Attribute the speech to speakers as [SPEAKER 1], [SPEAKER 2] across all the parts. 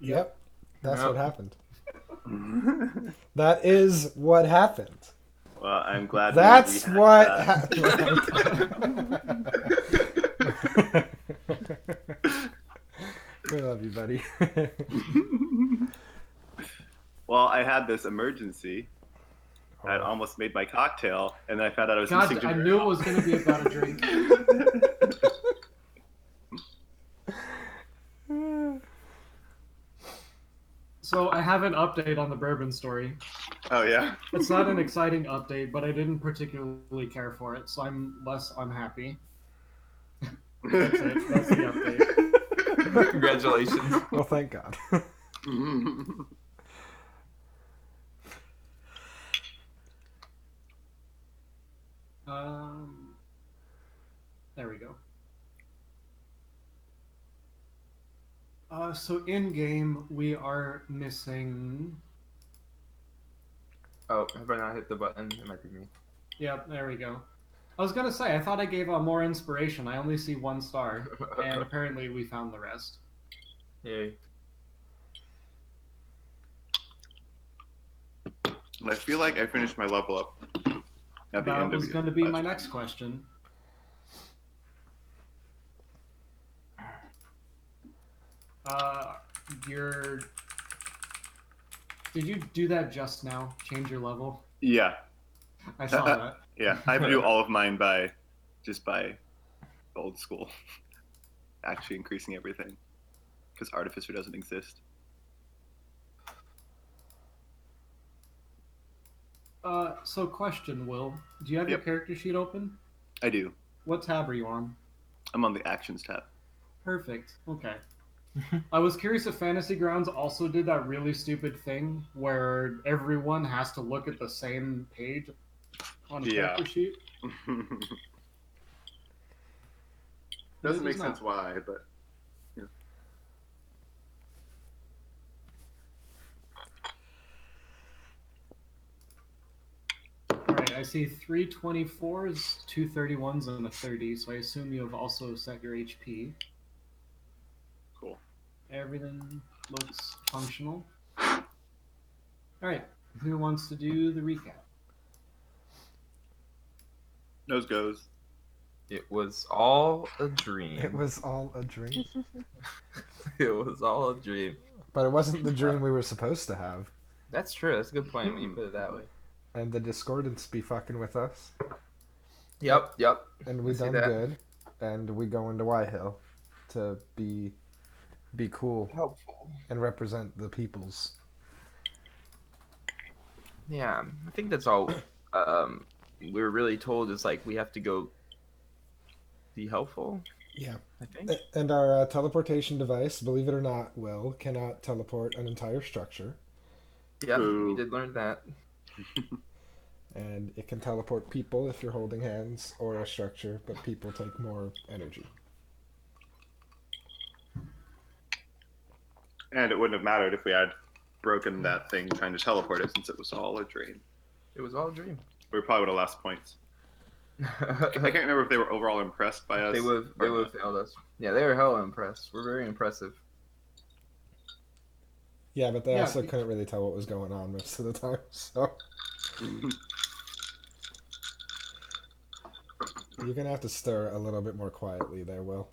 [SPEAKER 1] Yep. That's
[SPEAKER 2] Yep.
[SPEAKER 1] what happened. That is what happened.
[SPEAKER 3] Well, I'm glad
[SPEAKER 1] That's
[SPEAKER 3] we
[SPEAKER 1] what
[SPEAKER 3] hashed
[SPEAKER 1] happened. We love you, buddy.
[SPEAKER 3] that. Well, I had this emergency that almost made my cocktail, and then I found out I was missing
[SPEAKER 2] God, I
[SPEAKER 3] ginger
[SPEAKER 2] knew it
[SPEAKER 3] ale.
[SPEAKER 2] was going to be about a drink. So I have an update on the bourbon story.
[SPEAKER 3] Oh yeah.
[SPEAKER 2] It's not an exciting update, but I didn't particularly care for it, so I'm less unhappy. That's it. That's the update.
[SPEAKER 4] Congratulations.
[SPEAKER 1] Well, thank God.
[SPEAKER 2] Um, there we go. So in game we are missing.
[SPEAKER 4] Oh, have I not hit the button? It might be me.
[SPEAKER 2] Yep, there we go. I was gonna say I thought I gave more inspiration. I only see 1 star, and apparently we found the rest.
[SPEAKER 4] Yay.
[SPEAKER 3] I feel like I finished my level up at the
[SPEAKER 2] That
[SPEAKER 3] end
[SPEAKER 2] was
[SPEAKER 3] of
[SPEAKER 2] going to be my next question. Your Did you do that just now? Change your level?
[SPEAKER 3] Yeah.
[SPEAKER 2] I saw that.
[SPEAKER 3] Yeah, I do all of mine by old school. Actually increasing everything. Because Artificer doesn't exist.
[SPEAKER 2] So question, Will. Do you have your
[SPEAKER 3] Yep.
[SPEAKER 2] character sheet open?
[SPEAKER 3] I do.
[SPEAKER 2] What tab are you on?
[SPEAKER 3] I'm on the Actions tab.
[SPEAKER 2] Perfect. Okay. I was curious if Fantasy Grounds also did that really stupid thing where everyone has to look at the same page on a character sheet.
[SPEAKER 3] Doesn't
[SPEAKER 2] It
[SPEAKER 3] make
[SPEAKER 2] is
[SPEAKER 3] sense
[SPEAKER 2] not.
[SPEAKER 3] why, but yeah.
[SPEAKER 2] Alright, I see 3 24s, 2 31s, and a 30, so I assume you have also set your HP.
[SPEAKER 3] Cool.
[SPEAKER 2] Everything looks functional. Alright, who wants to do the recap?
[SPEAKER 3] Nose goes.
[SPEAKER 4] It was all a dream.
[SPEAKER 1] It was all a dream.
[SPEAKER 4] It was all a dream.
[SPEAKER 1] But it wasn't the dream we were supposed to have.
[SPEAKER 4] That's true. That's a good point when you put it that way.
[SPEAKER 1] And the Discordants be fucking with us.
[SPEAKER 4] Yep.
[SPEAKER 1] And we
[SPEAKER 4] I see
[SPEAKER 1] done
[SPEAKER 4] that.
[SPEAKER 1] good. And we go into Y Hill to be cool
[SPEAKER 4] Helpful.
[SPEAKER 1] and represent the peoples.
[SPEAKER 4] Yeah, I think that's all. We were really told is like we have to go be helpful.
[SPEAKER 1] Yeah.
[SPEAKER 4] I think.
[SPEAKER 1] And our teleportation device, believe it or not, Will, cannot teleport an entire structure.
[SPEAKER 4] Yeah,
[SPEAKER 3] Boo.
[SPEAKER 4] we did learn that.
[SPEAKER 1] And it can teleport people if you're holding hands or a structure, but people take more energy.
[SPEAKER 3] And it wouldn't have mattered if we had broken that thing trying to teleport it since it was all a dream.
[SPEAKER 4] It was all a dream.
[SPEAKER 3] We probably would have lost points. I can't remember if they were overall impressed by us.
[SPEAKER 4] They would have failed us. Yeah, they were hella impressed. We're very impressive.
[SPEAKER 1] Yeah, but they
[SPEAKER 2] Yeah.
[SPEAKER 1] also couldn't really tell what was going on most of the time, so you're gonna have to stir a little bit more quietly there, Will.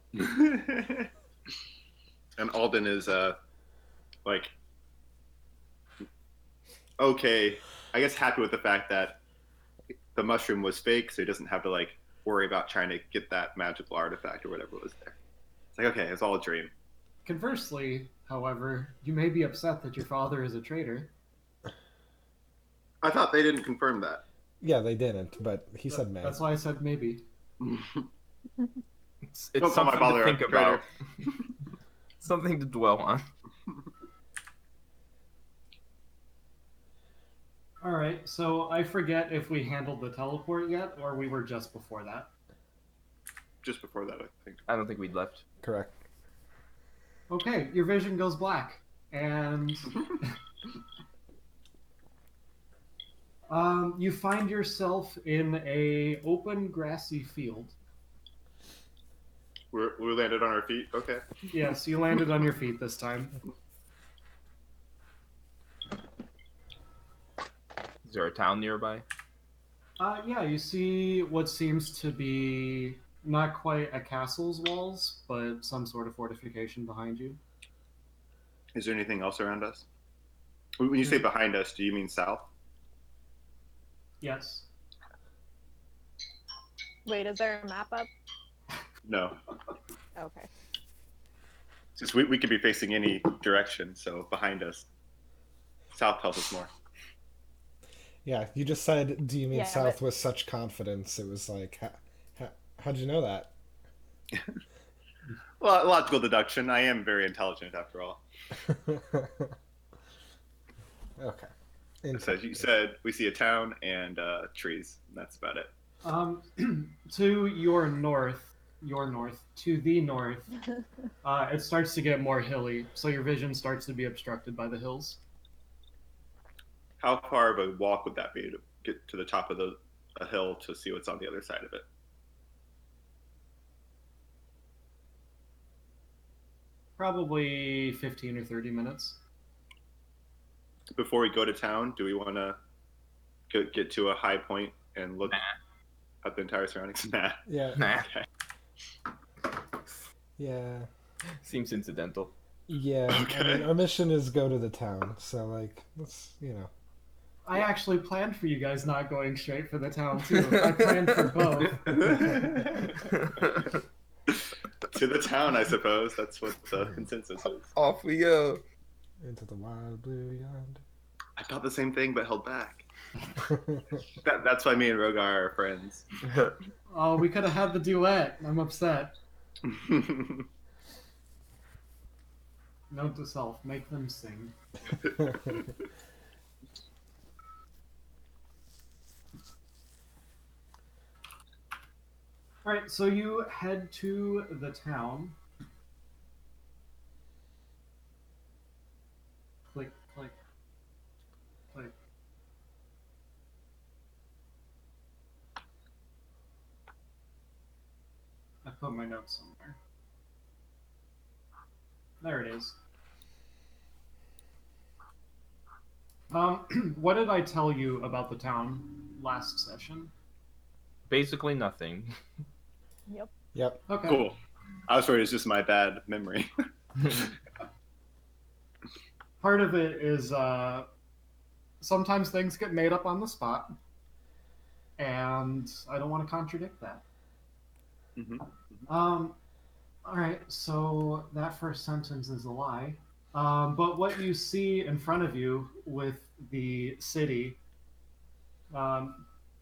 [SPEAKER 3] And Alden is like okay, I guess happy with the fact that the mushroom was fake, so he doesn't have to like worry about trying to get that magical artifact or whatever was there. It's like okay, it's all a dream.
[SPEAKER 2] Conversely, however, you may be upset that your father is a traitor.
[SPEAKER 3] I thought they didn't confirm that.
[SPEAKER 1] Yeah, they didn't, but he said man.
[SPEAKER 2] That's why I said maybe.
[SPEAKER 4] It's
[SPEAKER 3] Don't call my
[SPEAKER 4] something
[SPEAKER 3] father
[SPEAKER 4] to
[SPEAKER 3] a
[SPEAKER 4] think
[SPEAKER 3] traitor.
[SPEAKER 4] about. Something to dwell on.
[SPEAKER 2] Alright, so I forget if we handled the teleport yet, or we were just before that.
[SPEAKER 3] Just before that, I think.
[SPEAKER 4] I don't think we'd left.
[SPEAKER 1] Correct.
[SPEAKER 2] Okay, your vision goes black, and you find yourself in a open grassy field.
[SPEAKER 3] We landed on our feet. Okay.
[SPEAKER 2] Yes, you landed on your feet this time.
[SPEAKER 4] Is there a town nearby?
[SPEAKER 2] Yeah, you see what seems to be not quite a castle's walls, but some sort of fortification behind you.
[SPEAKER 3] Is there anything else around us? When you say behind us, do you mean south?
[SPEAKER 2] Yes.
[SPEAKER 5] Wait, is there a map up?
[SPEAKER 3] No.
[SPEAKER 5] Okay.
[SPEAKER 3] Since we could be facing any direction, so behind us. South tells us more.
[SPEAKER 1] Yeah, you just said, "Do you mean
[SPEAKER 5] Yeah,
[SPEAKER 1] south?"
[SPEAKER 5] but-
[SPEAKER 1] with such confidence. It was like, how'd you know that?
[SPEAKER 3] Well, logical deduction. I am very intelligent after all.
[SPEAKER 1] Okay.
[SPEAKER 3] So you said we see a town and trees. That's about it.
[SPEAKER 2] To your north, to the north, it starts to get more hilly, so your vision starts to be obstructed by the hills.
[SPEAKER 3] How far of a walk would that be to get to the top of a hill to see what's on the other side of it?
[SPEAKER 2] Probably 15 or 30 minutes.
[SPEAKER 3] Before we go to town, do we want to get to a high point and look at the entire surroundings? Nah.
[SPEAKER 1] Yeah.
[SPEAKER 4] Nah.
[SPEAKER 3] Okay.
[SPEAKER 1] Yeah.
[SPEAKER 4] Seems incidental.
[SPEAKER 1] Yeah. I mean, our mission is go to the town, so like, let's
[SPEAKER 2] I actually planned for you guys not going straight for the town too. I planned for both.
[SPEAKER 3] To the town, I suppose. That's what the consensus is.
[SPEAKER 4] Off we go.
[SPEAKER 1] into the wild blue yonder.
[SPEAKER 3] I thought the same thing, but held back. That's why me and Rogar are friends.
[SPEAKER 2] Oh, we could have had the duet. I'm upset. Note to self: make them sing. All right, so you head to the town. Click, click, click. I put my notes somewhere. There it is. What did I tell you about the town last session?
[SPEAKER 4] Basically nothing.
[SPEAKER 5] Yep.
[SPEAKER 1] Yep.
[SPEAKER 2] Okay.
[SPEAKER 3] Cool. I was worried it's just my bad memory.
[SPEAKER 2] Part of it is sometimes things get made up on the spot, and I don't want to contradict that.
[SPEAKER 3] Mhm.
[SPEAKER 2] All right, so that first sentence is a lie. But what you see in front of you with the city, the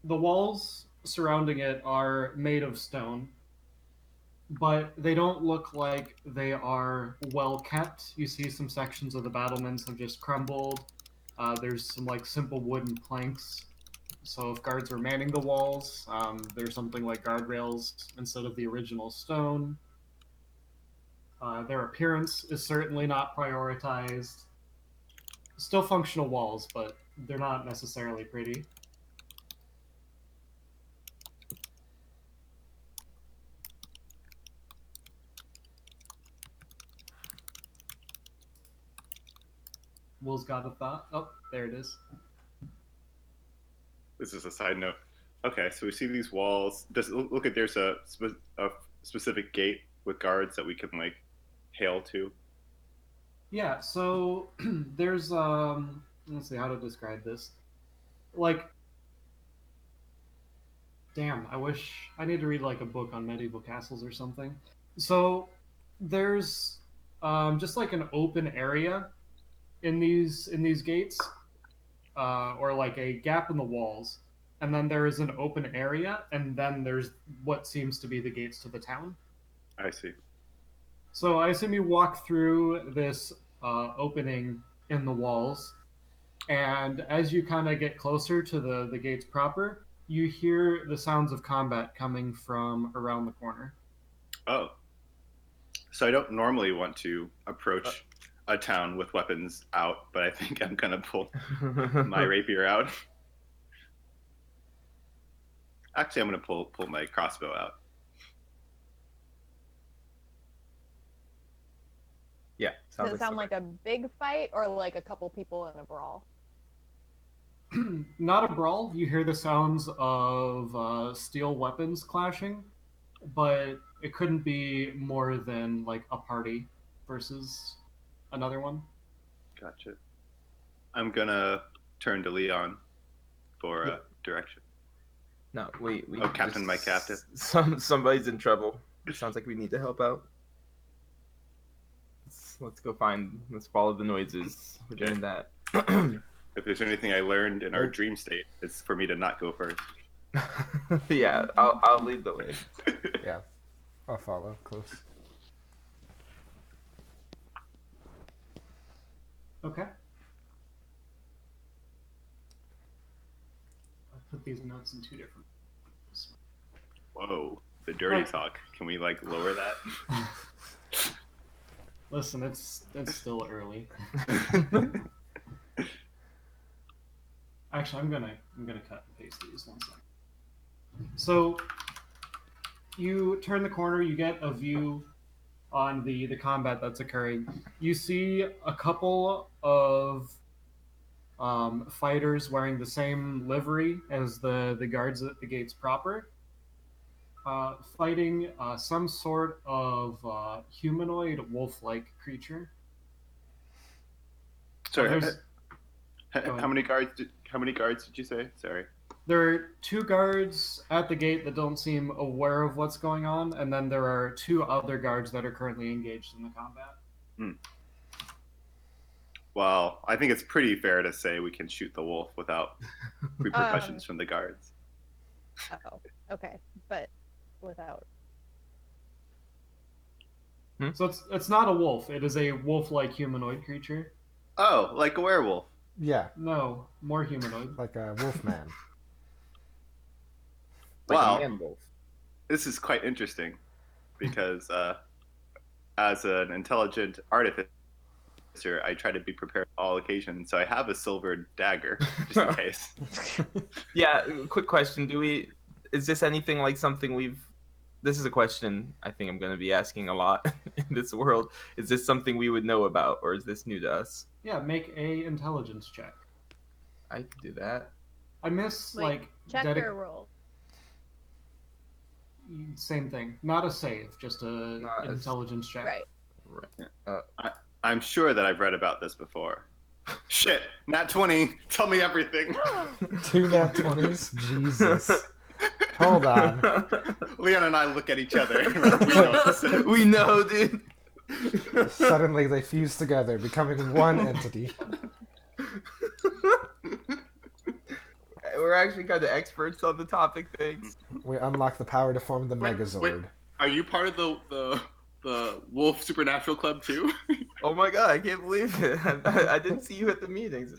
[SPEAKER 2] walls surrounding it are made of stone, but they don't look like they are well kept. You see some sections of the battlements have just crumbled. There's some like simple wooden planks. So if guards are manning the walls, there's something like guardrails instead of the original stone. Their appearance is certainly not prioritized. Still functional walls, but they're not necessarily pretty. Will's got a thought. Oh, there it is.
[SPEAKER 3] This is a side note. Okay, so we see these walls. Does it look like there's a specific gate with guards that we can like hail to?
[SPEAKER 2] Yeah, so there's let's see how to describe this. Like damn, I wish I need to read like a book on medieval castles or something. So there's just like an open area in these gates, or like a gap in the walls, and then there is an open area, and then there's what seems to be the gates to the town.
[SPEAKER 3] I see.
[SPEAKER 2] So I assume you walk through this opening in the walls, and as you kind of get closer to the gates proper, you hear the sounds of combat coming from around the corner.
[SPEAKER 3] Oh, so I don't normally want to approach a town with weapons out, but I think I'm gonna pull my rapier out. Actually, I'm gonna pull my crossbow out.
[SPEAKER 4] Yeah,
[SPEAKER 5] Does it sound
[SPEAKER 4] something.
[SPEAKER 5] like a big fight or like a couple people in a brawl?
[SPEAKER 2] Not a brawl. You hear the sounds of steel weapons clashing, but it couldn't be more than like a party versus another one.
[SPEAKER 3] Gotcha. I'm gonna turn to Leon for
[SPEAKER 4] Yeah.
[SPEAKER 3] direction.
[SPEAKER 4] No, we
[SPEAKER 3] Oh, Captain, my captain.
[SPEAKER 4] Somebody's in trouble. It sounds like we need to help out. Let's go find. Let's follow the noises. We're doing that.
[SPEAKER 3] If there's anything I learned in our dream state, it's for me to not go first.
[SPEAKER 4] Yeah, I'll lead the way.
[SPEAKER 1] Yeah, I'll follow close.
[SPEAKER 2] Okay. I'll put these notes in two different.
[SPEAKER 3] Whoa, the dirty
[SPEAKER 2] Right.
[SPEAKER 3] talk. Can we like lower that?
[SPEAKER 2] Listen, it's still early. Actually, I'm gonna cut and paste these 1 second. So you turn the corner, you get a view on the combat that's occurring. You see a couple of fighters wearing the same livery as the guards at the gates proper, fighting some sort of humanoid wolf-like creature.
[SPEAKER 3] Sorry,
[SPEAKER 2] There's- Go
[SPEAKER 3] how
[SPEAKER 2] ahead.
[SPEAKER 3] many guards? How many guards did you say? Sorry.
[SPEAKER 2] There are 2 guards at the gate that don't seem aware of what's going on, and then there are 2 other guards that are currently engaged in the combat.
[SPEAKER 3] Well, I think it's pretty fair to say we can shoot the wolf without repercussions from the guards.
[SPEAKER 5] Oh, okay, but without.
[SPEAKER 2] So it's not a wolf. It is a wolf-like humanoid creature.
[SPEAKER 3] Oh, like a werewolf.
[SPEAKER 1] Yeah,
[SPEAKER 2] No, more humanoid.
[SPEAKER 1] like a wolf man.
[SPEAKER 4] Like
[SPEAKER 3] Wow.
[SPEAKER 4] a man wolf.
[SPEAKER 3] This is quite interesting because as an intelligent artificer, I try to be prepared for all occasions. So I have a silver dagger just in case.
[SPEAKER 4] Yeah, quick question. Is this anything like something this is a question I think I'm going to be asking a lot in this world. Is this something we would know about, or is this new to us?
[SPEAKER 2] Yeah, make a intelligence check.
[SPEAKER 4] I could do that.
[SPEAKER 2] I miss
[SPEAKER 5] Wait,
[SPEAKER 2] like
[SPEAKER 5] Check
[SPEAKER 2] dedic-
[SPEAKER 5] or roll.
[SPEAKER 2] Same thing. Not a save, just a
[SPEAKER 4] Not a-
[SPEAKER 2] intelligence check.
[SPEAKER 5] Right.
[SPEAKER 3] I'm sure that I've read about this before. Shit, Nat 20, tell me everything.
[SPEAKER 1] 2 nat 20s? Jesus. Hold on.
[SPEAKER 3] Leon and I look at each other. We know what this is.
[SPEAKER 4] We know, dude.
[SPEAKER 1] Suddenly they fuse together, becoming one entity.
[SPEAKER 4] We're actually kind of experts on the topic. Thanks.
[SPEAKER 1] We unlock the power to form the
[SPEAKER 3] Wait,
[SPEAKER 1] Megazord.
[SPEAKER 3] wait. Are you part of the Wolf Supernatural Club too?
[SPEAKER 4] Oh my god, I can't believe it. I didn't see you at the meetings.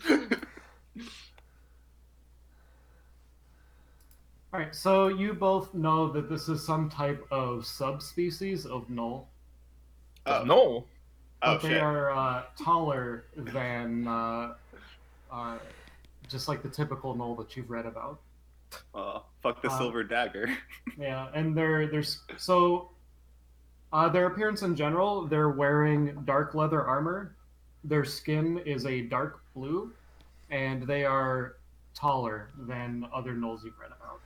[SPEAKER 2] All right, so you both know that this is some type of subspecies of gnoll.
[SPEAKER 3] Oh,
[SPEAKER 4] No.
[SPEAKER 3] oh
[SPEAKER 2] But they
[SPEAKER 3] shit.
[SPEAKER 2] are taller than just like the typical gnoll that you've read about.
[SPEAKER 3] Fuck the silver dagger.
[SPEAKER 2] Yeah, and their appearance in general, they're wearing dark leather armor. Their skin is a dark blue, and they are taller than other gnolls you've read about.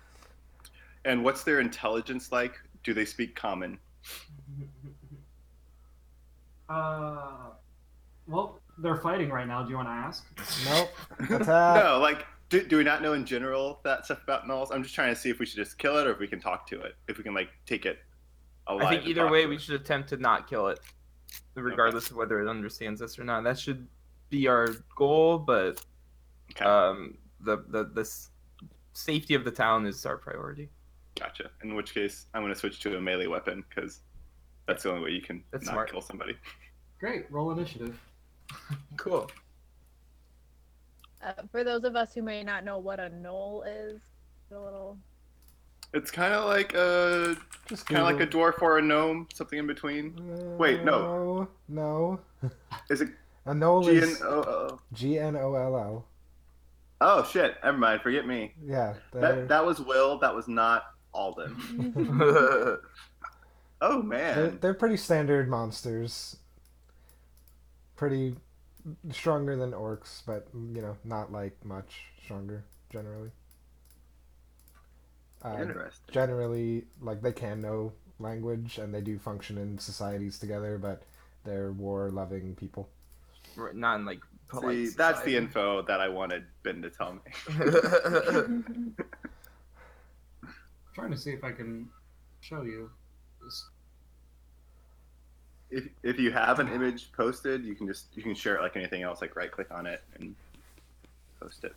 [SPEAKER 3] And what's their intelligence like? Do they speak common?
[SPEAKER 2] Well, they're fighting right now. Do you want to ask?
[SPEAKER 1] Nope. Attack.
[SPEAKER 3] No, like, do we not know in general that stuff about gnolls? I'm just trying to see if we should just kill it or if we can talk to it. If we can, like, take it alive.
[SPEAKER 4] I think
[SPEAKER 3] and
[SPEAKER 4] either
[SPEAKER 3] talk
[SPEAKER 4] way,
[SPEAKER 3] to
[SPEAKER 4] we
[SPEAKER 3] it.
[SPEAKER 4] should attempt to not kill it, regardless of whether it understands us or not. That should be our goal, but
[SPEAKER 3] Okay.
[SPEAKER 4] the safety of the town is our priority.
[SPEAKER 3] Gotcha. In which case, I'm going to switch to a melee weapon because that's the only way you can
[SPEAKER 4] That's
[SPEAKER 3] not
[SPEAKER 4] smart.
[SPEAKER 3] kill somebody.
[SPEAKER 2] Great. Roll initiative.
[SPEAKER 4] Cool.
[SPEAKER 5] For those of us who may not know what a knoll is, a little.
[SPEAKER 3] It's kind of like
[SPEAKER 1] Just
[SPEAKER 3] kind of like a
[SPEAKER 1] Google.
[SPEAKER 3] dwarf or a gnome, something in between. Wait, no.
[SPEAKER 1] No.
[SPEAKER 3] Is it
[SPEAKER 1] A knoll is
[SPEAKER 3] GNOO?
[SPEAKER 1] GNOLL.
[SPEAKER 3] Oh shit! Never mind. Forget me.
[SPEAKER 1] Yeah.
[SPEAKER 3] That was Will. That was not Alden. Oh man.
[SPEAKER 1] They're pretty standard monsters. Pretty stronger than orcs, but not like much stronger generally.
[SPEAKER 3] Interesting.
[SPEAKER 1] Generally, like they can know language and they do function in societies together, but they're war-loving people.
[SPEAKER 4] Not in like polite
[SPEAKER 3] See, that's the
[SPEAKER 4] society.
[SPEAKER 3] info that I wanted Ben to tell me.
[SPEAKER 2] Trying to see if I can show you this.
[SPEAKER 3] If you have an image posted, you can share it like anything else, like right click on it and post it.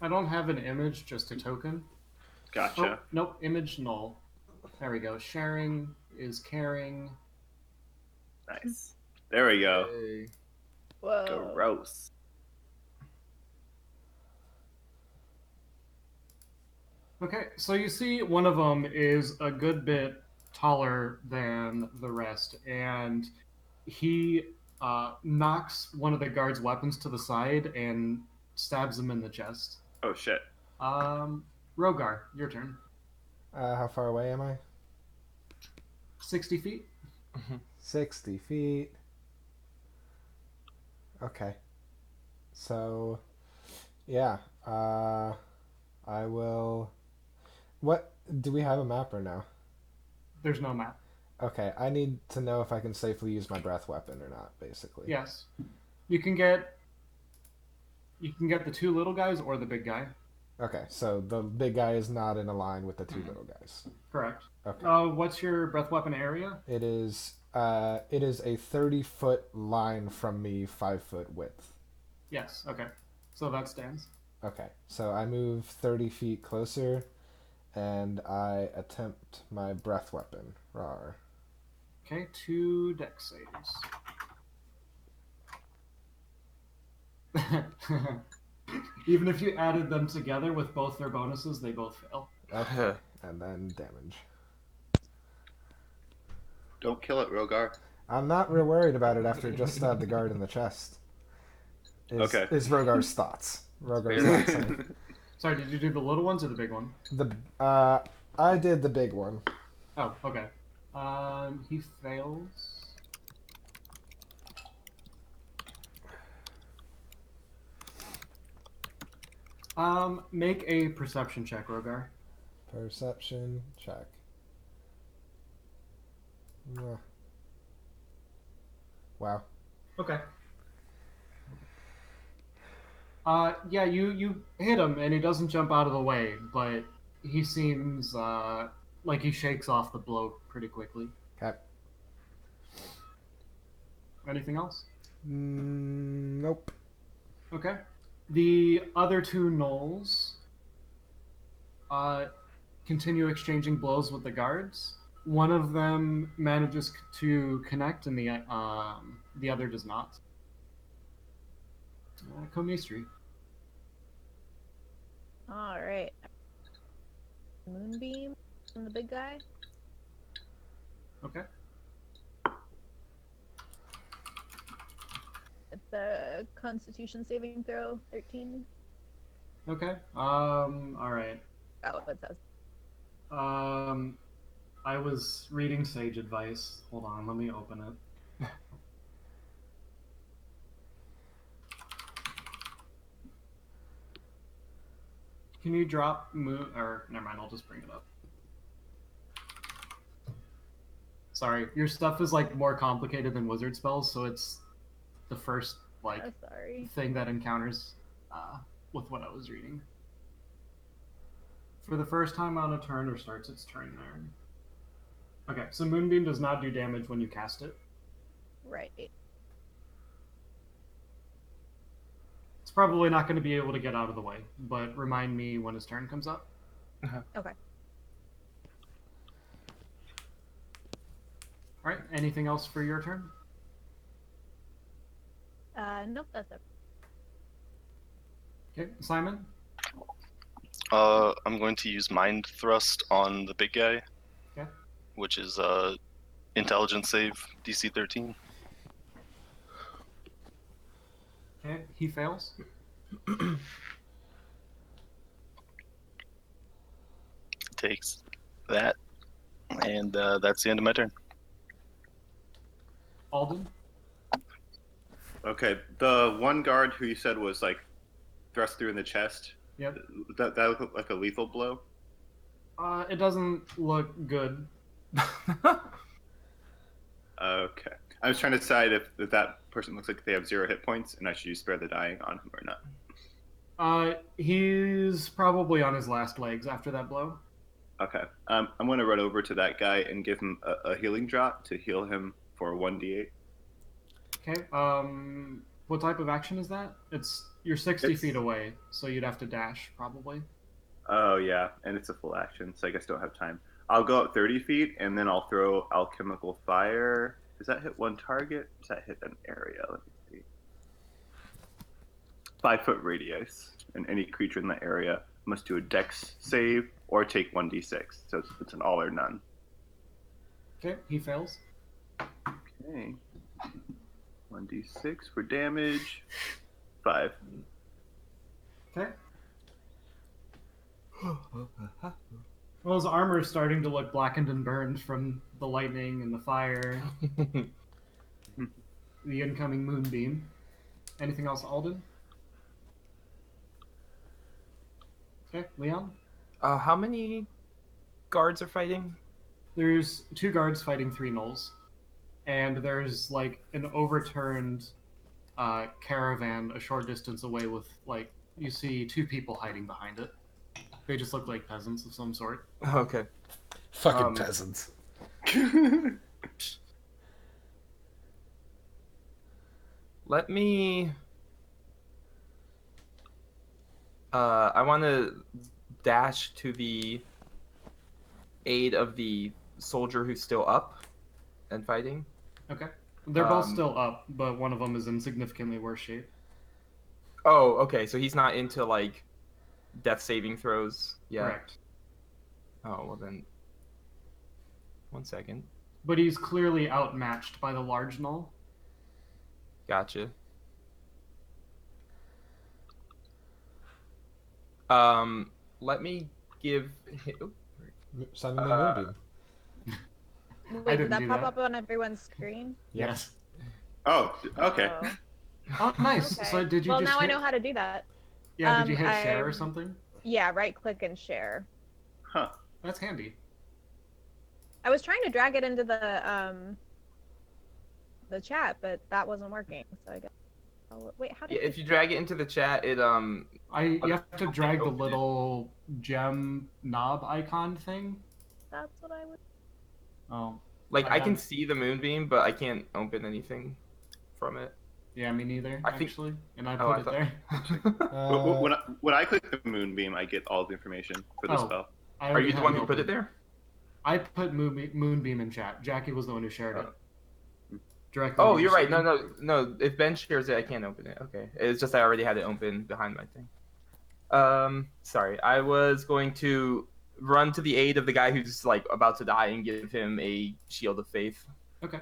[SPEAKER 2] I don't have an image, just a token.
[SPEAKER 3] Gotcha.
[SPEAKER 2] Oh, nope, image null. There we go. Sharing is caring.
[SPEAKER 3] Nice. There we go.
[SPEAKER 4] Hey.
[SPEAKER 5] Whoa.
[SPEAKER 3] Gross.
[SPEAKER 2] Okay, so you see one of them is a good bit taller than the rest, and he knocks one of the guard's weapons to the side and stabs him in the chest.
[SPEAKER 3] Oh shit.
[SPEAKER 2] Rogar, your turn.
[SPEAKER 1] How far away am I?
[SPEAKER 2] 60 feet.
[SPEAKER 1] 60 feet. Okay. So, yeah. I will. What do we have a map or no?
[SPEAKER 2] There's no map.
[SPEAKER 1] Okay, I need to know if I can safely use my breath weapon or not, basically.
[SPEAKER 2] Yes, you can get the two little guys or the big guy.
[SPEAKER 1] Okay, so the big guy is not in a line with the two little guys.
[SPEAKER 2] Correct.
[SPEAKER 1] Okay.
[SPEAKER 2] What's your breath weapon area?
[SPEAKER 1] It is a 30-foot line from me, 5-foot width.
[SPEAKER 2] Yes. Okay. So that stands.
[SPEAKER 1] Okay, so I move 30 feet closer, and I attempt my breath weapon. Rawr.
[SPEAKER 2] Okay. 2 dex saves. Even if you added them together with both their bonuses, they both fail.
[SPEAKER 1] Okay, and then damage.
[SPEAKER 3] Don't kill it, Rogar.
[SPEAKER 1] I'm not real worried about it after it just stabbed the guard in the chest.
[SPEAKER 3] Okay.
[SPEAKER 1] Is Rogar's thoughts. Rogar's thoughts.
[SPEAKER 2] Sorry, did you do the little ones or the big one?
[SPEAKER 1] I did the big one.
[SPEAKER 2] Oh, okay. He fails. Make a perception check, Rogar.
[SPEAKER 1] Perception check. Mwah. Wow.
[SPEAKER 2] Okay. Yeah, you hit him and he doesn't jump out of the way, but he seems like he shakes off the blow pretty quickly.
[SPEAKER 1] Okay.
[SPEAKER 2] Anything else?
[SPEAKER 1] Nope.
[SPEAKER 2] Okay. The other two gnolls continue exchanging blows with the guards. One of them manages to connect, and the other does not. Comistry.
[SPEAKER 5] All right. Moonbeam on the big guy.
[SPEAKER 2] Okay.
[SPEAKER 5] It's a Constitution saving throw, 13.
[SPEAKER 2] Okay. All right.
[SPEAKER 5] Oh, it says.
[SPEAKER 2] I was reading sage advice. Hold on, let me open it. Can you drop or never mind, I'll just bring it up. Sorry, your stuff is like more complicated than wizard spells, so it's the first like
[SPEAKER 5] Oh, sorry.
[SPEAKER 2] thing that encounters with what I was reading. For the first time on a turn or starts its turn there. Okay, so Moonbeam does not do damage when you cast it.
[SPEAKER 5] Right.
[SPEAKER 2] It's probably not going to be able to get out of the way, but remind me when his turn comes up.
[SPEAKER 5] Okay.
[SPEAKER 2] Alright, anything else for your turn?
[SPEAKER 5] Nope, that's it.
[SPEAKER 2] Okay, Simon?
[SPEAKER 6] I'm going to use Mind Thrust on the big guy.
[SPEAKER 2] Okay.
[SPEAKER 6] Which is Intelligence save, DC 13.
[SPEAKER 2] Okay, he fails.
[SPEAKER 6] Takes that. And that's the end of my turn.
[SPEAKER 2] Alden?
[SPEAKER 3] Okay, the one guard who you said was like thrust through in the chest.
[SPEAKER 2] Yep.
[SPEAKER 3] That looked like a lethal blow.
[SPEAKER 2] It doesn't look good.
[SPEAKER 3] Okay, I was trying to decide if that person looks like they have 0 hit points, and I should use spare the dying on him or not.
[SPEAKER 2] He's probably on his last legs after that blow.
[SPEAKER 3] Okay, I'm going to run over to that guy and give him a healing drop to heal him for 1d8.
[SPEAKER 2] Okay. What type of action is that? You're 60 feet away, so you'd have to dash probably.
[SPEAKER 3] Oh yeah, and it's a full action, so I guess don't have time. I'll go up 30 feet, and then I'll throw alchemical fire. Does that hit one target? Does that hit an area? Let me see. 5-foot radius, and any creature in that area must do a dex save or take 1d6. So it's an all or none.
[SPEAKER 2] Okay, he fails.
[SPEAKER 3] Okay. 1d6 for damage. 5.
[SPEAKER 2] Okay. Well, his armor is starting to look blackened and burned from the lightning and the fire, the incoming moonbeam. Anything else, Alden? Okay, Leon?
[SPEAKER 4] How many guards are fighting?
[SPEAKER 2] There's 2 guards fighting 3 gnolls, and there's like an overturned caravan a short distance away with like you see 2 people hiding behind it. They just look like peasants of some sort.
[SPEAKER 4] Okay.
[SPEAKER 1] Fucking peasants.
[SPEAKER 4] Let me. I want to dash to the aid of the soldier who's still up and fighting.
[SPEAKER 2] Okay. They're both still up, but one of them is in significantly worse shape.
[SPEAKER 4] Oh, okay. So he's not into like death saving throws. Yeah.
[SPEAKER 2] Correct.
[SPEAKER 4] Oh well then. 1 second.
[SPEAKER 2] But he's clearly outmatched by the large gnoll.
[SPEAKER 4] Gotcha. Let me give.
[SPEAKER 1] Simon the Moonbeam.
[SPEAKER 5] Wait,
[SPEAKER 2] didn't
[SPEAKER 5] did that
[SPEAKER 2] do
[SPEAKER 5] pop
[SPEAKER 2] that.
[SPEAKER 5] up on everyone's screen?
[SPEAKER 2] Yes.
[SPEAKER 3] Oh, okay.
[SPEAKER 5] Oh.
[SPEAKER 2] Oh, nice.
[SPEAKER 5] Okay.
[SPEAKER 2] So did you
[SPEAKER 5] well,
[SPEAKER 2] just
[SPEAKER 5] now I
[SPEAKER 2] hit...
[SPEAKER 5] know how to do that.
[SPEAKER 2] Yeah, did you hit share or
[SPEAKER 5] I'm-
[SPEAKER 2] something?
[SPEAKER 5] Yeah, right click and share.
[SPEAKER 3] Huh.
[SPEAKER 2] That's handy.
[SPEAKER 5] I was trying to drag it into the chat, but that wasn't working. So I guess. Oh, wait, how did?
[SPEAKER 4] Yeah, if you drag it into the chat, it
[SPEAKER 2] You have to drag the
[SPEAKER 4] open it.
[SPEAKER 2] little gem knob icon thing.
[SPEAKER 5] That's what I would.
[SPEAKER 2] Oh.
[SPEAKER 4] like I can
[SPEAKER 2] have-
[SPEAKER 4] see the moonbeam, but I can't open anything from it.
[SPEAKER 2] Yeah, me neither,
[SPEAKER 4] I think-
[SPEAKER 2] actually. And I
[SPEAKER 4] Oh,
[SPEAKER 2] put
[SPEAKER 4] I
[SPEAKER 2] it
[SPEAKER 4] thought-
[SPEAKER 2] there.
[SPEAKER 3] When I click the moonbeam, I get all the information for the
[SPEAKER 2] Oh.
[SPEAKER 3] spell.
[SPEAKER 2] I
[SPEAKER 4] Are
[SPEAKER 2] already
[SPEAKER 4] you the
[SPEAKER 2] have
[SPEAKER 4] one
[SPEAKER 2] it
[SPEAKER 4] who put it
[SPEAKER 2] open.
[SPEAKER 4] there?
[SPEAKER 2] I put Moonbeam in chat. Jackie was the one who shared it. Directly.
[SPEAKER 4] Oh,
[SPEAKER 2] to
[SPEAKER 4] you're
[SPEAKER 2] your
[SPEAKER 4] right. No,
[SPEAKER 2] screen.
[SPEAKER 4] no. If Ben shares it, I can't open it. Okay. It's just I already had it open behind my thing. Sorry. I was going to run to the aid of the guy who's like about to die and give him a shield of faith.
[SPEAKER 2] Okay.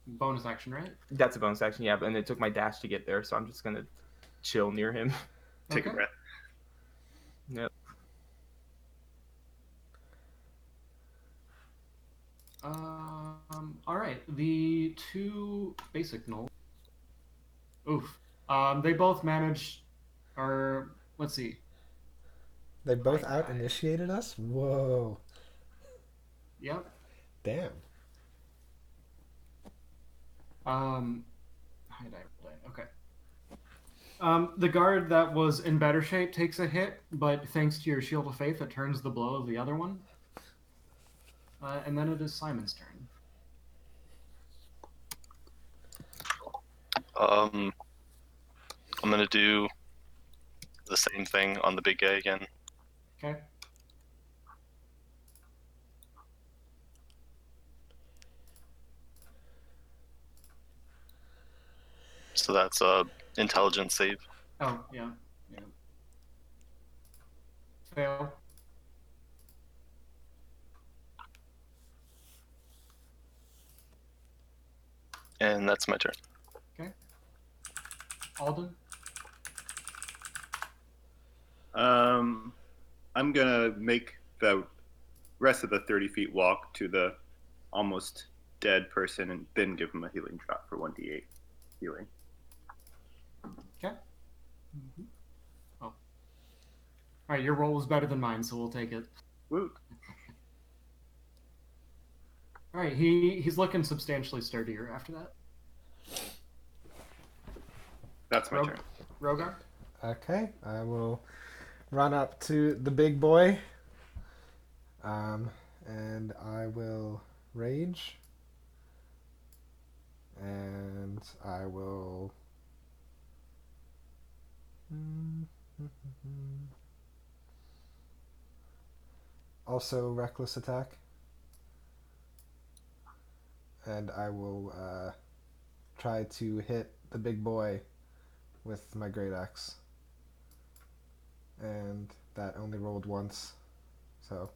[SPEAKER 2] Bonus action, right?
[SPEAKER 4] That's a bonus action, yeah. And it took my dash to get there, so I'm just gonna chill near him.
[SPEAKER 3] Take a
[SPEAKER 2] Okay.
[SPEAKER 3] breath.
[SPEAKER 4] Yep.
[SPEAKER 2] All right. The 2 basic gnolls. Oof. They both managed, or let's see.
[SPEAKER 1] They both out initiated us? Whoa.
[SPEAKER 2] Yep.
[SPEAKER 1] Damn.
[SPEAKER 2] Okay. The guard that was in better shape takes a hit, but thanks to your shield of faith, it turns the blow of the other one. And then it is Simon's turn.
[SPEAKER 6] I'm gonna do the same thing on the big guy again.
[SPEAKER 2] Okay.
[SPEAKER 6] So that's intelligence save.
[SPEAKER 2] Oh, yeah. Yeah. Fail.
[SPEAKER 6] And that's my turn.
[SPEAKER 2] Alden?
[SPEAKER 3] I'm gonna make the rest of the 30 feet walk to the almost dead person and then give him a healing drop for 1d8 healing.
[SPEAKER 2] All right, your roll was better than mine, so we'll take it.
[SPEAKER 3] Woot.
[SPEAKER 2] All right, he's looking substantially sturdier after that.
[SPEAKER 3] That's my turn.
[SPEAKER 2] Rogar?
[SPEAKER 1] Okay, I will run up to the big boy. And I will rage. And I will. Also, reckless attack. And I will try to hit the big boy with my great axe. And that only rolled once. So,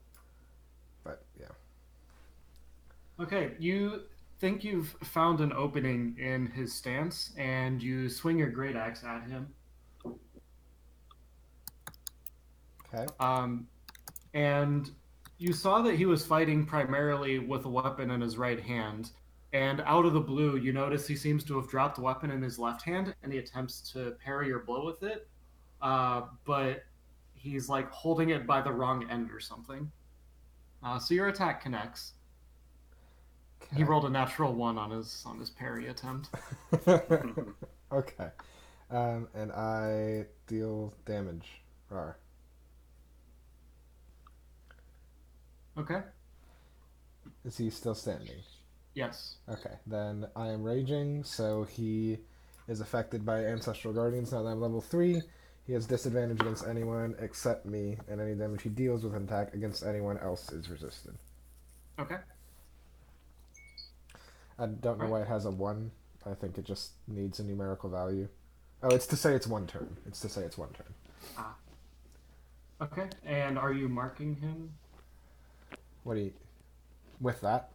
[SPEAKER 1] but yeah.
[SPEAKER 2] Okay, you think you've found an opening in his stance, and you swing your great axe at him.
[SPEAKER 1] Okay.
[SPEAKER 2] And you saw that he was fighting primarily with a weapon in his right hand. And out of the blue, you notice he seems to have dropped the weapon in his left hand, and he attempts to parry your blow with it. But he's like holding it by the wrong end or something. So your attack connects.
[SPEAKER 1] Okay.
[SPEAKER 2] He rolled a natural 1 on his parry attempt.
[SPEAKER 1] Okay. And I deal damage. Rar.
[SPEAKER 2] Okay.
[SPEAKER 1] Is he still standing?
[SPEAKER 2] Yes.
[SPEAKER 1] Okay. Then I am raging, so he is affected by Ancestral Guardians. Now that I'm level 3, he has disadvantage against anyone except me, and any damage he deals with an attack against anyone else is resisted.
[SPEAKER 2] Okay.
[SPEAKER 1] I don't know why it has a 1. I think it just needs a numerical value. Oh, it's to say it's one turn. It's to say it's one turn.
[SPEAKER 2] Ah. Okay. And are you marking him?
[SPEAKER 1] What do you... With that?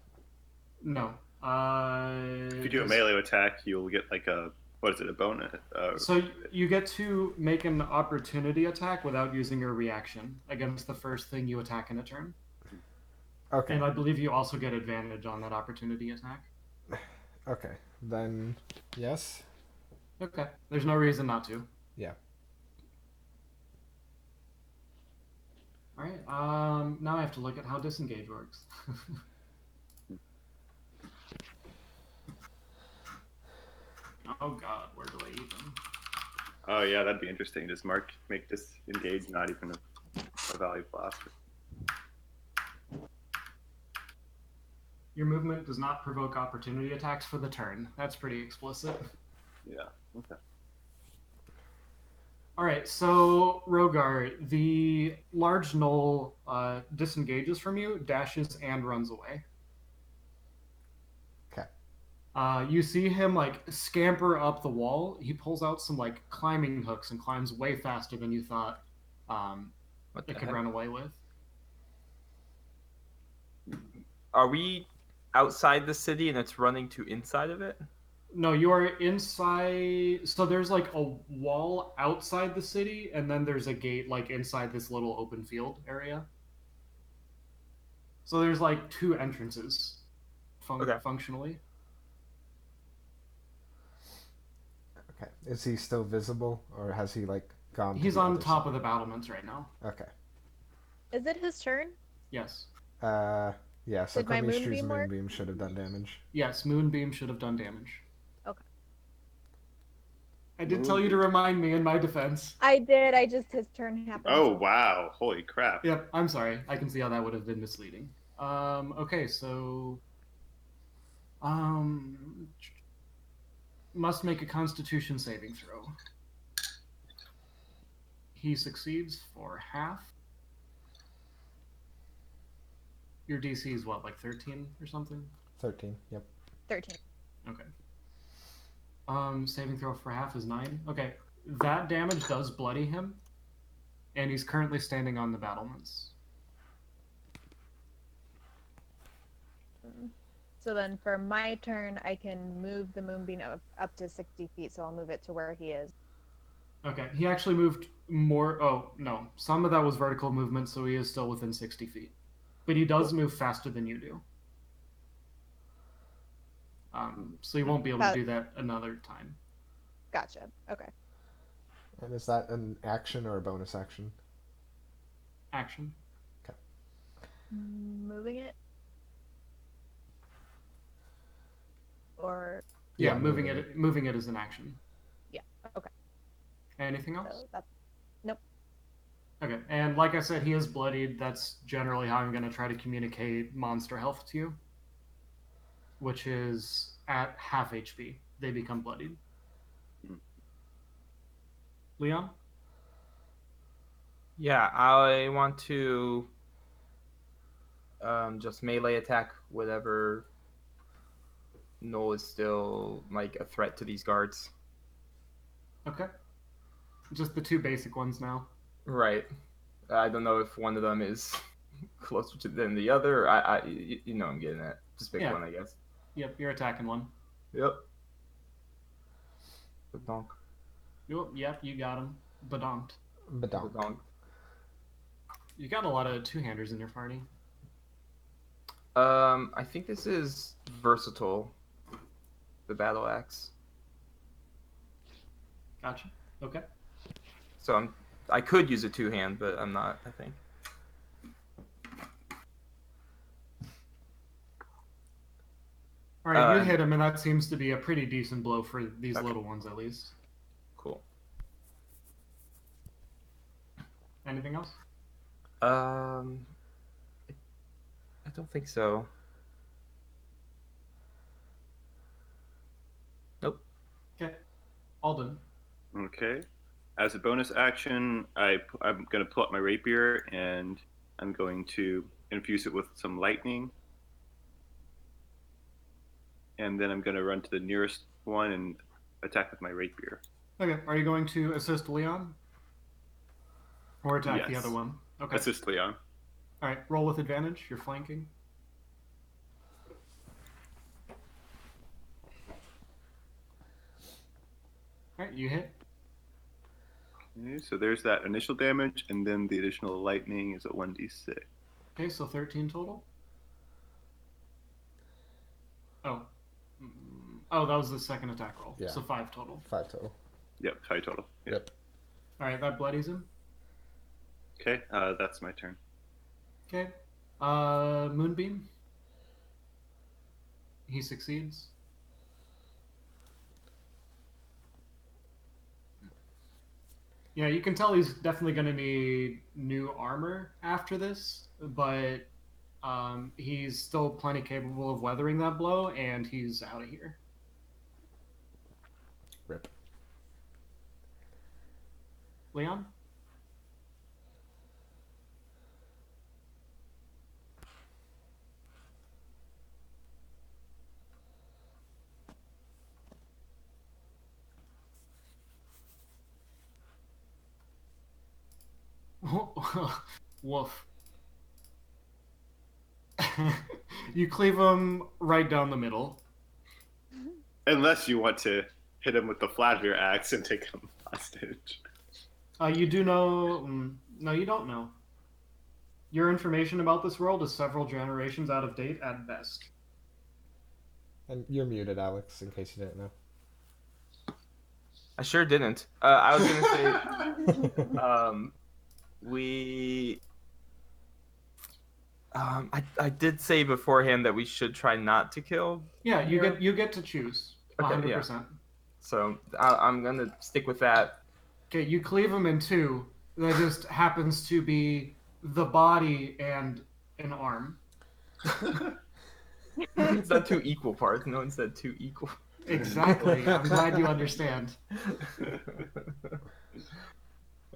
[SPEAKER 2] No.
[SPEAKER 3] If you do a melee attack, you'll get like a, what is it, a bonus?
[SPEAKER 2] So you get to make an opportunity attack without using your reaction against the first thing you attack in a turn.
[SPEAKER 1] Okay.
[SPEAKER 2] And I believe you also get advantage on that opportunity attack.
[SPEAKER 1] Okay. Then, yes?
[SPEAKER 2] Okay. There's no reason not to.
[SPEAKER 1] Yeah.
[SPEAKER 2] All right. Now I have to look at how disengage works. Oh God, where do I even?
[SPEAKER 3] Oh yeah, that'd be interesting. Does Mark make this engage not even a value blaster?
[SPEAKER 2] Your movement does not provoke opportunity attacks for the turn. That's pretty explicit.
[SPEAKER 3] Yeah. Okay.
[SPEAKER 2] All right, so Rogar, the large gnoll disengages from you, dashes, and runs away.
[SPEAKER 1] Okay.
[SPEAKER 2] You see him like scamper up the wall. He pulls out some like climbing hooks and climbs way faster than you thought
[SPEAKER 4] What the
[SPEAKER 2] it could
[SPEAKER 4] heck?
[SPEAKER 2] run away with.
[SPEAKER 4] Are we outside the city and it's running to inside of it?
[SPEAKER 2] No, you are inside. So there's like a wall outside the city, and then there's a gate like inside this little open field area. So there's like 2 entrances,
[SPEAKER 4] Okay.
[SPEAKER 2] functionally.
[SPEAKER 1] Okay. Is he still visible, or has he, like, gone to
[SPEAKER 2] He's
[SPEAKER 1] the
[SPEAKER 2] on
[SPEAKER 1] other
[SPEAKER 2] top
[SPEAKER 1] side?
[SPEAKER 2] of the battlements right now.
[SPEAKER 1] Okay.
[SPEAKER 5] Is it his turn?
[SPEAKER 2] Yes.
[SPEAKER 1] Yeah, so
[SPEAKER 5] Did my
[SPEAKER 1] Cormy's
[SPEAKER 5] moonbeam work?
[SPEAKER 1] moonbeam should have done damage.
[SPEAKER 2] Yes, Moonbeam should have done damage.
[SPEAKER 5] Okay.
[SPEAKER 2] I did tell you to remind me in my defense.
[SPEAKER 5] I did. I just his turn happened.
[SPEAKER 3] Oh wow! Holy crap!
[SPEAKER 2] Yep, I'm sorry. I can see how that would have been misleading. Okay, so must make a Constitution saving throw. He succeeds for half. Your DC is what, like 13 or something?
[SPEAKER 1] 13, yep.
[SPEAKER 5] 13.
[SPEAKER 2] Okay. Saving throw for half is 9. Okay, that damage does bloody him, and he's currently standing on the battlements.
[SPEAKER 5] So then for my turn, I can move the moonbeam up to 60 feet, so I'll move it to where he is.
[SPEAKER 2] Okay, he actually moved more. Oh, no. Some of that was vertical movement, so he is still within 60 feet. But he does move faster than you do. So he won't be able to do that another time.
[SPEAKER 5] Gotcha. Okay.
[SPEAKER 1] And is that an action or a bonus action?
[SPEAKER 2] Action.
[SPEAKER 5] Moving it? Or
[SPEAKER 2] Yeah,
[SPEAKER 1] Yeah,
[SPEAKER 2] moving
[SPEAKER 1] moving
[SPEAKER 2] it. Moving it is an action.
[SPEAKER 5] yeah, okay.
[SPEAKER 2] Anything else?
[SPEAKER 5] So that's nope.
[SPEAKER 2] Okay, and like I said, he is bloodied. That's generally how I'm going to try to communicate monster health to you, which is at half HP. They become bloodied. Leon?
[SPEAKER 4] Yeah, I want to just melee attack whatever Null is still like a threat to these guards.
[SPEAKER 2] Okay. Just the two basic ones now.
[SPEAKER 4] Right. I don't know if one of them is closer to than the other. You know, I'm getting at. Just pick
[SPEAKER 2] Yeah.
[SPEAKER 4] one, I guess.
[SPEAKER 2] Yep, you're attacking one.
[SPEAKER 4] Yep. Badonk.
[SPEAKER 2] Yep, you got him. Badonked.
[SPEAKER 1] Badonk.
[SPEAKER 4] Badonk.
[SPEAKER 2] You got a lot of two-handers in your party.
[SPEAKER 4] I think this is versatile. The battle axe.
[SPEAKER 2] Gotcha. Okay.
[SPEAKER 4] So I could use a two-hand, but I'm not, I think.
[SPEAKER 2] All right, you
[SPEAKER 4] And-
[SPEAKER 2] hit him, and that seems to be a pretty decent blow for these
[SPEAKER 4] Okay.
[SPEAKER 2] little ones, at least.
[SPEAKER 4] Cool.
[SPEAKER 2] Anything else?
[SPEAKER 4] I don't think so. Nope.
[SPEAKER 2] Okay. Alden.
[SPEAKER 3] Okay. As a bonus action, I'm going to pull up my rapier and I'm going to infuse it with some lightning. And then I'm going to run to the nearest one and attack with my rapier.
[SPEAKER 2] Okay. Are you going to assist Leon? Or attack the
[SPEAKER 3] Yes.
[SPEAKER 2] other one? Okay.
[SPEAKER 3] Assist Leon.
[SPEAKER 2] All right. Roll with advantage. You're flanking. All right. You hit.
[SPEAKER 3] Okay, so there's that initial damage, and then the additional lightning is a 1d6.
[SPEAKER 2] Okay, so 13 total. Oh. Oh, that was the second attack roll.
[SPEAKER 1] Yeah.
[SPEAKER 2] So 5 total.
[SPEAKER 1] 5 total.
[SPEAKER 3] Yep, 5 total.
[SPEAKER 1] Yep.
[SPEAKER 2] All right, that bloodies him.
[SPEAKER 3] Okay, that's my turn.
[SPEAKER 2] Okay. Moonbeam. He succeeds. Yeah, you can tell he's definitely going to need new armor after this, but he's still plenty capable of weathering that blow, and he's out of here.
[SPEAKER 1] Rip.
[SPEAKER 2] Leon? Woof. You cleave him right down the middle.
[SPEAKER 3] Unless you want to hit him with the flat of your axe and take him hostage.
[SPEAKER 2] You do know... no, you don't know. Your information about this world is several generations out of date at best.
[SPEAKER 1] And you're muted, Alex, in case you didn't know.
[SPEAKER 4] I sure didn't. I was gonna say, I did say beforehand that we should try not to kill.
[SPEAKER 2] Yeah, you get to choose.
[SPEAKER 4] Okay,
[SPEAKER 2] 100%.
[SPEAKER 4] yeah. So I'm gonna stick with that.
[SPEAKER 2] Okay, you cleave him in two. That just happens to be the body and an arm.
[SPEAKER 4] It's not two equal parts. No one said two equal.
[SPEAKER 2] Exactly. I'm glad you understand.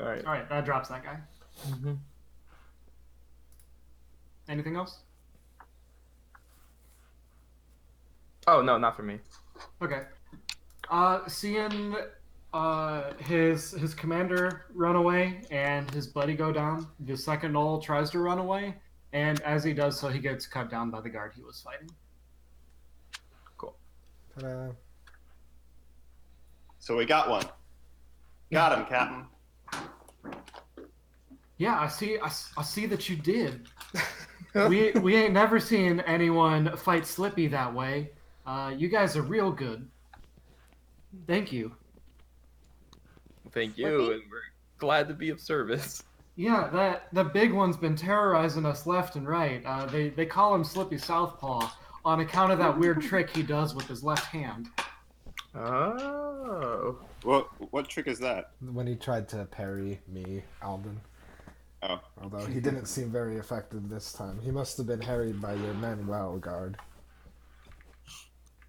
[SPEAKER 4] All right.
[SPEAKER 2] All right, that drops that guy.
[SPEAKER 4] Mm-hmm.
[SPEAKER 2] Anything else?
[SPEAKER 4] Oh no, not for me.
[SPEAKER 2] Okay. Seeing his commander run away and his buddy go down, the second Knoll tries to run away, and as he does so, he gets cut down by the guard he was fighting.
[SPEAKER 4] Cool.
[SPEAKER 1] Ta-da.
[SPEAKER 3] So we got one. Got him, Captain.
[SPEAKER 2] Yeah, I see that you did. we ain't never seen anyone fight Slippy that way. You guys are real good. Thank you.
[SPEAKER 4] Thank you,
[SPEAKER 5] Slippy?
[SPEAKER 4] and we're glad to be of service.
[SPEAKER 2] Yeah, the big one's been terrorizing us left and right. They call him Slippy Southpaw on account of that weird trick he does with his left hand.
[SPEAKER 4] Oh.
[SPEAKER 3] What trick is that?
[SPEAKER 1] When he tried to parry me, Alden.
[SPEAKER 3] Oh,
[SPEAKER 1] Although he didn't seem very effective this time. He must have been harried by your men well, guard.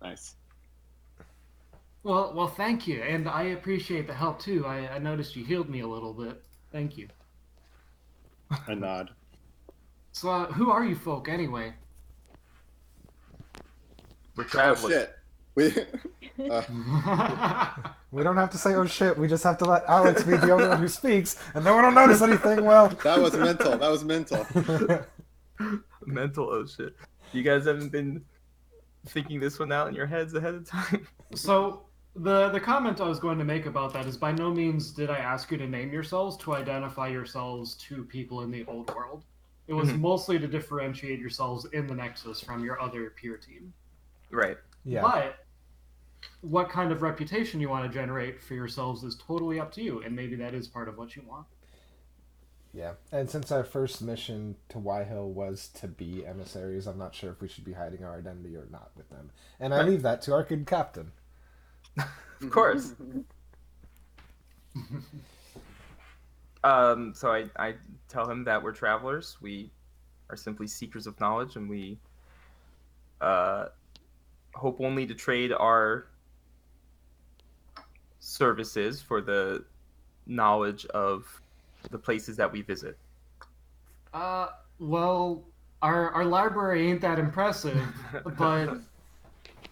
[SPEAKER 3] nice.
[SPEAKER 2] Well, thank you, and I appreciate the help too. I noticed you healed me a little bit. Thank you.
[SPEAKER 3] A nod.
[SPEAKER 2] So, who are you folk anyway?
[SPEAKER 4] We're
[SPEAKER 3] Oh
[SPEAKER 4] travelers.
[SPEAKER 3] shit. We.
[SPEAKER 1] We don't have to say, oh shit, we just have to let Alex be the only one who speaks, and no one will notice anything, well...
[SPEAKER 3] That was mental. That was mental.
[SPEAKER 4] Mental oh shit. You guys haven't been thinking this one out in your heads ahead of time?
[SPEAKER 2] So, the comment I was going to make about that is by no means did I ask you to name yourselves to identify yourselves to people in the old world. It was mostly to differentiate yourselves in the Nexus from your other peer team.
[SPEAKER 4] Right.
[SPEAKER 1] Yeah.
[SPEAKER 2] But what kind of reputation you want to generate for yourselves is totally up to you, and maybe that is part of what you want.
[SPEAKER 1] Yeah. And since our first mission to Y Hill was to be emissaries, I'm not sure if we should be hiding our identity or not with them. And I leave that to our good captain.
[SPEAKER 4] Of course. So I tell him that we're travelers. We are simply seekers of knowledge, and we hope only to trade our services for the knowledge of the places that we visit.
[SPEAKER 2] Well, our library ain't that impressive, but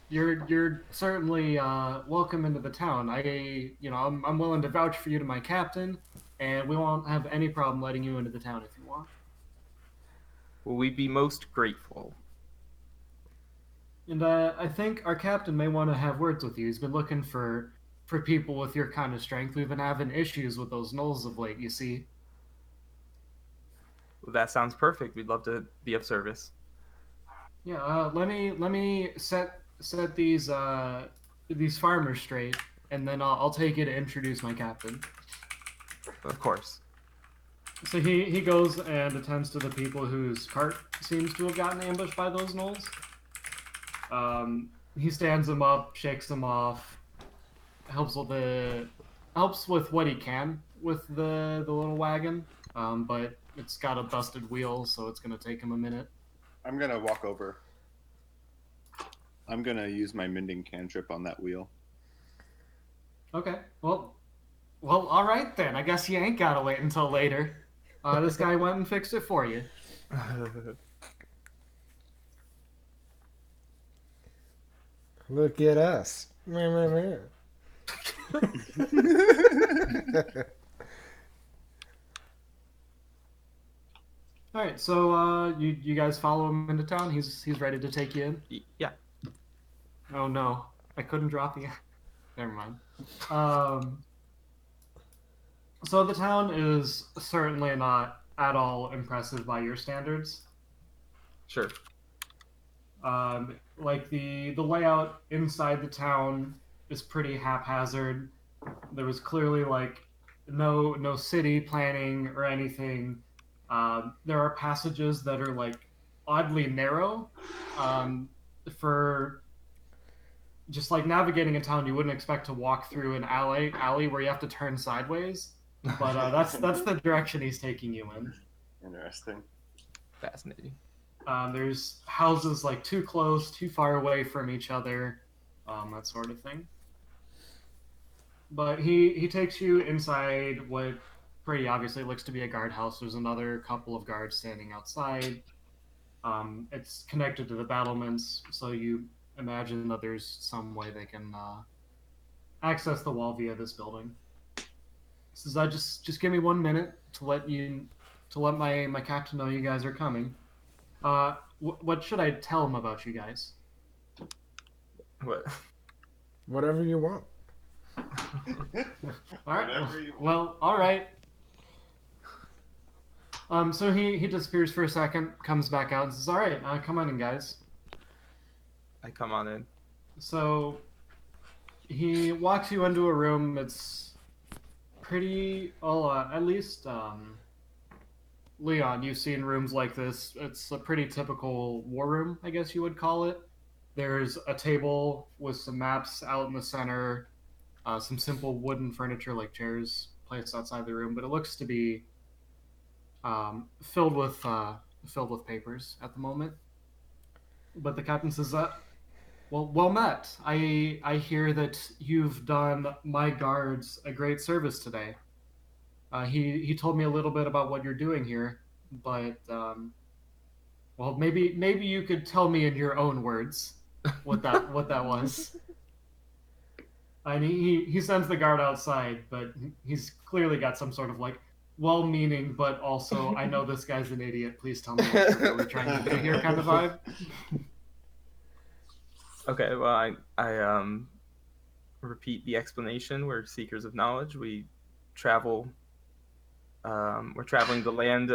[SPEAKER 2] you're certainly welcome into the town. I'm willing to vouch for you to my captain, and we won't have any problem letting you into the town if you want.
[SPEAKER 4] Will we be most grateful?
[SPEAKER 2] And I think our captain may want to have words with you. He's been looking for people with your kind of strength. We've been having issues with those gnolls of late, you see.
[SPEAKER 4] Well, that sounds perfect. We'd love to be of service.
[SPEAKER 2] Yeah, let me set these farmers straight, and then I'll take you to introduce my captain.
[SPEAKER 4] Of course.
[SPEAKER 2] So he goes and attends to the people whose cart seems to have gotten ambushed by those gnolls. He stands them up, shakes them off, helps with what he can with the little wagon, but it's got a busted wheel, so it's gonna take him a minute.
[SPEAKER 3] I'm gonna walk over. I'm gonna use my mending cantrip on that wheel.
[SPEAKER 2] Okay, well, all right then. I guess you ain't gotta wait until later. This guy went and fixed it for you.
[SPEAKER 1] Look at us.
[SPEAKER 2] All right, so you guys follow him into town. He's ready to take you in.
[SPEAKER 4] Yeah.
[SPEAKER 2] Oh no, I couldn't drop you. Never mind. So the town is certainly not at all impressive by your standards.
[SPEAKER 4] Sure.
[SPEAKER 2] Like the layout inside the town is pretty haphazard. There was clearly like no city planning or anything. There are passages that are like oddly narrow. For just like navigating a town, you wouldn't expect to walk through an alley where you have to turn sideways. But that's the direction he's taking you in.
[SPEAKER 3] Interesting.
[SPEAKER 4] Fascinating.
[SPEAKER 2] There's houses like too close, too far away from each other, that sort of thing. But he takes you inside what pretty obviously looks to be a guardhouse. There's another couple of guards standing outside. It's connected to the battlements, so you imagine that there's some way they can access the wall via this building. Says, just give me 1 minute to let my captain know you guys are coming. What should I tell him about you guys?
[SPEAKER 4] What?
[SPEAKER 1] Whatever you want.
[SPEAKER 2] All right.
[SPEAKER 3] Whatever you want.
[SPEAKER 2] Well, all right. So he disappears for a second, comes back out, and says, "All right, come on in, guys."
[SPEAKER 4] I come on in.
[SPEAKER 2] So he walks you into a room. It's pretty, at least Leon, you've seen rooms like this. It's a pretty typical war room, I guess you would call it. There's a table with some maps out in the center, some simple wooden furniture like chairs placed outside the room, but it looks to be filled with papers at the moment. But the captain says, well met. I hear that you've done my guards a great service today. He told me a little bit about what you're doing here, but well, maybe you could tell me in your own words what that was. And he sends the guard outside, but he's clearly got some sort of like well-meaning, but also I know this guy's an idiot. Please tell me what you're really trying to do here, kind of vibe.
[SPEAKER 4] Okay, well, I repeat the explanation. We're seekers of knowledge. We travel. We're traveling the land,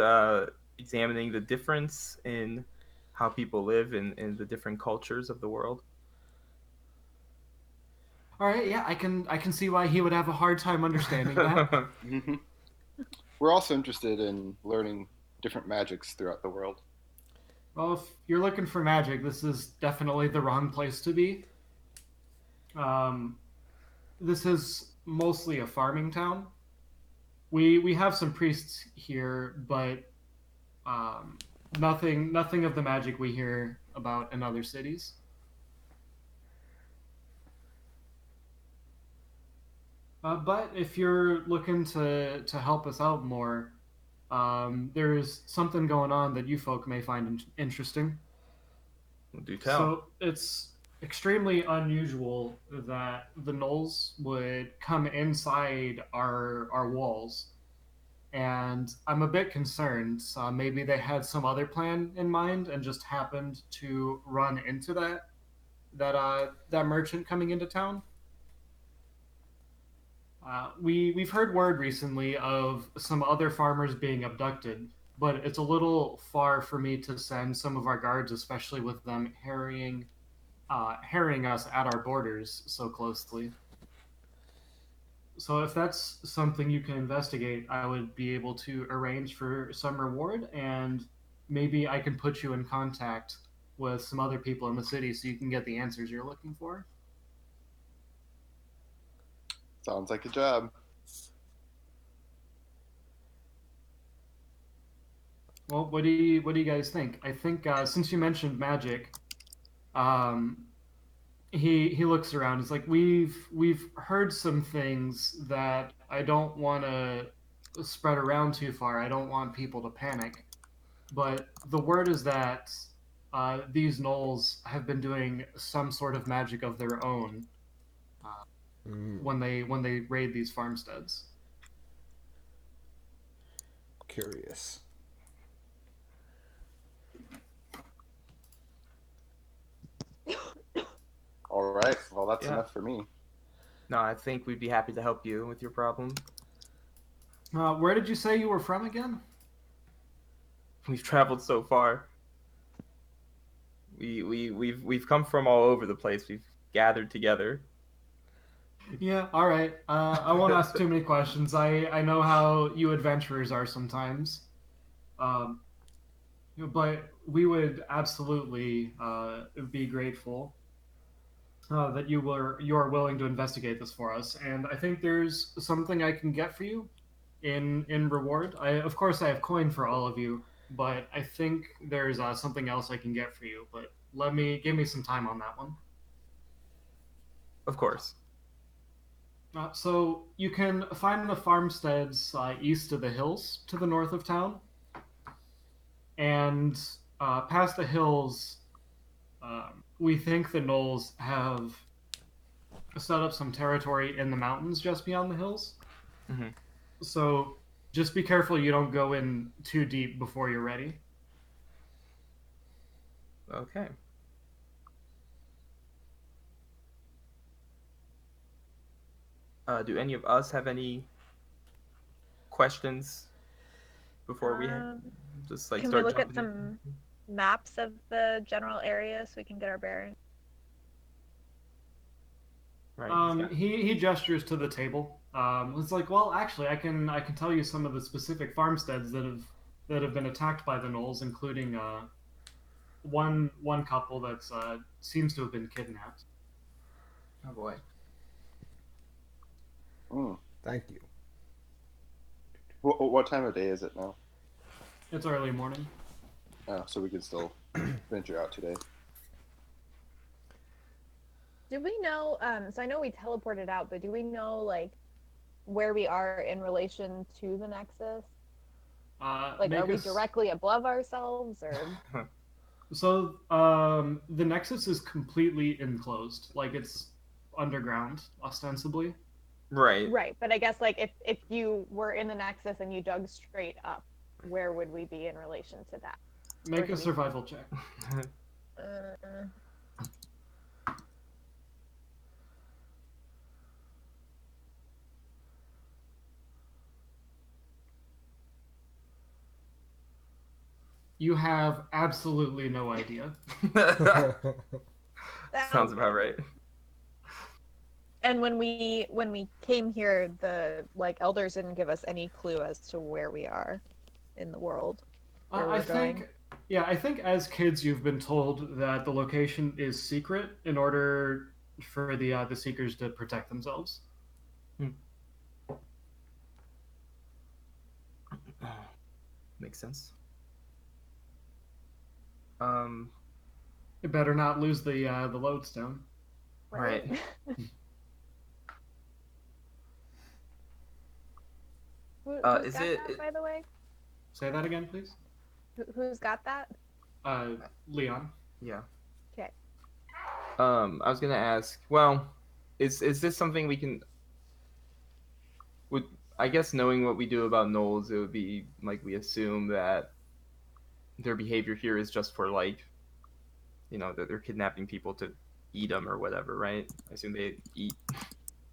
[SPEAKER 4] examining the difference in how people live in the different cultures of the world.
[SPEAKER 2] All right, yeah, I can see why he would have a hard time understanding that.
[SPEAKER 7] Mm-hmm. We're also interested in learning different magics throughout the world.
[SPEAKER 2] Well, if you're looking for magic, this is definitely the wrong place to be. This is mostly a farming town. We have some priests here, but nothing of the magic we hear about in other cities. But if you're looking to help us out more, there's something going on that you folk may find interesting.
[SPEAKER 4] Do tell.
[SPEAKER 2] So it's extremely unusual that the gnolls would come inside our walls, and I'm a bit concerned. Maybe they had some other plan in mind and just happened to run into that merchant coming into town. We've heard word recently of some other farmers being abducted, but it's a little far for me to send some of our guards, especially with them harrying us at our borders so closely. So if that's something you can investigate, I would be able to arrange for some reward, and maybe I can put you in contact with some other people in the city so you can get the answers you're looking for.
[SPEAKER 7] Sounds like a job.
[SPEAKER 2] Well, what do you guys think? I think since you mentioned magic, he looks around. He's like, we've heard some things that I don't want to spread around too far. I don't want people to panic. But the word is that these gnolls have been doing some sort of magic of their own when they raid these farmsteads.
[SPEAKER 1] Curious.
[SPEAKER 7] All right. Well, that's enough for me.
[SPEAKER 4] No, I think we'd be happy to help you with your problem.
[SPEAKER 2] Where did you say you were from again?
[SPEAKER 4] We've traveled so far. We've come from all over the place. We've gathered together.
[SPEAKER 2] Yeah, all right. I won't ask too many questions. I know how you adventurers are sometimes. But we would absolutely be grateful that you are willing to investigate this for us. And I think there's something I can get for you in reward. Of course I have coin for all of you, but I think there's something else I can get for you. But give me some time on that one.
[SPEAKER 4] Of course.
[SPEAKER 2] So you can find the farmsteads east of the hills to the north of town. And past the hills, we think the gnolls have set up some territory in the mountains just beyond the hills.
[SPEAKER 4] Mm-hmm.
[SPEAKER 2] So just be careful you don't go in too deep before you're ready.
[SPEAKER 4] Okay. Do any of us have any questions before we just like
[SPEAKER 5] can
[SPEAKER 4] start
[SPEAKER 5] we look at
[SPEAKER 4] jumping in?
[SPEAKER 5] some maps of the general area so we can get our bearings?
[SPEAKER 4] Right.
[SPEAKER 2] He gestures to the table. It's like, well, actually, I can tell you some of the specific farmsteads that have that have been attacked by the gnolls, including one couple that's seems to have been kidnapped.
[SPEAKER 4] Oh boy.
[SPEAKER 7] Mm.
[SPEAKER 1] Thank you.
[SPEAKER 7] What time of day is it now?
[SPEAKER 2] It's early morning.
[SPEAKER 7] Oh, so we can still venture out today.
[SPEAKER 5] Do we know? So I know we teleported out, but do we know like where we are in relation to the Nexus? Like,
[SPEAKER 2] Make
[SPEAKER 5] are we
[SPEAKER 2] us-
[SPEAKER 5] directly above ourselves, or?
[SPEAKER 2] So the Nexus is completely enclosed, like it's underground, ostensibly.
[SPEAKER 4] Right.
[SPEAKER 5] Right, but I guess like if you were in the Nexus and you dug straight up, where would we be in relation to that?
[SPEAKER 2] Make
[SPEAKER 5] do
[SPEAKER 2] a
[SPEAKER 5] we-
[SPEAKER 2] survival check.
[SPEAKER 5] Uh,
[SPEAKER 2] You have absolutely no idea.
[SPEAKER 4] Sounds about right.
[SPEAKER 5] And when we came here, the like elders didn't give us any clue as to where we are in the world. Where
[SPEAKER 2] I
[SPEAKER 5] we're going.
[SPEAKER 2] think, yeah, I think as kids you've been told that the location is secret in order for the seekers to protect themselves.
[SPEAKER 4] Makes sense.
[SPEAKER 2] You better not lose the lodestone.
[SPEAKER 4] Right.
[SPEAKER 5] Who's
[SPEAKER 4] is
[SPEAKER 5] got
[SPEAKER 4] it-
[SPEAKER 5] that, by the way?
[SPEAKER 2] Say that again, please.
[SPEAKER 5] Who's got that?
[SPEAKER 2] Leon.
[SPEAKER 4] Yeah.
[SPEAKER 5] Okay.
[SPEAKER 4] I was gonna ask. Well, is this something we can? Would I guess knowing what we do about gnolls, it would be like we assume that their behavior here is just for like, that they're kidnapping people to eat them or whatever, right? I assume they eat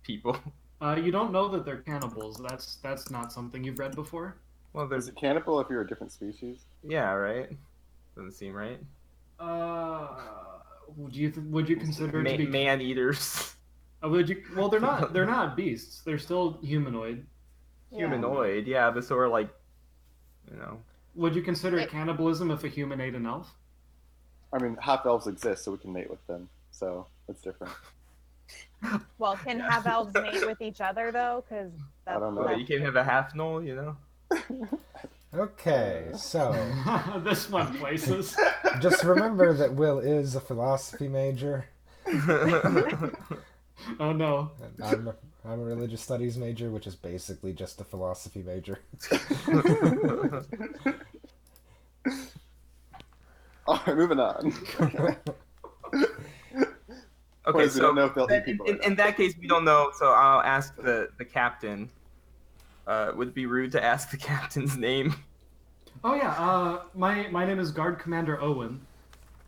[SPEAKER 4] people.
[SPEAKER 2] You don't know that they're cannibals. That's not something you've read before.
[SPEAKER 4] Well,
[SPEAKER 7] Is
[SPEAKER 4] there's
[SPEAKER 7] it cannibal if you're a different species?
[SPEAKER 4] yeah, right. Doesn't seem right.
[SPEAKER 2] Would you consider it to be
[SPEAKER 4] Man eaters.
[SPEAKER 2] would you? Well, they're not beasts. They're still humanoid.
[SPEAKER 5] Yeah.
[SPEAKER 4] Humanoid, yeah, but sort of like,
[SPEAKER 2] Would you consider it
[SPEAKER 5] It-
[SPEAKER 2] cannibalism if a human ate an elf?
[SPEAKER 7] I mean, half elves exist, so we can mate with them. So it's different.
[SPEAKER 5] Well, can half elves mate with each other though? Because
[SPEAKER 7] I don't know.
[SPEAKER 4] Well, you can't have a half gnoll,
[SPEAKER 1] Okay, so
[SPEAKER 2] This one places.
[SPEAKER 1] just remember that Will is a philosophy major.
[SPEAKER 2] Oh no.
[SPEAKER 1] And I'm a religious studies major, which is basically just a philosophy major.
[SPEAKER 7] All right, moving on.
[SPEAKER 4] Okay,
[SPEAKER 7] We
[SPEAKER 4] so
[SPEAKER 7] don't know if they'll
[SPEAKER 4] then
[SPEAKER 7] eat people.
[SPEAKER 4] in that case, we don't know. So I'll ask the captain. Would it be rude to ask the captain's name?
[SPEAKER 2] Oh yeah. My name is Guard Commander Owen.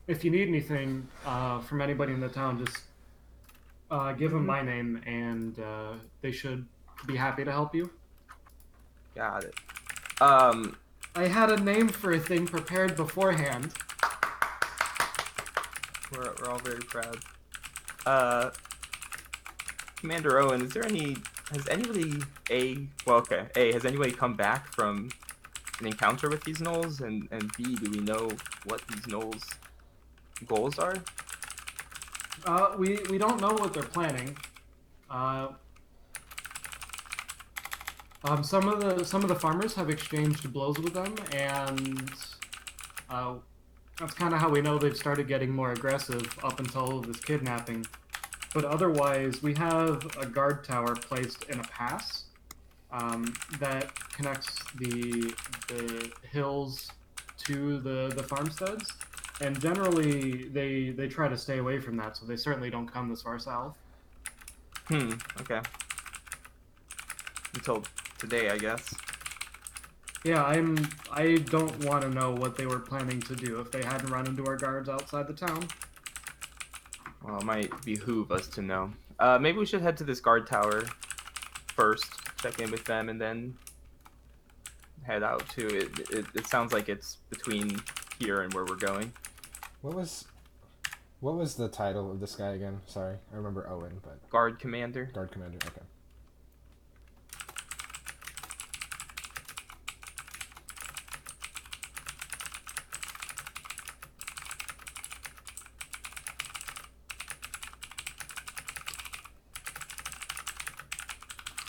[SPEAKER 2] If you need anything from anybody in the town, just give them my name, and they should be happy to help you.
[SPEAKER 4] Got it.
[SPEAKER 2] I had a name for a thing prepared beforehand.
[SPEAKER 4] We're all very proud. Commander Owen, has anybody has anybody come back from an encounter with these gnolls, and B, do we know what these gnolls' goals are?
[SPEAKER 2] We don't know what they're planning. Some of the farmers have exchanged blows with them, and that's kind of how we know they've started getting more aggressive up until this kidnapping. But otherwise, we have a guard tower placed in a pass that connects the hills to the farmsteads, and generally they try to stay away from that, so they certainly don't come this far south.
[SPEAKER 4] Okay. Until today, I guess.
[SPEAKER 2] Yeah, I don't want to know what they were planning to do if they hadn't run into our guards outside the town.
[SPEAKER 4] Well, it might behoove us to know. Maybe we should head to this guard tower first, check in with them, and then head out too. It sounds like it's between here and where we're going.
[SPEAKER 1] What was the title of this guy again? Sorry, I remember Owen, but
[SPEAKER 4] Guard commander.
[SPEAKER 1] guard commander. Okay.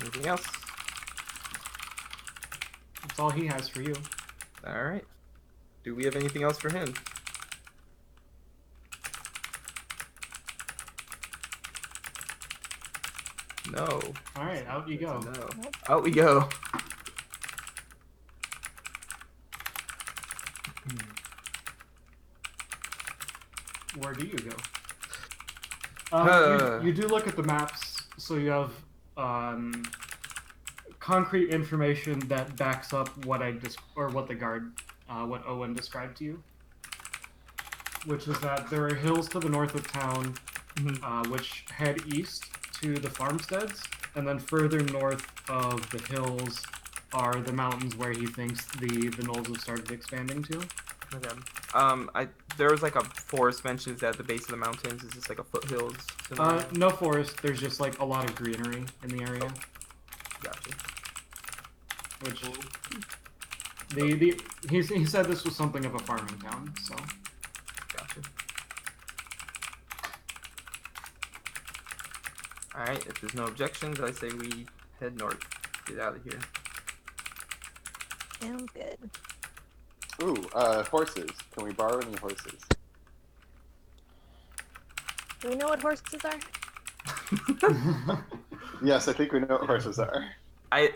[SPEAKER 4] Anything else?
[SPEAKER 2] That's all he has for you.
[SPEAKER 4] All right. Do we have anything else for him? No.
[SPEAKER 2] All right, out you go.
[SPEAKER 4] No. Out we go.
[SPEAKER 2] Where do you go? You do look at the maps, so you have concrete information that backs up what what the guard, what Owen described to you, which is that there are hills to the north of town, which head east to the farmsteads, and then further north of the hills are the mountains where he thinks the gnolls have started expanding to.
[SPEAKER 4] Okay. There was like a forest mentioned at the base of the mountains. Is this like a foothills?
[SPEAKER 2] No forest. There's just like a lot of greenery in the area.
[SPEAKER 4] Gotcha.
[SPEAKER 2] Which he said this was something of a farming town. So.
[SPEAKER 4] Gotcha. All right. If there's no objections, I say we head north. Get out of here.
[SPEAKER 5] Sounds good.
[SPEAKER 7] Ooh, horses. Can we borrow any horses?
[SPEAKER 5] Do we know what horses are?
[SPEAKER 7] Yes, I think we know what horses are.
[SPEAKER 5] I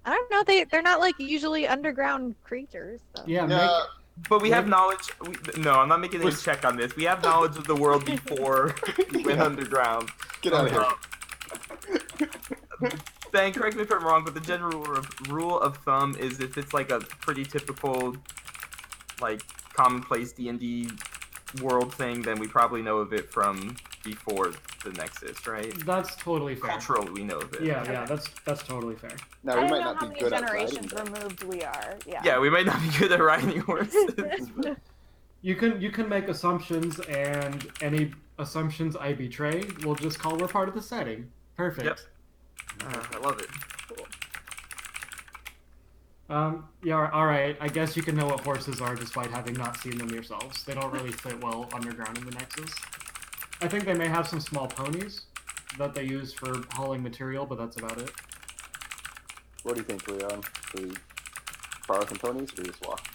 [SPEAKER 5] don't know. They're not like usually underground creatures. So.
[SPEAKER 2] Yeah.
[SPEAKER 4] But we have knowledge. No, I'm not making any check on this. We have knowledge of the world before we went underground.
[SPEAKER 7] Get out of here.
[SPEAKER 4] Ben, correct me if I'm wrong, but the general rule of thumb is if it's like a pretty typical, like, commonplace D&D world thing, then we probably know of it from before the Nexus, right?
[SPEAKER 2] That's totally fair.
[SPEAKER 4] Culturally, we know of it.
[SPEAKER 2] Yeah, that's totally fair.
[SPEAKER 7] Now,
[SPEAKER 5] I
[SPEAKER 7] we
[SPEAKER 5] don't
[SPEAKER 7] might
[SPEAKER 5] know
[SPEAKER 7] not
[SPEAKER 5] how
[SPEAKER 7] be
[SPEAKER 5] many
[SPEAKER 7] good at
[SPEAKER 5] generations
[SPEAKER 7] riding.
[SPEAKER 5] removed we are. Yeah.
[SPEAKER 4] Yeah, we might not be good at riding horses.
[SPEAKER 2] You can make assumptions, and any assumptions I betray, we'll just call we're part of the setting. Perfect.
[SPEAKER 4] Yep. I love it.
[SPEAKER 2] Yeah, alright. I guess you can know what horses are despite having not seen them yourselves. They don't really fit well underground in the Nexus. I think they may have some small ponies that they use for hauling material, but that's about it.
[SPEAKER 7] What do you think, Leon? Do we borrow some ponies or do we just walk?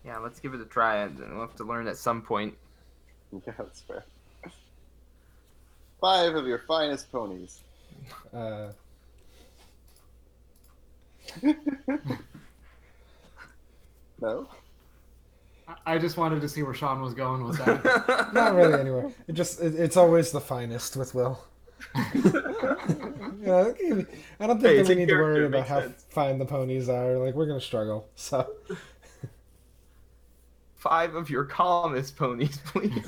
[SPEAKER 4] Yeah, let's give it a try, and we'll have to learn at some point.
[SPEAKER 7] Yeah, that's fair. 5 of your finest ponies. No?
[SPEAKER 2] I just wanted to see where Sean was going with that.
[SPEAKER 1] Not really anywhere. It's always the finest with Will. Yeah, I don't think that we need to worry about how fine the ponies are. Like, we're gonna struggle. So
[SPEAKER 4] 5 of your calmest ponies, please.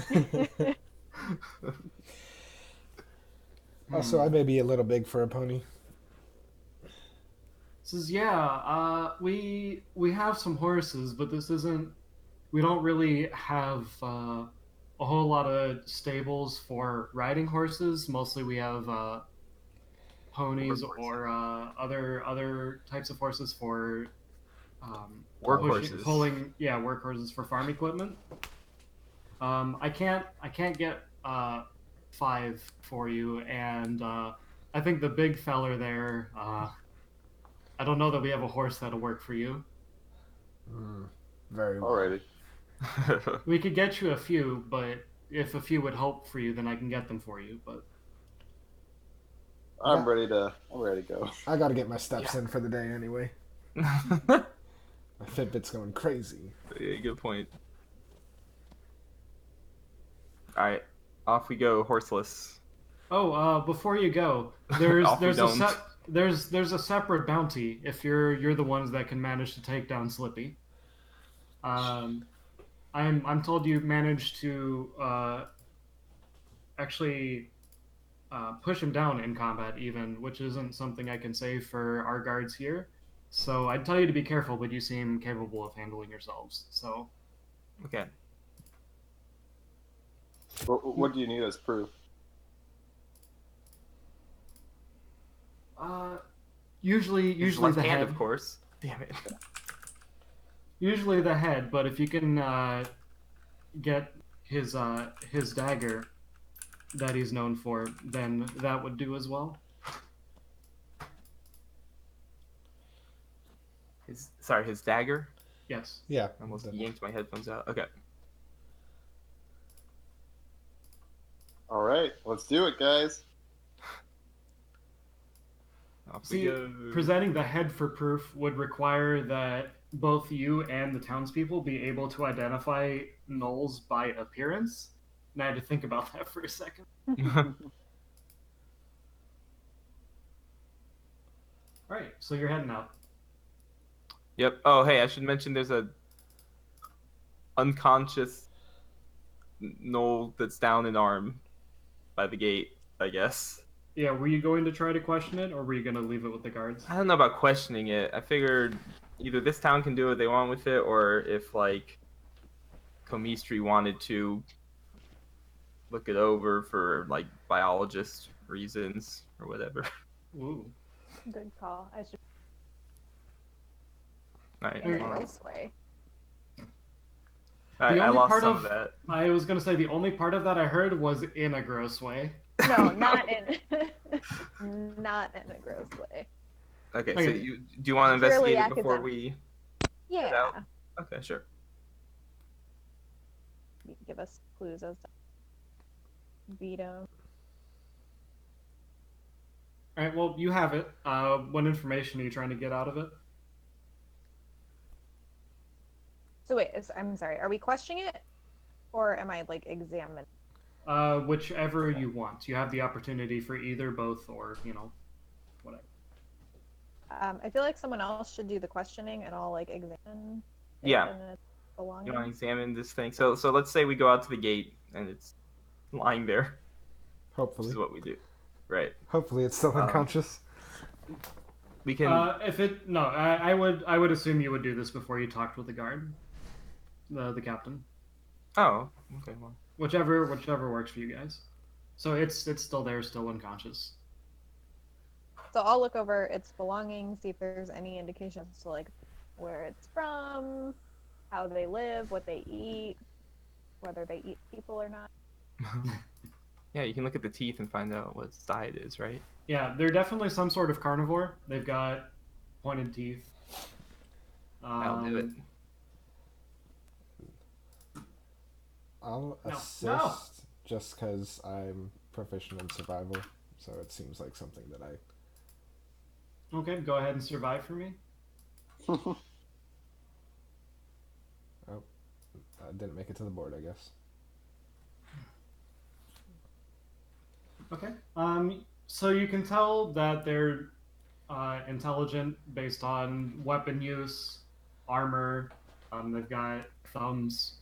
[SPEAKER 1] Also, I may be a little big for a pony.
[SPEAKER 2] Says, yeah, we have some horses, but this isn't. We don't really have a whole lot of stables for riding horses. Mostly, we have ponies or other types of horses for
[SPEAKER 4] Workhorses.
[SPEAKER 2] pulling. Yeah, workhorses for farm equipment. I can't get 5 for you, and I think the big feller there. I don't know that we have a horse that'll work for you.
[SPEAKER 1] Very well.
[SPEAKER 7] Alrighty.
[SPEAKER 2] We could get you a few, but if a few would help for you, then I can get them for you. But
[SPEAKER 7] I'm ready to go.
[SPEAKER 1] I gotta get my steps in for the day anyway. My Fitbit's going crazy.
[SPEAKER 4] Yeah, good point. Alright, off we go, horseless.
[SPEAKER 2] oh, before you go, there's
[SPEAKER 4] Off we
[SPEAKER 2] there's
[SPEAKER 4] don't.
[SPEAKER 2] there's a separate bounty if you're the ones that can manage to take down Slippy. I'm told you managed to actually push him down in combat even, which isn't something I can say for our guards here. So I'd tell you to be careful, but you seem capable of handling yourselves. So
[SPEAKER 4] Okay.
[SPEAKER 7] What do you need as proof?
[SPEAKER 2] usually
[SPEAKER 4] His
[SPEAKER 2] the
[SPEAKER 4] left hand,
[SPEAKER 2] head,
[SPEAKER 4] of course. Damn it.
[SPEAKER 2] usually the head, but if you can get his dagger, that he's known for, then that would do as well.
[SPEAKER 4] His dagger.
[SPEAKER 2] Yes.
[SPEAKER 1] Yeah.
[SPEAKER 4] I almost
[SPEAKER 1] the-
[SPEAKER 4] yanked my headphones out. Okay.
[SPEAKER 7] All right, let's do it, guys.
[SPEAKER 4] Off we
[SPEAKER 2] See,
[SPEAKER 4] go.
[SPEAKER 2] presenting the head for proof would require that both you and the townspeople be able to identify gnolls by appearance. And I had to think about that for a second. All right, so you're heading out.
[SPEAKER 4] Yep. Oh, hey, I should mention there's a unconscious gnoll that's down an arm by the gate, I guess.
[SPEAKER 2] Yeah, were you going to try to question it, or were you going to leave it with the guards?
[SPEAKER 4] I don't know about questioning it. I figured either this town can do what they want with it, or if, like, Comistry wanted to look it over for, like, biologist reasons or whatever.
[SPEAKER 2] Ooh.
[SPEAKER 5] Good call. I should
[SPEAKER 4] Alright,
[SPEAKER 5] in a
[SPEAKER 2] Alright.
[SPEAKER 5] gross way.
[SPEAKER 2] The
[SPEAKER 4] I
[SPEAKER 2] only
[SPEAKER 4] lost
[SPEAKER 2] part
[SPEAKER 4] some
[SPEAKER 2] of-
[SPEAKER 4] of that.
[SPEAKER 2] I was going to say the only part of that I heard was in a gross way.
[SPEAKER 5] No, not in not in a gross way.
[SPEAKER 4] Okay, so
[SPEAKER 2] Okay.
[SPEAKER 4] do you want to
[SPEAKER 5] Purely
[SPEAKER 4] investigate it before
[SPEAKER 5] academic.
[SPEAKER 4] we...
[SPEAKER 5] Yeah.
[SPEAKER 4] out. Okay, sure.
[SPEAKER 5] You can give us clues as to beat 'em.
[SPEAKER 2] All right, well, you have it. What information are you trying to get out of it?
[SPEAKER 5] So wait, I'm sorry. Are we questioning it, or am I like examining?
[SPEAKER 2] Whichever you want. You have the opportunity for either, both, or, whatever.
[SPEAKER 5] I feel like someone else should do the questioning, and I'll like examine. it
[SPEAKER 4] Yeah.
[SPEAKER 5] and its
[SPEAKER 4] You want to
[SPEAKER 5] belongings.
[SPEAKER 4] examine this thing? So let's say we go out to the gate and it's lying there. Which
[SPEAKER 1] Hopefully.
[SPEAKER 4] is what we do. Right.
[SPEAKER 1] Hopefully it's still unconscious.
[SPEAKER 4] We can...
[SPEAKER 2] I would assume you would do this before you talked with the guard, the captain.
[SPEAKER 4] Oh, okay, well.
[SPEAKER 2] Whichever works for you guys. So it's still there, still unconscious.
[SPEAKER 5] So I'll look over its belongings, see if there's any indications to like where it's from, how they live, what they eat, whether they eat people or not.
[SPEAKER 4] Yeah, you can look at the teeth and find out what its diet is, right?
[SPEAKER 2] Yeah, they're definitely some sort of carnivore. They've got pointed teeth.
[SPEAKER 4] I'll do it.
[SPEAKER 1] I'll
[SPEAKER 2] No.
[SPEAKER 1] assist
[SPEAKER 2] No.
[SPEAKER 1] just because I'm proficient in survival, so it seems like something that I...
[SPEAKER 2] Okay, go ahead and survive for me.
[SPEAKER 1] I didn't make it to the board, I guess.
[SPEAKER 2] Okay. So you can tell that they're intelligent based on weapon use, armor. They've got thumbs.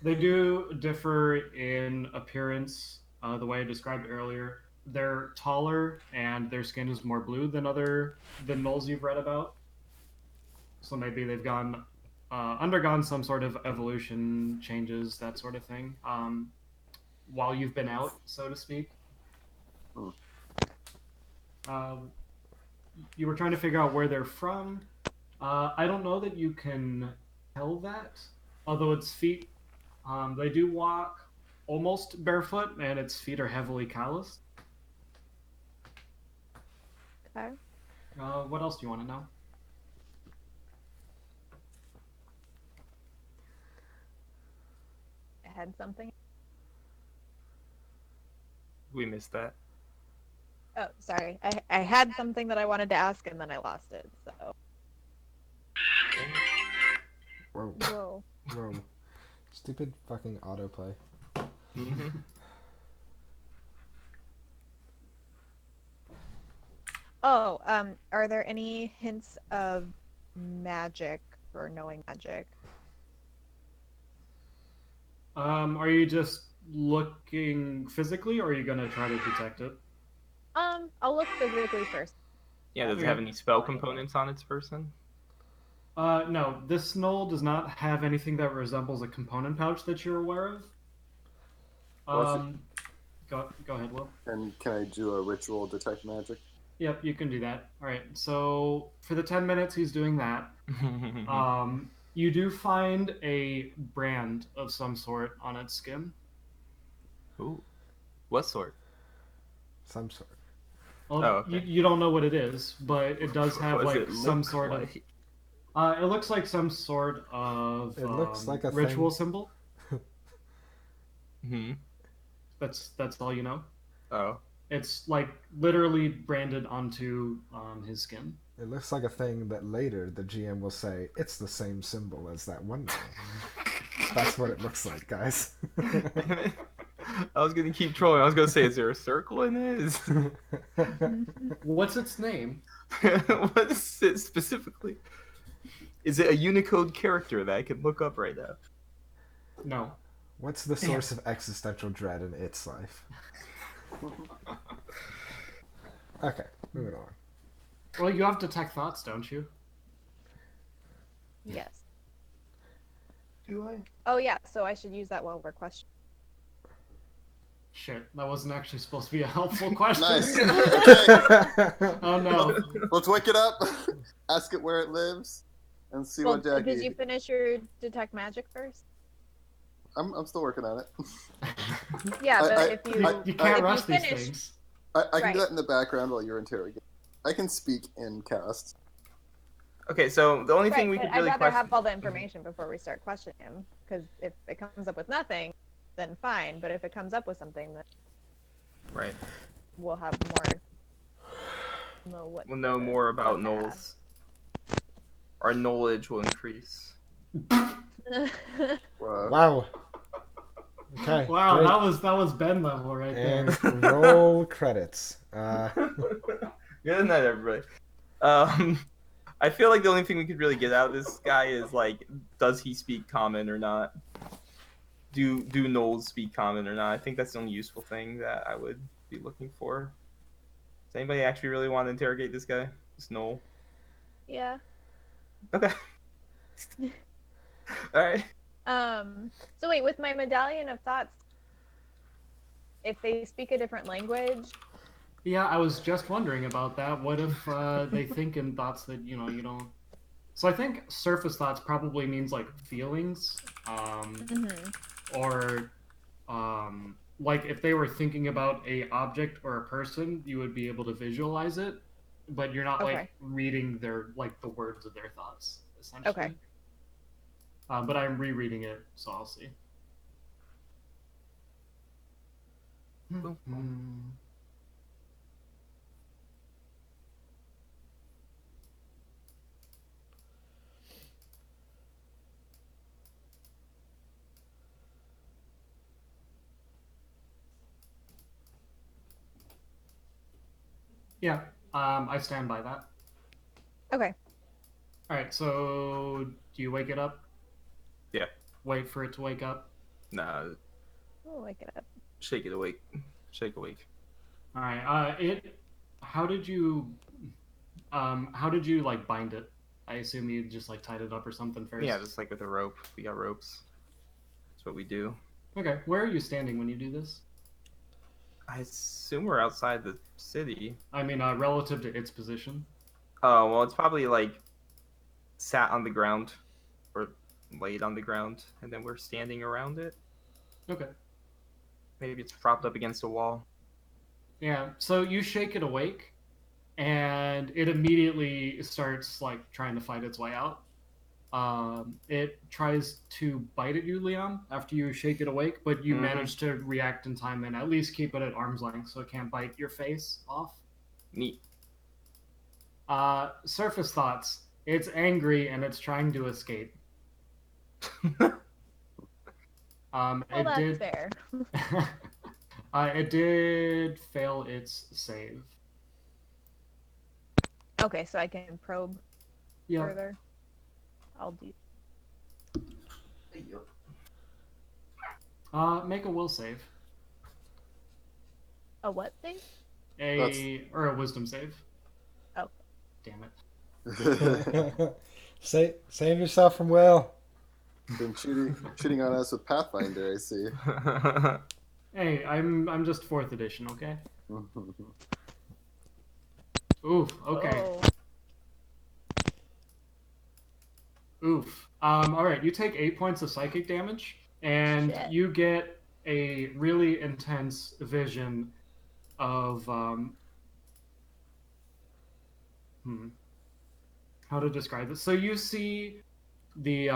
[SPEAKER 2] They do differ in appearance, the way I described earlier. They're taller and their skin is more blue than gnolls you've read about. So maybe they've undergone some sort of evolution changes, that sort of thing. While you've been out, so to speak. You were trying to figure out where they're from. I don't know that you can tell that, although its feet, they do walk almost barefoot, and its feet are heavily calloused.
[SPEAKER 5] Okay.
[SPEAKER 2] What else do you want to know?
[SPEAKER 5] I had something.
[SPEAKER 4] We missed that.
[SPEAKER 5] Oh, sorry. I had something that I wanted to ask and then I lost it. So.
[SPEAKER 1] Whoa.
[SPEAKER 5] Whoa.
[SPEAKER 1] Whoa. Stupid fucking autoplay.
[SPEAKER 4] Mm-hmm.
[SPEAKER 5] Oh, are there any hints of magic or knowing magic?
[SPEAKER 2] Are you just looking physically, or are you gonna try to detect it?
[SPEAKER 5] I'll look physically first.
[SPEAKER 4] Yeah, does it
[SPEAKER 2] Okay.
[SPEAKER 4] have any spell components on its person?
[SPEAKER 2] No, this gnoll does not have anything that resembles a component pouch that you're aware of.
[SPEAKER 7] Well,
[SPEAKER 2] Go ahead, Will.
[SPEAKER 7] And can I do a ritual detect magic?
[SPEAKER 2] Yep, you can do that. All right, so for the 10 minutes he's doing that, you do find a brand of some sort on its skin.
[SPEAKER 4] Ooh. What sort?
[SPEAKER 1] Some sort.
[SPEAKER 2] Well,
[SPEAKER 4] Oh, okay.
[SPEAKER 2] you don't know what it is, but it does have
[SPEAKER 4] What does
[SPEAKER 2] like
[SPEAKER 4] it
[SPEAKER 2] some
[SPEAKER 4] look
[SPEAKER 2] sort
[SPEAKER 4] like?
[SPEAKER 2] of. It looks like some sort of
[SPEAKER 1] It looks like a
[SPEAKER 2] ritual
[SPEAKER 1] thing.
[SPEAKER 2] symbol.
[SPEAKER 4] Hmm.
[SPEAKER 2] That's all you know.
[SPEAKER 4] Oh.
[SPEAKER 2] It's like literally branded onto his skin.
[SPEAKER 1] It looks like a thing that later the GM will say, it's the same symbol as that one thing. That's what it looks like, guys.
[SPEAKER 4] I was gonna keep trolling. I was gonna say, is there a circle in it?
[SPEAKER 2] What's its name?
[SPEAKER 4] What is it specifically? Is it a Unicode character that I can look up right now?
[SPEAKER 2] No.
[SPEAKER 1] What's the source of existential dread in its life? Okay, moving on.
[SPEAKER 2] Well, you have detect thoughts, don't you?
[SPEAKER 5] Yes.
[SPEAKER 4] Do I?
[SPEAKER 5] Oh yeah, so I should use that while we're questioning.
[SPEAKER 2] Shit, that wasn't actually supposed to be a helpful question.
[SPEAKER 7] Nice. Okay.
[SPEAKER 2] Oh no.
[SPEAKER 7] Let's wake it up. Ask it where it lives, and see
[SPEAKER 5] Well,
[SPEAKER 7] what Jackie.
[SPEAKER 5] did you finish your detect magic first?
[SPEAKER 7] I'm still working on it.
[SPEAKER 5] Yeah, but
[SPEAKER 7] I-
[SPEAKER 5] if you
[SPEAKER 2] You can't
[SPEAKER 5] if
[SPEAKER 2] rush
[SPEAKER 5] you
[SPEAKER 2] these
[SPEAKER 5] finish,
[SPEAKER 2] things.
[SPEAKER 7] I can
[SPEAKER 5] Right.
[SPEAKER 7] do that in the background while you're interrogating. I can speak in cast.
[SPEAKER 4] Okay, so the only thing
[SPEAKER 5] right,
[SPEAKER 4] we
[SPEAKER 5] but
[SPEAKER 4] could
[SPEAKER 5] I'd
[SPEAKER 4] really
[SPEAKER 5] rather
[SPEAKER 4] question.
[SPEAKER 5] have all the information before we start questioning him. Because if it comes up with nothing, then fine. But if it comes up with something, then
[SPEAKER 4] Right.
[SPEAKER 5] we'll have more.
[SPEAKER 4] We'll know more about Knowles. Our knowledge will increase.
[SPEAKER 1] Wow. Okay.
[SPEAKER 2] Wow,
[SPEAKER 1] great.
[SPEAKER 2] that was Ben level right there.
[SPEAKER 1] And roll credits.
[SPEAKER 4] Good night, everybody. I feel like the only thing we could really get out of this guy is like, does he speak common or not? Do Knowles speak common or not? I think that's the only useful thing that I would be looking for. Does anybody actually really want to interrogate this guy? This Knoll?
[SPEAKER 5] Yeah.
[SPEAKER 4] Okay. All right.
[SPEAKER 5] So wait, with my medallion of thoughts, if they speak a different language,
[SPEAKER 2] Yeah, I was just wondering about that. What if they think in thoughts that you don't? So I think surface thoughts probably means like feelings, or like if they were thinking about a object or a person, you would be able to visualize it, but you're not like
[SPEAKER 5] Okay.
[SPEAKER 2] reading their like the words of their thoughts essentially.
[SPEAKER 5] Okay.
[SPEAKER 2] But I'm rereading it, so I'll see. Yeah, I stand by that.
[SPEAKER 5] okay.
[SPEAKER 2] All right, so do you wake it up?
[SPEAKER 4] Yeah.
[SPEAKER 2] Wait for it to wake up.
[SPEAKER 4] Nah.
[SPEAKER 5] We'll wake it up.
[SPEAKER 4] Shake it awake. Shake awake.
[SPEAKER 2] All right. How did you like bind it? I assume you just like tied it up or something first.
[SPEAKER 4] Yeah, just like with a rope. We got ropes. That's what we do.
[SPEAKER 2] Okay. Where are you standing when you do this?
[SPEAKER 4] I assume we're outside the city.
[SPEAKER 2] I mean, relative to its position.
[SPEAKER 4] Oh, well, it's probably like sat on the ground or laid on the ground, and then we're standing around it.
[SPEAKER 2] Okay.
[SPEAKER 4] Maybe it's propped up against a wall.
[SPEAKER 2] Yeah. So you shake it awake, and it immediately starts like trying to fight its way out. It tries to bite at you, Leon, after you shake it awake, but you manage to react in time and at least keep it at arm's length so it can't bite your face off.
[SPEAKER 4] Neat.
[SPEAKER 2] Surface thoughts. It's angry and it's trying to escape.
[SPEAKER 5] Well, that's fair.
[SPEAKER 2] It did fail its save.
[SPEAKER 5] Okay, so I can probe
[SPEAKER 2] Yeah.
[SPEAKER 5] further. I'll do.
[SPEAKER 2] Make a will save.
[SPEAKER 5] A what thing?
[SPEAKER 2] Or a wisdom save.
[SPEAKER 5] Oh.
[SPEAKER 2] Damn it.
[SPEAKER 1] Save yourself from Will.
[SPEAKER 7] Been cheating on us with Pathfinder, I see.
[SPEAKER 2] Hey, I'm just 4th edition, okay? Oof, okay.
[SPEAKER 5] Oh.
[SPEAKER 2] Oof. Alright, you take 8 points of psychic damage, and
[SPEAKER 5] Shit.
[SPEAKER 2] you get a really intense vision of how to describe this. So you see the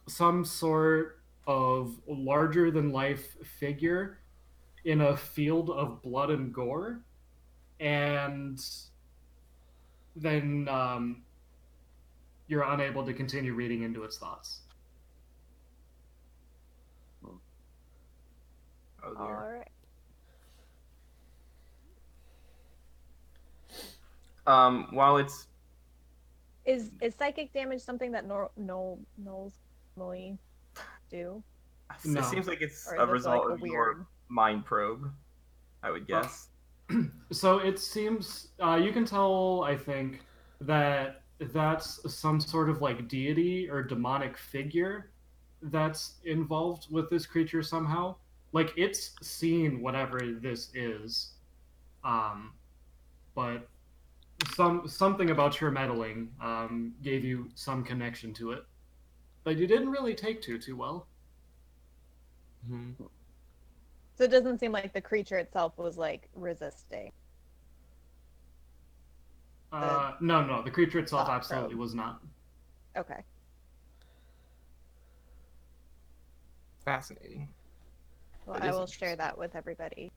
[SPEAKER 2] some sort of larger than life figure in a field of blood and gore, and then you're unable to continue reading into its thoughts.
[SPEAKER 4] Oh
[SPEAKER 5] All
[SPEAKER 4] dear.
[SPEAKER 5] right.
[SPEAKER 4] While it's
[SPEAKER 5] Is psychic damage something that gnolls normally do?
[SPEAKER 2] No.
[SPEAKER 4] it seems like it's
[SPEAKER 5] Or
[SPEAKER 4] a
[SPEAKER 5] is this
[SPEAKER 4] result
[SPEAKER 5] like a
[SPEAKER 4] of your
[SPEAKER 5] weird?
[SPEAKER 4] mind probe, I would guess.
[SPEAKER 2] So it seems you can tell, I think, that that's some sort of like deity or demonic figure that's involved with this creature somehow. Like it's seen whatever this is, but something about your meddling gave you some connection to it, but you didn't really take to too well.
[SPEAKER 4] Mhm.
[SPEAKER 5] So it doesn't seem like the creature itself was like resisting.
[SPEAKER 2] No, the creature itself
[SPEAKER 5] thought
[SPEAKER 2] absolutely
[SPEAKER 5] probe.
[SPEAKER 2] was not.
[SPEAKER 5] Okay.
[SPEAKER 4] Fascinating.
[SPEAKER 5] Well,
[SPEAKER 4] That
[SPEAKER 5] I
[SPEAKER 4] is
[SPEAKER 5] will share
[SPEAKER 4] interesting.
[SPEAKER 5] that with everybody.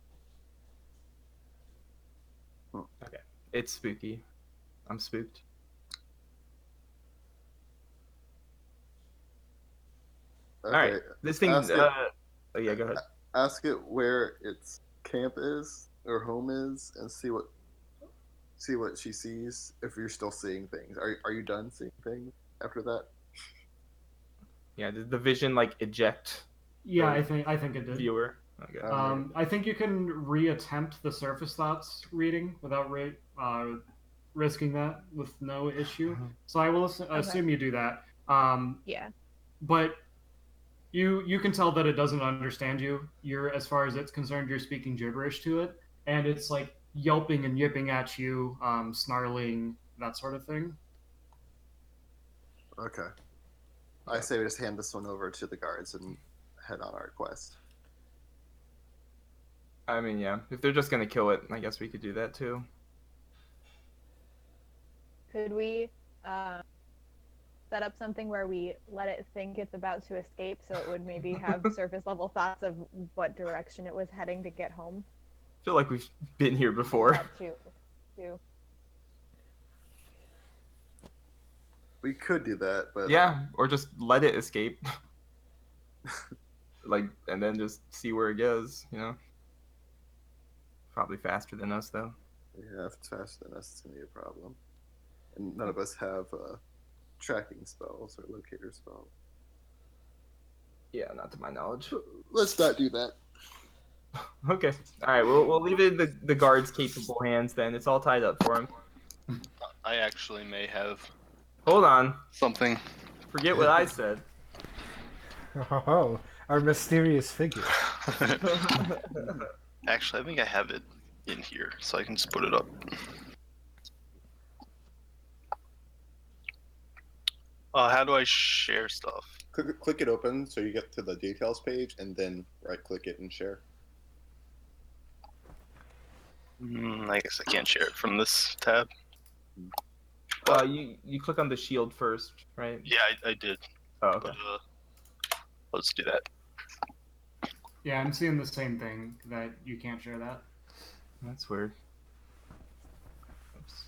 [SPEAKER 4] Okay. It's spooky. I'm spooked.
[SPEAKER 7] Okay.
[SPEAKER 4] All right. This thing.
[SPEAKER 7] Ask it,
[SPEAKER 4] Oh yeah, go ahead.
[SPEAKER 7] ask it where its camp is or home is, and see what she sees. If you're still seeing things, are you done seeing things after that?
[SPEAKER 4] Yeah, did the vision like eject
[SPEAKER 2] Yeah,
[SPEAKER 4] the
[SPEAKER 2] I think it did.
[SPEAKER 4] viewer? Okay.
[SPEAKER 2] I think you can reattempt the surface thoughts reading without risking that with no issue. So I will assume you do that.
[SPEAKER 5] Yeah.
[SPEAKER 2] But you can tell that it doesn't understand you. You're, as far as it's concerned, you're speaking gibberish to it, and it's like yelping and yipping at you, snarling, that sort of thing.
[SPEAKER 7] Okay. I say we just hand this one over to the guards and head on our quest.
[SPEAKER 4] I mean, yeah. If they're just gonna kill it, I guess we could do that too.
[SPEAKER 5] Could we set up something where we let it think it's about to escape, so it would maybe have surface level thoughts of what direction it was heading to get home?
[SPEAKER 4] I feel like we've been here before.
[SPEAKER 5] That too.
[SPEAKER 7] We could do that, but
[SPEAKER 4] Yeah, or just let it escape. Like, and then just see where it goes, you know? Probably faster than us, though.
[SPEAKER 7] yeah, if it's faster than us, it's gonna be a problem. And none of us have tracking spells or locator spells.
[SPEAKER 4] Yeah, not to my knowledge.
[SPEAKER 7] Let's not do that.
[SPEAKER 4] Okay. All right, we'll leave it in the guard's capable hands then. It's all tied up for him.
[SPEAKER 6] I actually may have
[SPEAKER 4] Hold on.
[SPEAKER 6] something.
[SPEAKER 4] Forget what I said.
[SPEAKER 1] Oh, our mysterious figure.
[SPEAKER 6] Actually, I think I have it in here, so I can just put it up. How do I share stuff?
[SPEAKER 7] Click it open so you get to the details page, and then right-click it and share.
[SPEAKER 6] I guess I can't share it from this tab.
[SPEAKER 4] You click on the shield first, right?
[SPEAKER 6] Yeah, I did.
[SPEAKER 4] Oh, okay.
[SPEAKER 6] But, let's do that.
[SPEAKER 2] Yeah, I'm seeing the same thing, that you can't share that.
[SPEAKER 4] That's weird. Oops.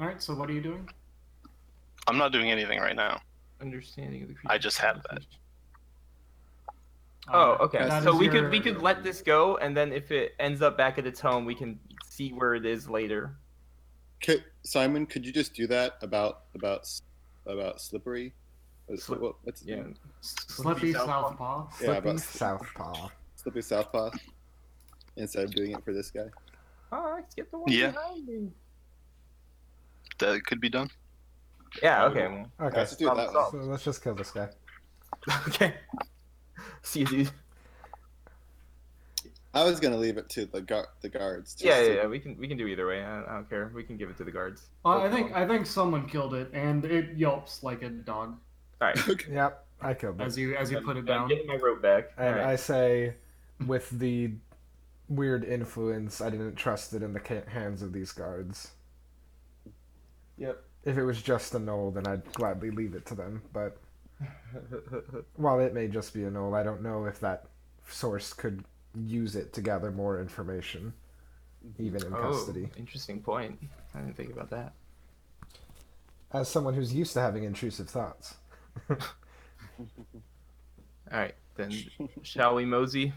[SPEAKER 2] All right, so what are you doing?
[SPEAKER 6] I'm not doing anything right now.
[SPEAKER 4] Understanding of the creature.
[SPEAKER 6] I just have that.
[SPEAKER 4] Oh, okay.
[SPEAKER 2] That
[SPEAKER 4] So
[SPEAKER 2] is
[SPEAKER 4] we
[SPEAKER 2] your-
[SPEAKER 4] could let this go, and then if it ends up back at its home, we can see where it is later.
[SPEAKER 7] Simon, could you just do that about Slippery? What's his
[SPEAKER 4] Yeah.
[SPEAKER 7] name?
[SPEAKER 2] Slippy Southpaw.
[SPEAKER 7] Yeah,
[SPEAKER 1] Slippy
[SPEAKER 7] about
[SPEAKER 1] Southpaw.
[SPEAKER 7] Slippy Southpaw. Instead of doing it for this guy.
[SPEAKER 4] Oh, let's get the one
[SPEAKER 6] Yeah.
[SPEAKER 4] behind me.
[SPEAKER 6] That could be done.
[SPEAKER 4] Yeah. Okay. Well,
[SPEAKER 1] Okay,
[SPEAKER 7] Let's do it that way.
[SPEAKER 1] so let's just kill this guy.
[SPEAKER 4] okay. See you, dude.
[SPEAKER 7] I was gonna leave it to the guards. just
[SPEAKER 4] Yeah.
[SPEAKER 7] to-
[SPEAKER 4] We can do either way. I don't care. We can give it to the guards.
[SPEAKER 2] I think someone killed it, and it yelps like a dog.
[SPEAKER 4] All right.
[SPEAKER 7] Okay.
[SPEAKER 1] Yep. I killed it.
[SPEAKER 2] as you put it
[SPEAKER 4] I'm
[SPEAKER 2] down.
[SPEAKER 4] getting my rope back.
[SPEAKER 1] And
[SPEAKER 4] All right.
[SPEAKER 1] I say, with the weird influence, I didn't trust it in the hands of these guards.
[SPEAKER 4] Yep.
[SPEAKER 1] If it was just a knoll, then I'd gladly leave it to them. But while it may just be a knoll, I don't know if that source could use it to gather more information, even in custody.
[SPEAKER 4] Interesting point. I didn't think about that.
[SPEAKER 1] As someone who's used to having intrusive thoughts.
[SPEAKER 4] All right, then shall we mosey?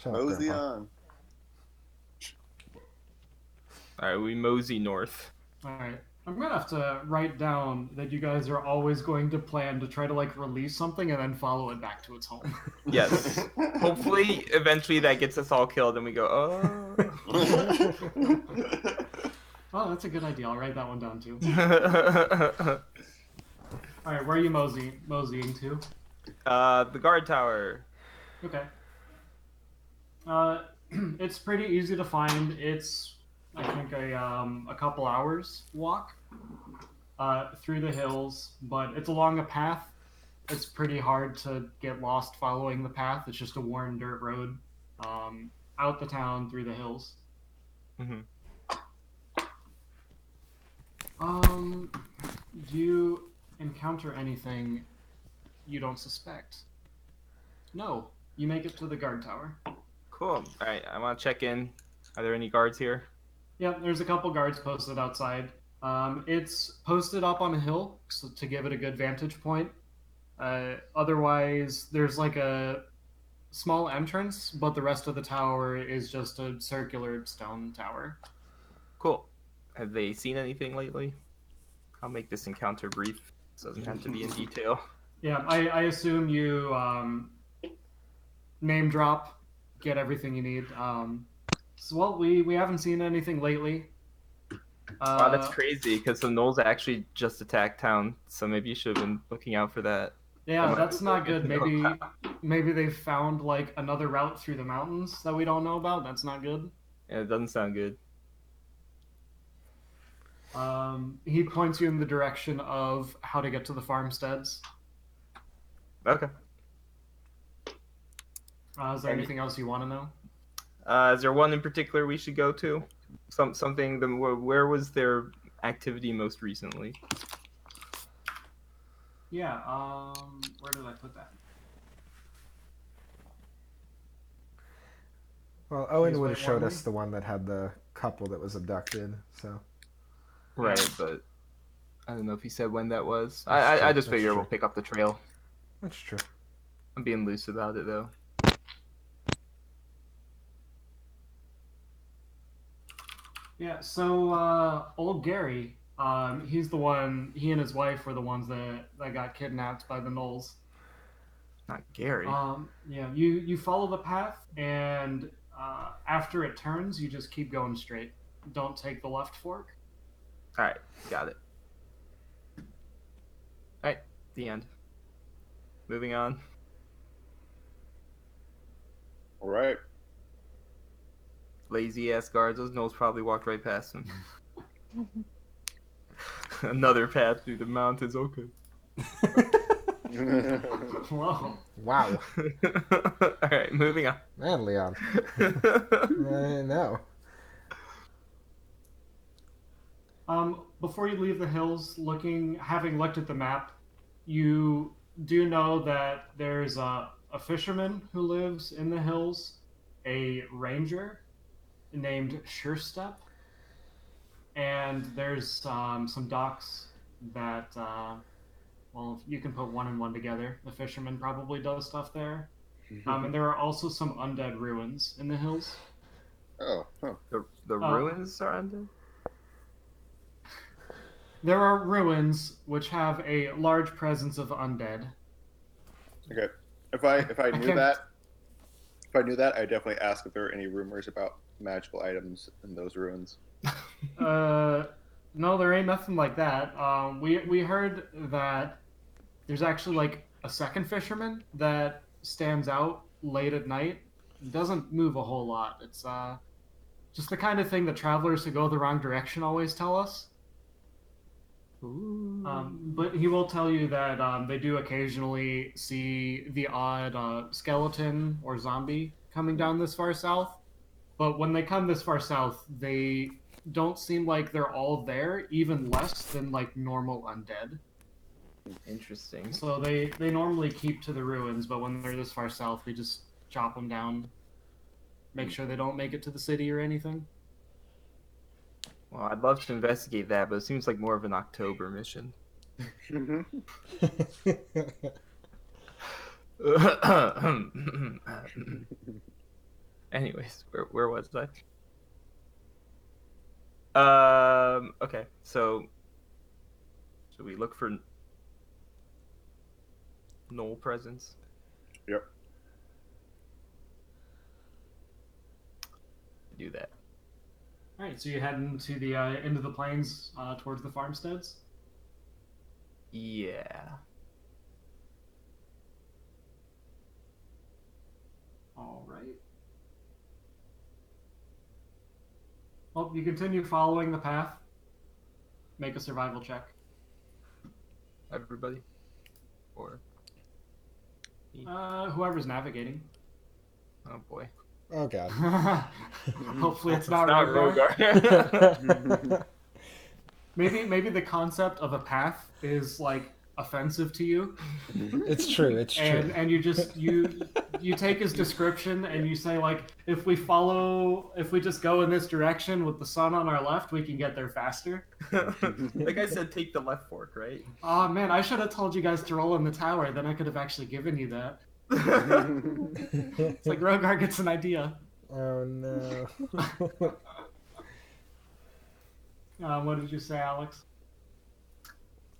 [SPEAKER 1] Shut up,
[SPEAKER 7] Mosey
[SPEAKER 1] Grandpa.
[SPEAKER 7] on.
[SPEAKER 4] All right, we mosey north.
[SPEAKER 2] All right. I'm gonna have to write down that you guys are always going to plan to try to like release something and then follow it back to its home.
[SPEAKER 4] Yes. Hopefully, eventually that gets us all killed, and we go, oh.
[SPEAKER 2] Oh, that's a good idea. I'll write that one down too. All right, where are you moseying to?
[SPEAKER 4] The guard tower.
[SPEAKER 2] Okay. It's pretty easy to find. It's I think a couple hours walk through the hills, but it's along a path. It's pretty hard to get lost following the path. It's just a worn dirt road out the town through the hills.
[SPEAKER 4] Mhm.
[SPEAKER 2] Do you encounter anything you don't suspect? No. You make it to the guard tower.
[SPEAKER 4] Cool. All right, I want to check in. Are there any guards here?
[SPEAKER 2] Yeah, there's a couple guards posted outside. It's posted up on a hill to give it a good vantage point. Otherwise, there's like a small entrance, but the rest of the tower is just a circular stone tower.
[SPEAKER 4] Cool. Have they seen anything lately? I'll make this encounter brief. It doesn't have to be in detail.
[SPEAKER 2] Yeah, I assume you name drop, get everything you need. Well, we haven't seen anything lately.
[SPEAKER 4] Wow, that's crazy, because the Knolls actually just attacked town, so maybe you should have been looking out for that.
[SPEAKER 2] Yeah, that's not good. Maybe they found like another route through the mountains that we don't know about. That's not good.
[SPEAKER 4] Yeah, it doesn't sound good.
[SPEAKER 2] He points you in the direction of how to get to the farmsteads.
[SPEAKER 4] Okay.
[SPEAKER 2] Is there anything else you want to know?
[SPEAKER 4] Is there one in particular we should go to? Something. Where was their activity most recently?
[SPEAKER 2] Yeah. Where did I put that?
[SPEAKER 1] Well, Owen
[SPEAKER 2] Please
[SPEAKER 1] would
[SPEAKER 2] wait
[SPEAKER 1] have showed
[SPEAKER 2] one
[SPEAKER 1] us the one that had the couple that was abducted, so.
[SPEAKER 4] Right, but I don't know if he said when that was.
[SPEAKER 1] That's true,
[SPEAKER 4] I just
[SPEAKER 1] that's
[SPEAKER 4] figure
[SPEAKER 1] true.
[SPEAKER 4] we'll pick up the trail.
[SPEAKER 1] That's true.
[SPEAKER 4] I'm being loose about it, though.
[SPEAKER 2] Yeah. So old Gary, he's the one. He and his wife were the ones that got kidnapped by the Knolls.
[SPEAKER 4] Not Gary.
[SPEAKER 2] Yeah. You follow the path, and after it turns, you just keep going straight. Don't take the left fork.
[SPEAKER 4] All right, got it. All right, the end. Moving on.
[SPEAKER 7] All right.
[SPEAKER 4] Lazy ass guards. Those Knolls probably walked right past him. Another path through the mountains. Okay.
[SPEAKER 2] Whoa.
[SPEAKER 1] Wow.
[SPEAKER 4] All right, moving on.
[SPEAKER 1] Man, Leon. No.
[SPEAKER 2] Before you leave the hills, having looked at the map, you do know that there's a fisherman who lives in the hills, a ranger named Surestep, and there's some docks that, well, you can put one and one together. The fisherman probably does stuff there. And there are also some undead ruins in the hills.
[SPEAKER 7] Oh, huh.
[SPEAKER 4] The ruins are under.
[SPEAKER 2] There are ruins which have a large presence of undead.
[SPEAKER 7] Okay. If I knew
[SPEAKER 2] can't-
[SPEAKER 7] that, I'd definitely ask if there are any rumors about magical items in those ruins.
[SPEAKER 2] No, there ain't nothing like that. We heard that there's actually like a second fisherman that stands out late at night. It doesn't move a whole lot. It's just the kind of thing that travelers who go the wrong direction always tell us. But he will tell you that they do occasionally see the odd skeleton or zombie coming down this far south. But when they come this far south, they don't seem like they're all there, even less than like normal undead.
[SPEAKER 4] Interesting.
[SPEAKER 2] So they normally keep to the ruins, but when they're this far south, we just chop them down. Make sure they don't make it to the city or anything.
[SPEAKER 4] Well, I'd love to investigate that, but it seems like more of an October mission. Anyways, where was I? Okay, so should we look for Knoll presence?
[SPEAKER 3] Yep.
[SPEAKER 4] Do that.
[SPEAKER 2] All right, so you head into the plains towards the farmsteads.
[SPEAKER 4] Yeah.
[SPEAKER 2] All right. Well, you continue following the path. Make a survival check.
[SPEAKER 4] Everybody? Or
[SPEAKER 2] Whoever's navigating.
[SPEAKER 4] oh boy.
[SPEAKER 1] Oh god.
[SPEAKER 2] Hopefully it's not
[SPEAKER 4] Rogar.
[SPEAKER 2] Rogar. Maybe the concept of a path is like offensive to you,
[SPEAKER 1] It's true. It's true.
[SPEAKER 2] and you just you take his description and you say like, if we just go in this direction with the sun on our left, we can get there faster.
[SPEAKER 4] Like I said, take the left fork, right?
[SPEAKER 2] Oh man, I should have told you guys to roll in the tower. Then I could have actually given you that. It's like Rogar gets an idea.
[SPEAKER 1] Oh no.
[SPEAKER 2] What did you say, Alex?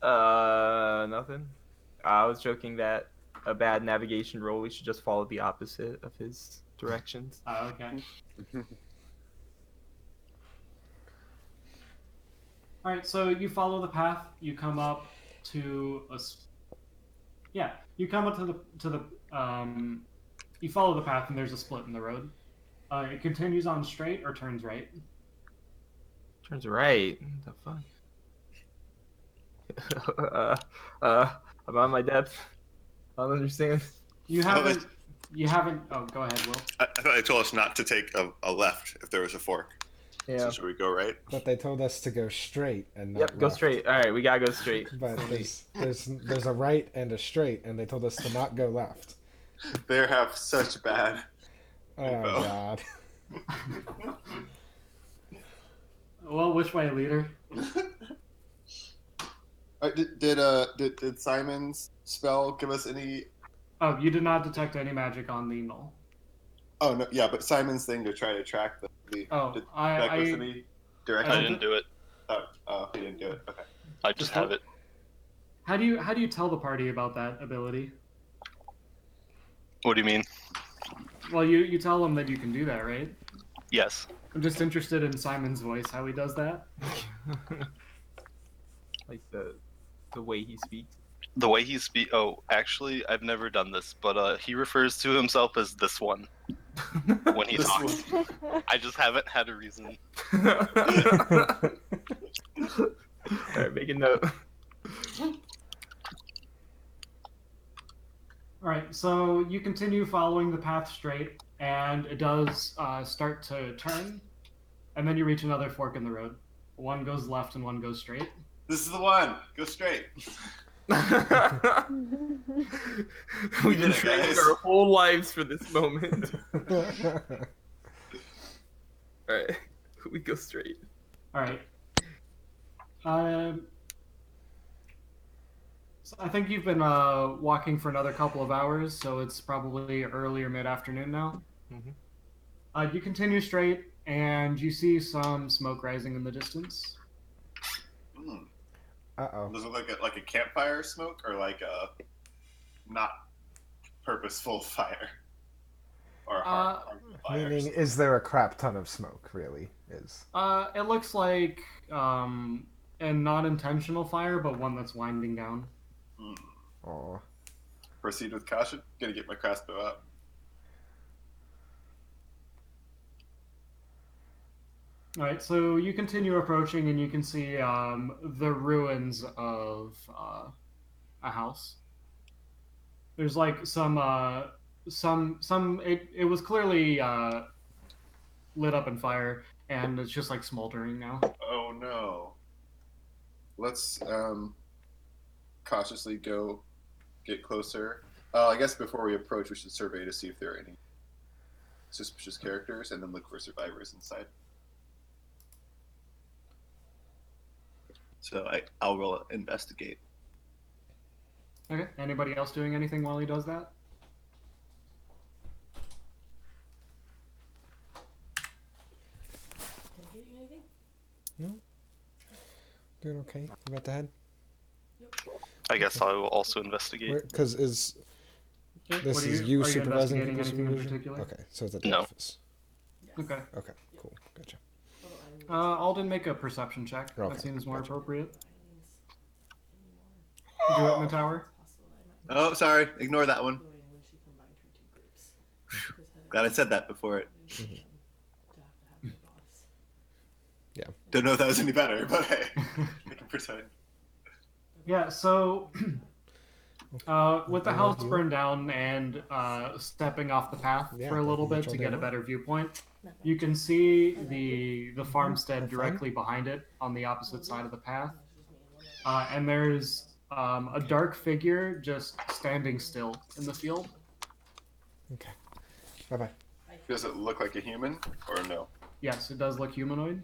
[SPEAKER 4] Nothing. I was joking that a bad navigation roll, we should just follow the opposite of his directions.
[SPEAKER 2] Oh, okay. All right, so you follow the path. You come up to you come up to the you follow the path and there's a split in the road. It continues on straight or turns right.
[SPEAKER 4] Turns right. What the fuck? I'm on my depth. I don't understand.
[SPEAKER 2] You haven't. Oh, go ahead, Will.
[SPEAKER 3] I thought they told us not to take a left if there was a fork.
[SPEAKER 4] Yeah.
[SPEAKER 3] So should we go right?
[SPEAKER 1] But they told us to go straight and not
[SPEAKER 4] Yep, go
[SPEAKER 1] left.
[SPEAKER 4] straight. All right, we gotta go straight.
[SPEAKER 1] But there's a right and a straight, and they told us to not go left.
[SPEAKER 3] They have such bad.
[SPEAKER 1] Oh
[SPEAKER 3] Info.
[SPEAKER 1] god.
[SPEAKER 2] Well, which way, leader?
[SPEAKER 7] Did Simon's spell give us any?
[SPEAKER 2] Oh, you did not detect any magic on the null.
[SPEAKER 7] Oh no, yeah, but Simon's thing to try to track the.
[SPEAKER 2] Oh,
[SPEAKER 7] did that give us any direction?
[SPEAKER 6] I didn't do it.
[SPEAKER 7] Oh, he didn't do it. Okay.
[SPEAKER 6] I just have it.
[SPEAKER 2] How do you tell the party about that ability?
[SPEAKER 6] What do you mean?
[SPEAKER 2] Well, you tell them that you can do that, right?
[SPEAKER 6] Yes.
[SPEAKER 2] I'm just interested in Simon's voice, how he does that.
[SPEAKER 4] Like the way he speaks.
[SPEAKER 6] The way he speak. Oh, actually, I've never done this, but he refers to himself as this one when he
[SPEAKER 7] This
[SPEAKER 6] talks. I just haven't had a reason.
[SPEAKER 4] Alright, make a note.
[SPEAKER 2] All right, so you continue following the path straight, and it does start to turn, and then you reach another fork in the road. One goes left and one goes straight.
[SPEAKER 3] This is the one. Go straight.
[SPEAKER 4] We've been
[SPEAKER 3] did it,
[SPEAKER 4] training
[SPEAKER 3] guys.
[SPEAKER 4] our whole lives for this moment. Alright, we go straight.
[SPEAKER 2] All right. So I think you've been walking for another couple of hours, so it's probably early or mid-afternoon now.
[SPEAKER 4] Mhm.
[SPEAKER 2] You continue straight, and you see some smoke rising in the distance.
[SPEAKER 1] Uh-oh.
[SPEAKER 3] Does it look like a campfire smoke or like a not purposeful fire? Or a harmful fire?
[SPEAKER 1] Meaning, is there a crap ton of smoke, really?
[SPEAKER 2] It looks like a non-intentional fire, but one that's winding down.
[SPEAKER 1] Oh.
[SPEAKER 3] Proceed with caution. Gonna get my crossbow out.
[SPEAKER 2] All right, so you continue approaching, and you can see the ruins of a house. There's like some. It was clearly lit up in fire, and it's just like smoldering now.
[SPEAKER 7] Oh no. Let's cautiously go get closer. I guess before we approach, we should survey to see if there are any suspicious characters, and then look for survivors inside.
[SPEAKER 3] So I'll roll investigate.
[SPEAKER 2] Okay. Anybody else doing anything while he does that?
[SPEAKER 1] Doing okay? About to head?
[SPEAKER 6] I guess I will also investigate.
[SPEAKER 1] Because this
[SPEAKER 2] What
[SPEAKER 1] is
[SPEAKER 2] are
[SPEAKER 1] you
[SPEAKER 2] you
[SPEAKER 1] supervising
[SPEAKER 2] investigating
[SPEAKER 1] people's
[SPEAKER 2] anything in
[SPEAKER 1] supervision?
[SPEAKER 2] particular?
[SPEAKER 1] Okay, so it's at the
[SPEAKER 6] No.
[SPEAKER 1] office.
[SPEAKER 2] Okay.
[SPEAKER 1] Okay, cool. Gotcha.
[SPEAKER 2] Alden, make a perception check.
[SPEAKER 1] Okay,
[SPEAKER 2] That seems more
[SPEAKER 1] gotcha.
[SPEAKER 2] appropriate. Do it in the tower.
[SPEAKER 3] Oh, sorry. Ignore that one. Glad I said that before it.
[SPEAKER 1] Yeah.
[SPEAKER 3] Don't know if that was any better, but hey, I can pretend.
[SPEAKER 2] Yeah, so with the
[SPEAKER 1] Okay,
[SPEAKER 2] house
[SPEAKER 1] you-
[SPEAKER 2] burned down and stepping off the path
[SPEAKER 1] Yeah,
[SPEAKER 2] for a little
[SPEAKER 1] pretty
[SPEAKER 2] bit
[SPEAKER 1] much all
[SPEAKER 2] to
[SPEAKER 1] day
[SPEAKER 2] get a
[SPEAKER 1] long.
[SPEAKER 2] better viewpoint, you can see the farmstead
[SPEAKER 1] Have fun.
[SPEAKER 2] directly behind it on the opposite side of the path. And there's a dark figure just standing still in the field.
[SPEAKER 1] Okay. Bye-bye.
[SPEAKER 7] Does it look like a human or no?
[SPEAKER 2] Yes, it does look humanoid.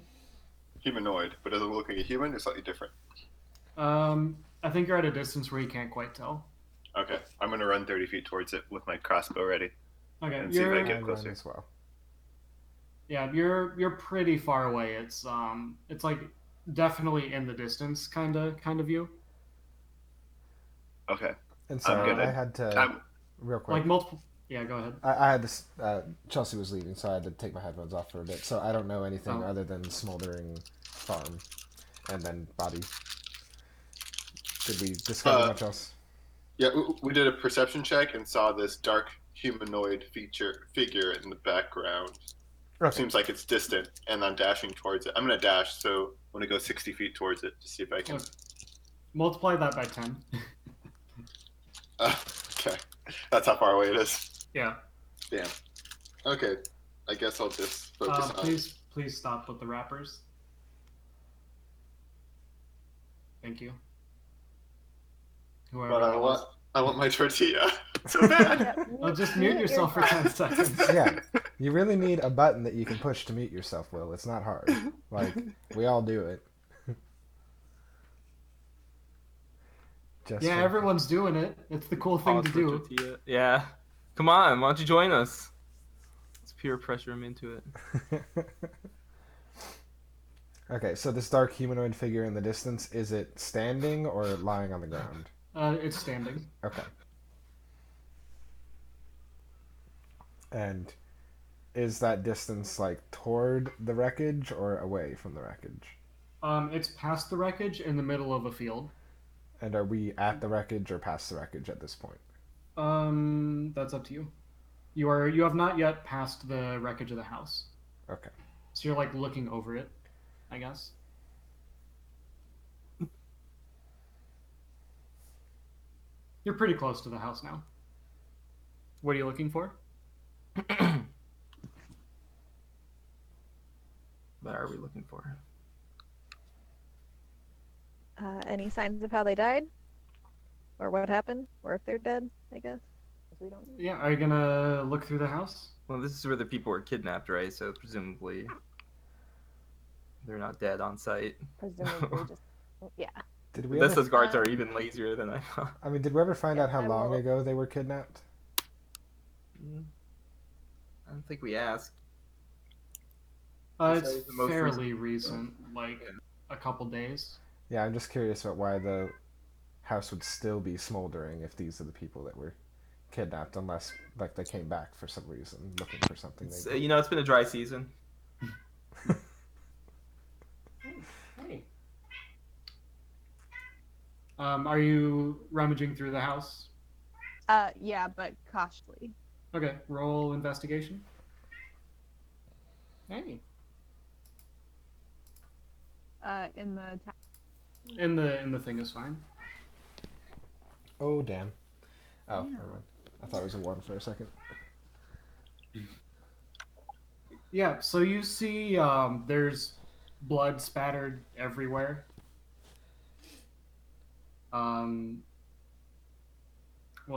[SPEAKER 7] Humanoid, but does it look like a human or slightly different?
[SPEAKER 2] I think you're at a distance where you can't quite tell.
[SPEAKER 3] Okay, I'm gonna run 30 feet towards it with my crossbow ready.
[SPEAKER 2] Okay,
[SPEAKER 3] And see if I
[SPEAKER 2] you're
[SPEAKER 3] get
[SPEAKER 1] And
[SPEAKER 3] closer.
[SPEAKER 1] run as well.
[SPEAKER 2] yeah, you're pretty far away. It's like definitely in the distance kind of view.
[SPEAKER 3] Okay,
[SPEAKER 1] And sorry,
[SPEAKER 3] gonna-
[SPEAKER 1] I had to
[SPEAKER 3] I'm
[SPEAKER 1] real quick.
[SPEAKER 2] Like multiple. Yeah, go ahead.
[SPEAKER 1] I had this. Chelsea was leaving, so I had to take my headphones off for a bit. So I don't know anything
[SPEAKER 2] Oh.
[SPEAKER 1] other than smoldering farm, and then body. Did we discover much else?
[SPEAKER 7] Yeah, we did a perception check and saw this dark humanoid figure in the background.
[SPEAKER 1] Okay.
[SPEAKER 7] Seems like it's distant, and I'm dashing towards it. I'm gonna dash, so I'm gonna go 60 feet towards it to see if I can.
[SPEAKER 2] Okay. Multiply that by 10.
[SPEAKER 7] Okay, that's how far away it is.
[SPEAKER 2] Yeah.
[SPEAKER 7] Damn. Okay, I guess I'll just focus on.
[SPEAKER 2] Please stop with the wrappers. Thank you. Whoever
[SPEAKER 7] But
[SPEAKER 2] that was.
[SPEAKER 7] I want my tortilla so bad.
[SPEAKER 5] Yeah,
[SPEAKER 2] Oh, just mute yourself for 10 seconds.
[SPEAKER 1] Yeah, you really need a button that you can push to mute yourself, Will. It's not hard. Like, we all do it. Just
[SPEAKER 2] Yeah,
[SPEAKER 1] for-
[SPEAKER 2] everyone's doing it. It's the cool thing
[SPEAKER 4] Pause
[SPEAKER 2] to
[SPEAKER 4] for
[SPEAKER 2] do.
[SPEAKER 4] tortilla. Yeah. Come on, why don't you join us? Let's peer pressure him into it.
[SPEAKER 1] Okay, so this dark humanoid figure in the distance, is it standing or lying on the ground?
[SPEAKER 2] It's standing.
[SPEAKER 1] Okay. And is that distance like toward the wreckage or away from the wreckage?
[SPEAKER 2] It's past the wreckage in the middle of a field.
[SPEAKER 1] And are we at the wreckage or past the wreckage at this point?
[SPEAKER 2] That's up to you. You have not yet passed the wreckage of the house.
[SPEAKER 1] Okay.
[SPEAKER 2] So you're like looking over it, I guess. You're pretty close to the house now. What are you looking for?
[SPEAKER 4] What are we looking for?
[SPEAKER 5] Any signs of how they died? Or what happened? Or if they're dead, I guess. 'Cause we don't know.
[SPEAKER 2] Yeah, are you gonna look through the house?
[SPEAKER 4] Well, this is where the people were kidnapped, right? So presumably they're not dead on site.
[SPEAKER 5] Presumably just. Yeah.
[SPEAKER 1] Did we
[SPEAKER 4] Unless
[SPEAKER 1] ever,
[SPEAKER 4] those guards are even lazier than I thought.
[SPEAKER 1] I mean, did we ever find out how
[SPEAKER 5] I
[SPEAKER 1] long
[SPEAKER 5] will-
[SPEAKER 1] ago they were kidnapped?
[SPEAKER 4] I don't think we asked.
[SPEAKER 2] It's
[SPEAKER 4] Besides the most
[SPEAKER 2] fairly recent, like
[SPEAKER 4] Yeah.
[SPEAKER 2] a couple days.
[SPEAKER 1] Yeah, I'm just curious about why the house would still be smoldering if these are the people that were kidnapped, unless like they came back for some reason, looking for something.
[SPEAKER 4] It's,
[SPEAKER 1] They
[SPEAKER 4] you know, it's been a dry season.
[SPEAKER 2] Hey. Are you rummaging through the house?
[SPEAKER 5] Yeah, but cautiously.
[SPEAKER 2] Okay, roll investigation. Hey.
[SPEAKER 5] in the
[SPEAKER 2] In the thing is fine.
[SPEAKER 1] Oh, damn. Oh,
[SPEAKER 5] Yeah.
[SPEAKER 1] never mind. I thought it was a 1 for a second.
[SPEAKER 2] Yeah, so you see there's blood spattered everywhere. What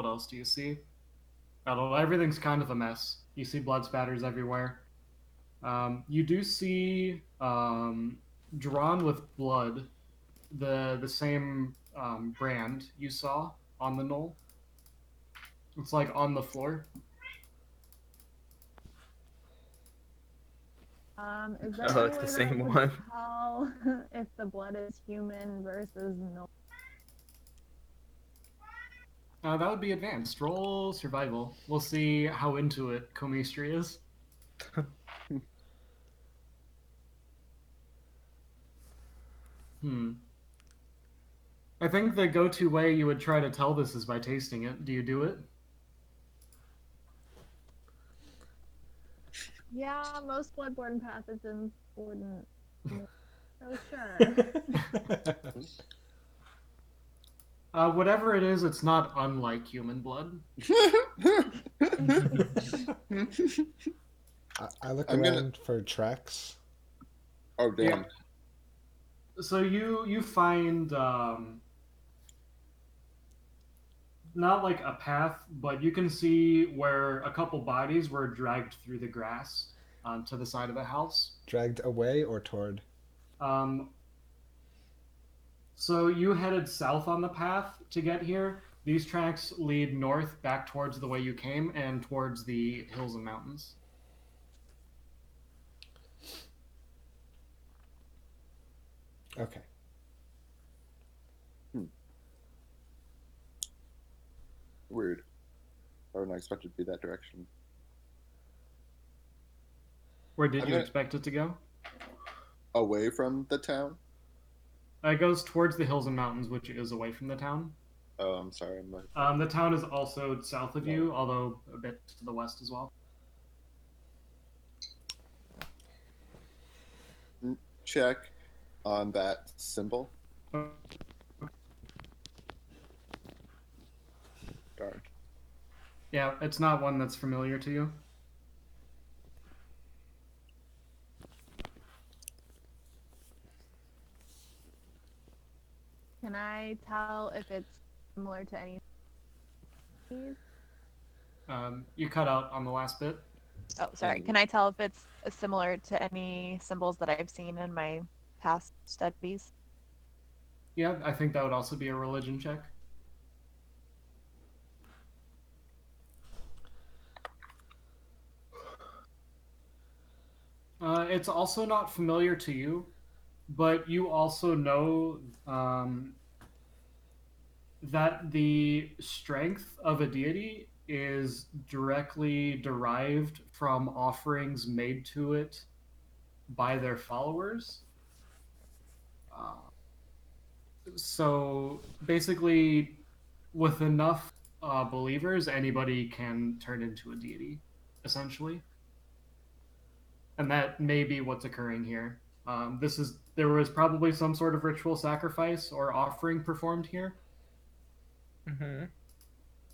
[SPEAKER 2] else do you see? I don't know. Everything's kind of a mess. You see blood spatters everywhere. You do see drawn with blood the same brand you saw on the knoll. It's like on the floor.
[SPEAKER 5] Is there
[SPEAKER 4] Oh,
[SPEAKER 5] any
[SPEAKER 4] it's the
[SPEAKER 5] way that
[SPEAKER 4] same
[SPEAKER 5] would
[SPEAKER 4] one.
[SPEAKER 5] tell if the blood is human versus no?
[SPEAKER 2] That would be advanced. Roll survival. We'll see how into it Komistri is. I think the go-to way you would try to tell this is by tasting it. Do you do it?
[SPEAKER 5] Yeah, most bloodborne pathogens wouldn't. So sure.
[SPEAKER 2] Whatever it is, it's not unlike human blood.
[SPEAKER 1] I look
[SPEAKER 7] I'm
[SPEAKER 1] around
[SPEAKER 7] gonna-
[SPEAKER 1] for tracks.
[SPEAKER 7] Oh damn!
[SPEAKER 2] Yeah. So you find not like a path, but you can see where a couple bodies were dragged through the grass to the side of the house.
[SPEAKER 1] Dragged away or toward?
[SPEAKER 2] Um, so you headed south on the path to get here. These tracks lead north back towards the way you came and towards the hills and mountains.
[SPEAKER 1] Okay.
[SPEAKER 7] Weird. I wouldn't expect it to be that direction.
[SPEAKER 2] Where did
[SPEAKER 7] I'm
[SPEAKER 2] you
[SPEAKER 7] gonna-
[SPEAKER 2] expect it to go?
[SPEAKER 7] Away from the town?
[SPEAKER 2] It goes towards the hills and mountains, which is away from the town.
[SPEAKER 7] Oh, I'm sorry. I'm
[SPEAKER 2] The town is also south of you, although a bit to the west as well.
[SPEAKER 7] Check on that symbol. Darn.
[SPEAKER 2] Yeah, it's not one that's familiar to you.
[SPEAKER 5] Can I tell if it's similar to any?
[SPEAKER 2] You cut out on the last bit.
[SPEAKER 5] Oh, sorry. Can I tell if it's similar to any symbols that I've seen in my past studies?
[SPEAKER 2] Yeah, I think that would also be a religion check. It's also not familiar to you, but you also know that the strength of a deity is directly derived from offerings made to it by their followers. So basically, with enough believers, anybody can turn into a deity, essentially. And that may be what's occurring here. There was probably some sort of ritual sacrifice or offering performed here.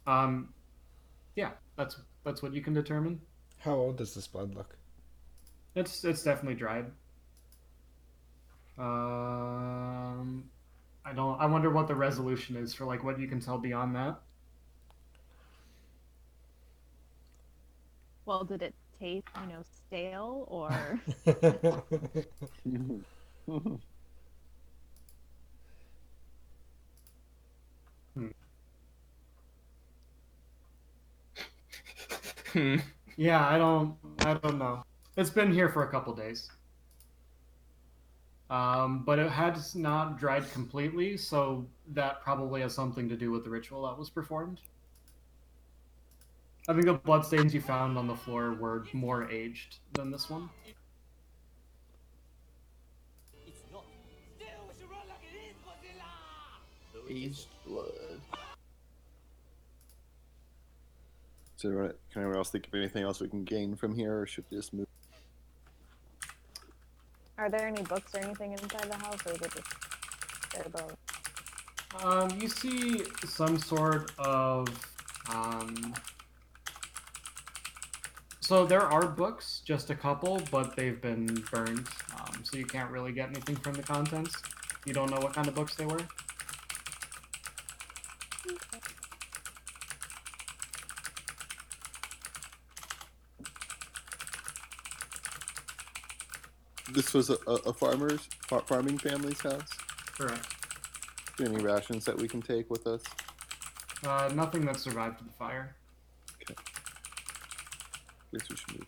[SPEAKER 2] Yeah, that's what you can determine.
[SPEAKER 1] How old does this blood look?
[SPEAKER 2] It's definitely dried. I wonder what the resolution is for like what you can tell beyond that.
[SPEAKER 5] Well, did it taste, stale or?
[SPEAKER 2] Yeah, I don't know. It's been here for a couple days. But it has not dried completely, so that probably has something to do with the ritual that was performed. I think the bloodstains you found on the floor were more aged than this one.
[SPEAKER 4] Aged blood.
[SPEAKER 7] So, can anyone else think of anything else we can gain from here, or should we just move?
[SPEAKER 5] Are there any books or anything inside the house, or is it just bare bones?
[SPEAKER 2] You see some sort of so there are books, just a couple, but they've been burned, so you can't really get anything from the contents. You don't know what kind of books they were.
[SPEAKER 7] This was a farming family's house.
[SPEAKER 2] Correct.
[SPEAKER 7] Any rations that we can take with us?
[SPEAKER 2] Nothing that survived the fire.
[SPEAKER 7] Guess we should move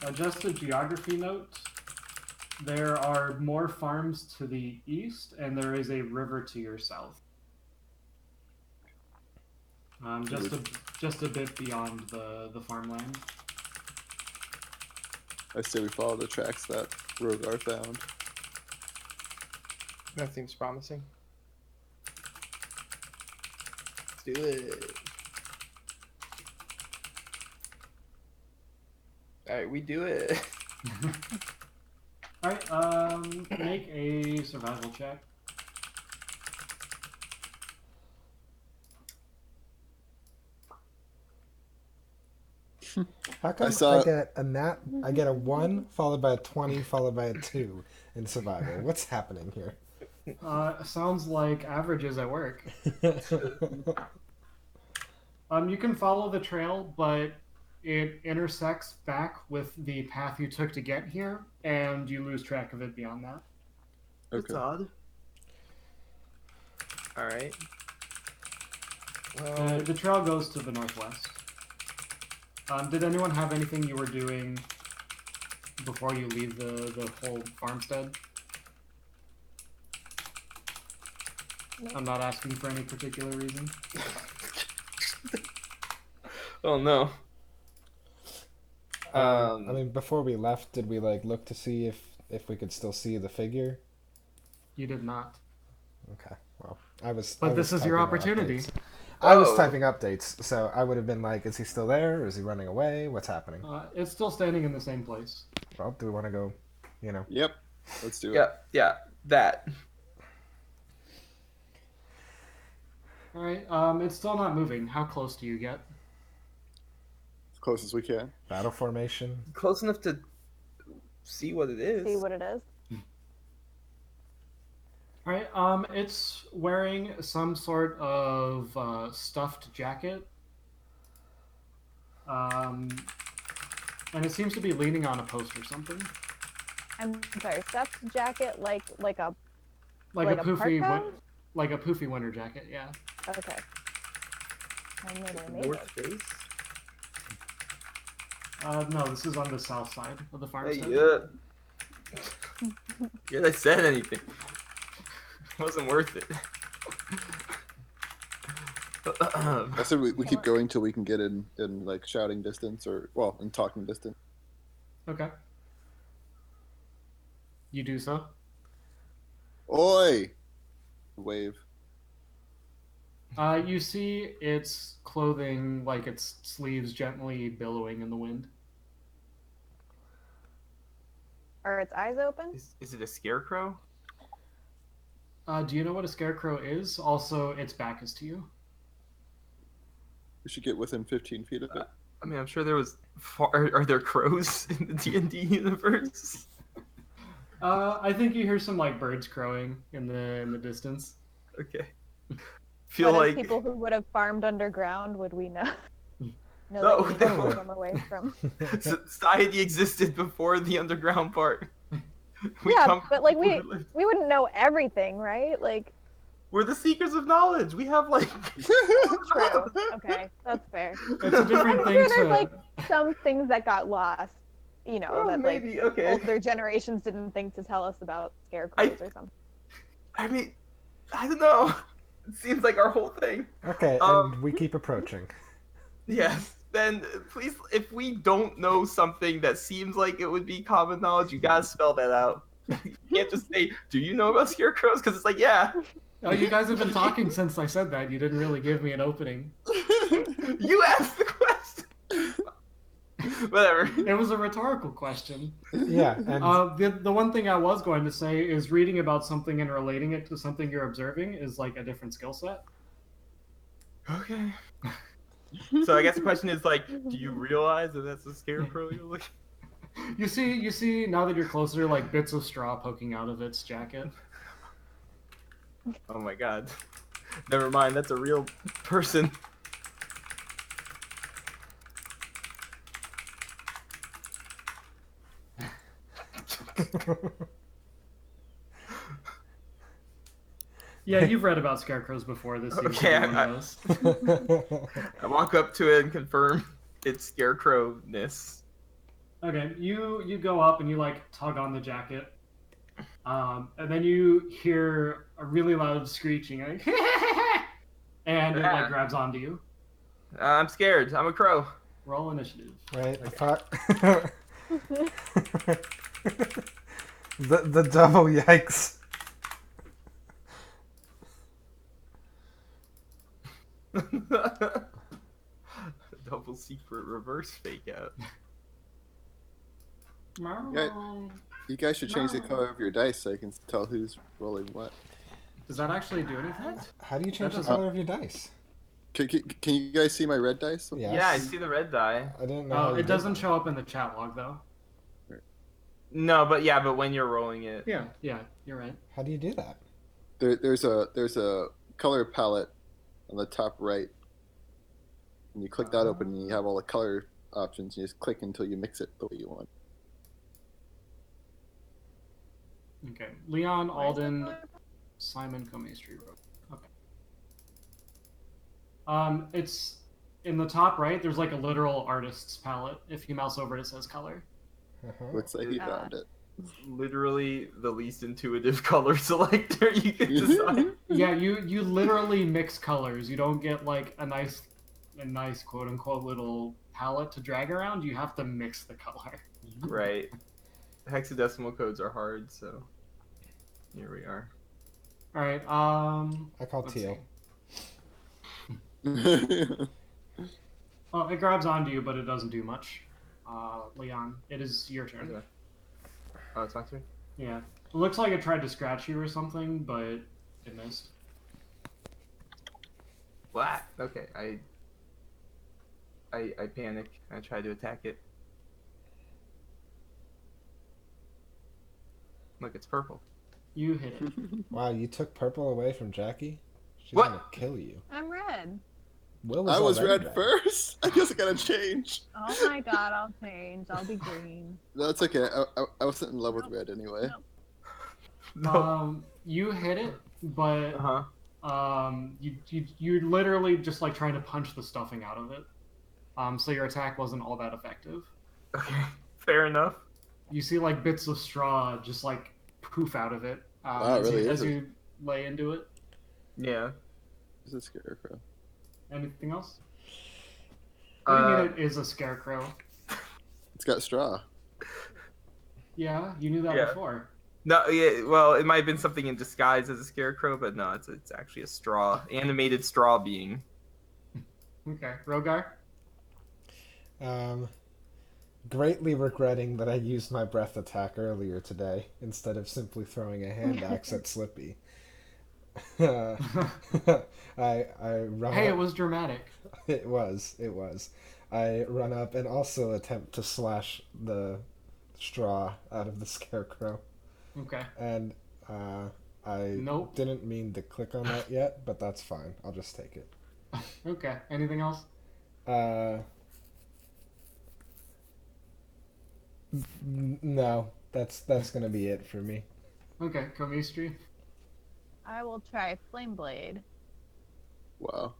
[SPEAKER 7] on.
[SPEAKER 2] Just a geography note. There are more farms to the east, and there is a river to your south. Just a bit beyond the farmland.
[SPEAKER 7] I say we follow the tracks that Rogar found.
[SPEAKER 4] That seems promising. Let's do it. Alright, we do it.
[SPEAKER 2] Alright, make a survival check.
[SPEAKER 1] How come I get a nat? I get a 1 followed by a 20 followed by a 2 in survival. What's happening here?
[SPEAKER 2] Sounds like averages at work. You can follow the trail, but it intersects back with the path you took to get here, and you lose track of it beyond that.
[SPEAKER 4] That's odd. Alright. Well,
[SPEAKER 2] The trail goes to the northwest. Did anyone have anything you were doing before you leave the whole farmstead?
[SPEAKER 5] No.
[SPEAKER 2] I'm not asking for any particular reason.
[SPEAKER 4] oh no.
[SPEAKER 1] I mean, before we left, did we like look to see if we could still see the figure?
[SPEAKER 2] You did not.
[SPEAKER 1] Okay, well, I was.
[SPEAKER 2] But
[SPEAKER 1] I
[SPEAKER 2] this
[SPEAKER 1] was
[SPEAKER 2] is your
[SPEAKER 1] typing
[SPEAKER 2] opportunity.
[SPEAKER 1] updates. I was
[SPEAKER 4] Oh.
[SPEAKER 1] typing updates, so I would have been like, "Is he still there? Or is he running away? What's happening?"
[SPEAKER 2] It's still standing in the same place.
[SPEAKER 1] Well, do we want to go? You know.
[SPEAKER 7] Yep. Let's do it.
[SPEAKER 4] Yeah, that.
[SPEAKER 2] All right. It's still not moving. How close do you get?
[SPEAKER 7] As close as we can.
[SPEAKER 1] Battle formation.
[SPEAKER 4] Close enough to see what it is.
[SPEAKER 5] See what it is.
[SPEAKER 2] All right. It's wearing some sort of stuffed jacket. And it seems to be leaning on a post or something.
[SPEAKER 5] I'm sorry, stuffed jacket, like a
[SPEAKER 2] Like a
[SPEAKER 5] Like a
[SPEAKER 2] poofy,
[SPEAKER 5] parka?
[SPEAKER 2] like a poofy winter jacket. Yeah.
[SPEAKER 5] okay. I know they're made
[SPEAKER 4] North
[SPEAKER 5] of.
[SPEAKER 4] face.
[SPEAKER 2] No, this is on the south side of the
[SPEAKER 4] Hey,
[SPEAKER 2] farmstead.
[SPEAKER 4] Yeah, I said anything. Wasn't worth it.
[SPEAKER 7] I said we keep going till we can get in like shouting distance or in talking distance.
[SPEAKER 2] Okay. You do so.
[SPEAKER 7] Oi! Wave.
[SPEAKER 2] You see its clothing, like its sleeves, gently billowing in the wind.
[SPEAKER 5] Are its eyes open?
[SPEAKER 4] Is it a scarecrow?
[SPEAKER 2] Do you know what a scarecrow is? Also, its back is to you.
[SPEAKER 7] We should get within 15 feet of it.
[SPEAKER 4] I mean, I'm sure there was. Are there crows in the D&D universe?
[SPEAKER 2] I think you hear some like birds crowing in the distance.
[SPEAKER 4] Okay. Feel
[SPEAKER 5] What, as
[SPEAKER 4] like
[SPEAKER 5] people who would have farmed underground, would we know? Know
[SPEAKER 4] No,
[SPEAKER 5] that you
[SPEAKER 4] no.
[SPEAKER 5] pull them away from.
[SPEAKER 4] society existed before the underground part.
[SPEAKER 5] Yeah, but like we wouldn't know everything, right? Like
[SPEAKER 4] We're the seekers of knowledge. We have like.
[SPEAKER 5] true. Okay, that's fair.
[SPEAKER 2] It's a different
[SPEAKER 5] I'm
[SPEAKER 2] thing
[SPEAKER 5] sure
[SPEAKER 2] to.
[SPEAKER 5] there's like some things that got lost, you know,
[SPEAKER 4] Oh,
[SPEAKER 5] that like
[SPEAKER 4] maybe, okay.
[SPEAKER 5] older generations didn't think to tell us about scarecrows or something.
[SPEAKER 4] I mean, I don't know. It seems like our whole thing.
[SPEAKER 1] Okay,
[SPEAKER 4] Um,
[SPEAKER 1] and we keep approaching.
[SPEAKER 4] Yes. Then please, if we don't know something that seems like it would be common knowledge, you gotta spell that out. You can't just say, "Do you know about scarecrows?" Because it's like, yeah.
[SPEAKER 2] Oh, you guys have been talking since I said that. You didn't really give me an opening.
[SPEAKER 4] You asked the question. Whatever.
[SPEAKER 2] It was a rhetorical question.
[SPEAKER 1] Yeah, and
[SPEAKER 2] The one thing I was going to say is reading about something and relating it to something you're observing is like a different skill set.
[SPEAKER 4] Okay. So I guess the question is like, do you realize that that's a scarecrow you're looking?
[SPEAKER 2] You see now that you're closer, like bits of straw poking out of its jacket.
[SPEAKER 4] Oh my god. Never mind, that's a real person.
[SPEAKER 2] Yeah, you've read about scarecrows before. This seems
[SPEAKER 4] Okay,
[SPEAKER 2] to be one of those.
[SPEAKER 4] I walk up to it and confirm its scarecrowness.
[SPEAKER 2] Okay, you go up and you like tug on the jacket, and then you hear a really loud screeching, like, and it like grabs onto you.
[SPEAKER 4] I'm scared. I'm a crow.
[SPEAKER 2] Roll initiative.
[SPEAKER 1] right, I thought the double yikes.
[SPEAKER 4] Double secret reverse fake out.
[SPEAKER 7] You guys should change the color of your dice so I can tell who's rolling what.
[SPEAKER 2] Does that actually do anything?
[SPEAKER 1] How do you change the
[SPEAKER 2] That
[SPEAKER 1] color of your dice?
[SPEAKER 7] Can you guys see my red dice?
[SPEAKER 1] Yes.
[SPEAKER 4] Yeah, I see the red die.
[SPEAKER 1] I didn't know. how you
[SPEAKER 2] It
[SPEAKER 1] did
[SPEAKER 2] doesn't
[SPEAKER 1] that.
[SPEAKER 2] show up in the chat log though.
[SPEAKER 4] No, but when you're rolling it.
[SPEAKER 2] Yeah, you're right.
[SPEAKER 1] How do you do that?
[SPEAKER 7] There's a color palette on the top right, and you click that open, and you have all the color options. You just click until you mix it the way you want.
[SPEAKER 2] Okay, Leon, Alden, Simon, Comastry Road. Okay. It's in the top right. There's like a literal artist's palette. If you mouse over it, it says color.
[SPEAKER 1] Uh-huh.
[SPEAKER 7] Looks like he found it.
[SPEAKER 4] Literally the least intuitive color selector you can decide.
[SPEAKER 2] Yeah, you literally mix colors. You don't get like a nice quote unquote little palette to drag around. You have to mix the color.
[SPEAKER 4] Right. Hexadecimal codes are hard, so here we are.
[SPEAKER 2] All right.
[SPEAKER 1] I call
[SPEAKER 2] Let's
[SPEAKER 1] teal.
[SPEAKER 2] Oh, it grabs onto you, but it doesn't do much. Leon, it is your turn.
[SPEAKER 4] Okay. Oh, it's my turn?
[SPEAKER 2] Yeah. It looks like it tried to scratch you or something, but it missed.
[SPEAKER 4] What? Okay, I panic. I try to attack it. Look, it's purple.
[SPEAKER 2] You hit it.
[SPEAKER 1] Wow, you took purple away from Jackie? She's
[SPEAKER 4] What?
[SPEAKER 1] gonna kill you.
[SPEAKER 5] I'm red.
[SPEAKER 1] Will
[SPEAKER 7] I was
[SPEAKER 1] already
[SPEAKER 7] red first. I guess I gotta change.
[SPEAKER 5] Oh my god, I'll change. I'll be green.
[SPEAKER 7] That's okay. I wasn't in love with red anyway.
[SPEAKER 4] No.
[SPEAKER 2] You hit it, but
[SPEAKER 4] Uh-huh.
[SPEAKER 2] you're literally just like trying to punch the stuffing out of it. So your attack wasn't all that effective.
[SPEAKER 4] Okay, fair enough.
[SPEAKER 2] You see like bits of straw just like poof out of it
[SPEAKER 7] Wow, it really
[SPEAKER 2] as
[SPEAKER 7] is.
[SPEAKER 2] you lay into it.
[SPEAKER 4] Yeah.
[SPEAKER 7] It's a scarecrow.
[SPEAKER 2] Anything else? What do you
[SPEAKER 4] Uh,
[SPEAKER 2] mean it is a scarecrow?
[SPEAKER 7] It's got straw.
[SPEAKER 2] Yeah, you knew that
[SPEAKER 4] Yeah.
[SPEAKER 2] before.
[SPEAKER 4] No, yeah, well, it might have been something in disguise as a scarecrow, but no, it's actually a straw, animated straw being.
[SPEAKER 2] Okay, Rogar.
[SPEAKER 1] Greatly regretting that I used my breath attack earlier today instead of simply throwing a hand axe at Slippy. I run
[SPEAKER 2] Hey,
[SPEAKER 1] up.
[SPEAKER 2] it was dramatic.
[SPEAKER 1] It was. I run up and also attempt to slash the straw out of the scarecrow.
[SPEAKER 2] Okay.
[SPEAKER 1] And I
[SPEAKER 2] Nope.
[SPEAKER 1] didn't mean to click on that yet, but that's fine. I'll just take it.
[SPEAKER 2] Okay. Anything else?
[SPEAKER 1] No, that's gonna be it for me.
[SPEAKER 2] Okay, Comistry.
[SPEAKER 5] I will try Flame Blade.
[SPEAKER 7] Wow.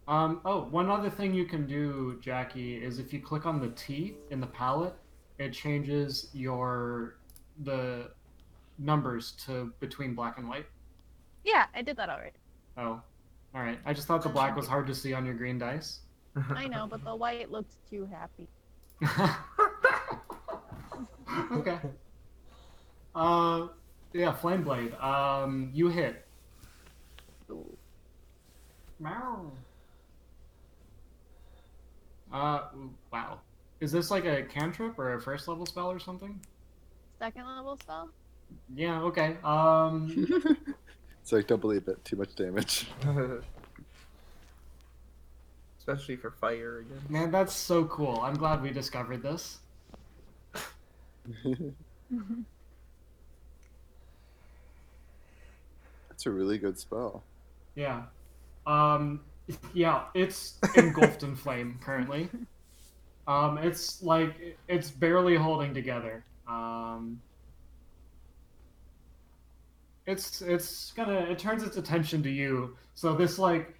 [SPEAKER 2] One other thing you can do, Jackie, is if you click on the T in the palette, it changes the numbers to between black and white.
[SPEAKER 5] Yeah, I did that already.
[SPEAKER 2] Oh, all right. I just thought the black was hard to see on your green dice.
[SPEAKER 5] I know, but the white looked too happy.
[SPEAKER 2] Okay. Yeah, Flame Blade. You hit. Meow. Wow. Is this like a cantrip or a first level spell or something?
[SPEAKER 5] Second level spell?
[SPEAKER 2] Yeah, okay.
[SPEAKER 7] It's like, don't believe it. Too much damage.
[SPEAKER 4] Especially for fire again.
[SPEAKER 2] Man, that's so cool. I'm glad we discovered this.
[SPEAKER 7] That's a really good spell.
[SPEAKER 2] Yeah. Yeah, it's engulfed in flame currently. It's like it's barely holding together. It turns its attention to you. So this like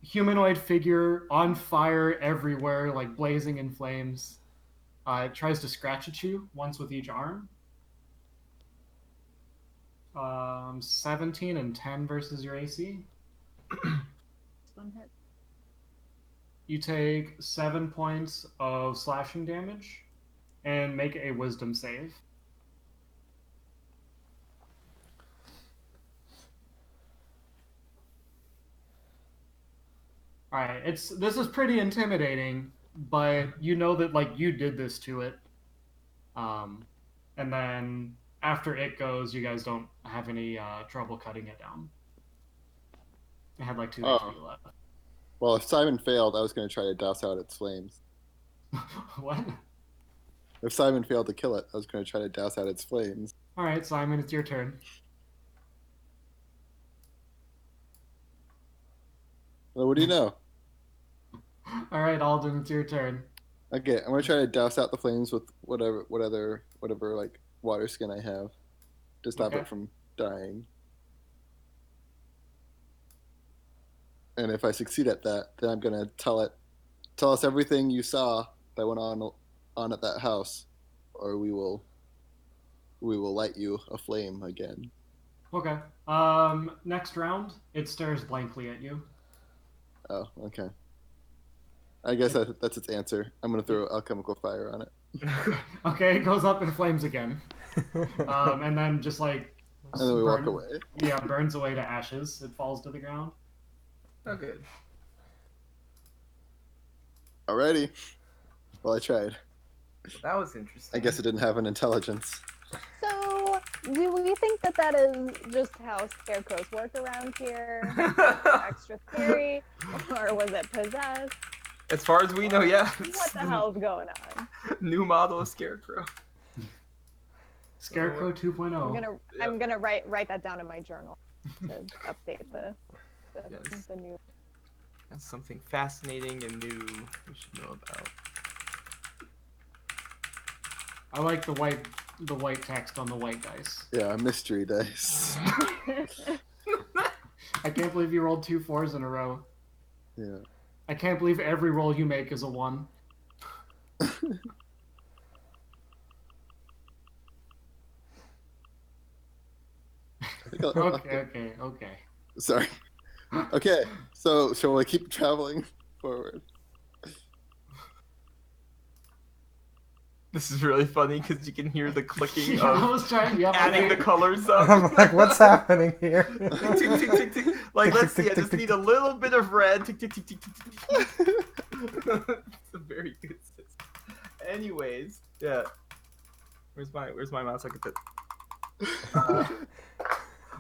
[SPEAKER 2] humanoid figure on fire everywhere, like blazing in flames. It tries to scratch at you once with each arm. 17 and 10 versus your AC.
[SPEAKER 5] One hit.
[SPEAKER 2] You take 7 points of slashing damage and make a wisdom save. Alright, this is pretty intimidating, but you know that like you did this to it. And then after it goes, you guys don't have any trouble cutting it down. It had like 2 HP left.
[SPEAKER 7] Well, if Simon failed, I was going to try to douse out its flames.
[SPEAKER 2] What?
[SPEAKER 7] If Simon failed to kill it, I was going to try to douse out its flames.
[SPEAKER 2] Alright, Simon, it's your turn.
[SPEAKER 7] Well, what do you know?
[SPEAKER 2] Alright, Alden, it's your turn.
[SPEAKER 7] Okay, I'm going to try to douse out the flames with whatever like water skin I have to stop
[SPEAKER 2] Okay.
[SPEAKER 7] it from dying. And if I succeed at that, then I'm going to tell us everything you saw that went on at that house, or we will light you aflame again.
[SPEAKER 2] Okay. Next round, it stares blankly at you.
[SPEAKER 7] Oh, okay. I guess that's its answer. I'm going to throw alchemical fire on it.
[SPEAKER 2] Okay, it goes up in flames again. And then just like
[SPEAKER 7] And then we walk away.
[SPEAKER 2] Yeah, burns away to ashes. It falls to the ground.
[SPEAKER 4] Oh, good.
[SPEAKER 7] Alrighty. Well, I tried.
[SPEAKER 4] That was interesting.
[SPEAKER 7] I guess it didn't have an intelligence.
[SPEAKER 5] So, do we think that is just how scarecrows work around here? Extra scary? Or was it possessed?
[SPEAKER 4] As far as we know, yeah.
[SPEAKER 5] What the hell's going on?
[SPEAKER 4] New model of scarecrow.
[SPEAKER 2] Scarecrow 2.0.
[SPEAKER 5] I'm gonna write that down in my journal to update the
[SPEAKER 4] Yes.
[SPEAKER 5] the new.
[SPEAKER 4] That's something fascinating and new we should know about.
[SPEAKER 2] I like the white text on the white dice.
[SPEAKER 7] Yeah, mystery dice.
[SPEAKER 2] I can't believe you rolled 2 4s in a row.
[SPEAKER 7] Yeah.
[SPEAKER 2] I can't believe every roll you make is a 1. Okay.
[SPEAKER 7] Sorry. Okay, so shall we keep traveling forward?
[SPEAKER 4] This is really funny because you can hear the clicking
[SPEAKER 2] Yeah, I
[SPEAKER 4] of
[SPEAKER 2] was trying. Yep,
[SPEAKER 4] adding the
[SPEAKER 2] okay.
[SPEAKER 4] colors up.
[SPEAKER 1] I'm like, what's happening here?
[SPEAKER 4] Tick, tick, tick, tick, tick. Like, let's see, I just need a little bit of red. Tick, tick, tick, tick, tick, tick. It's a very good system. Anyways, yeah. Where's my mouse? I can put.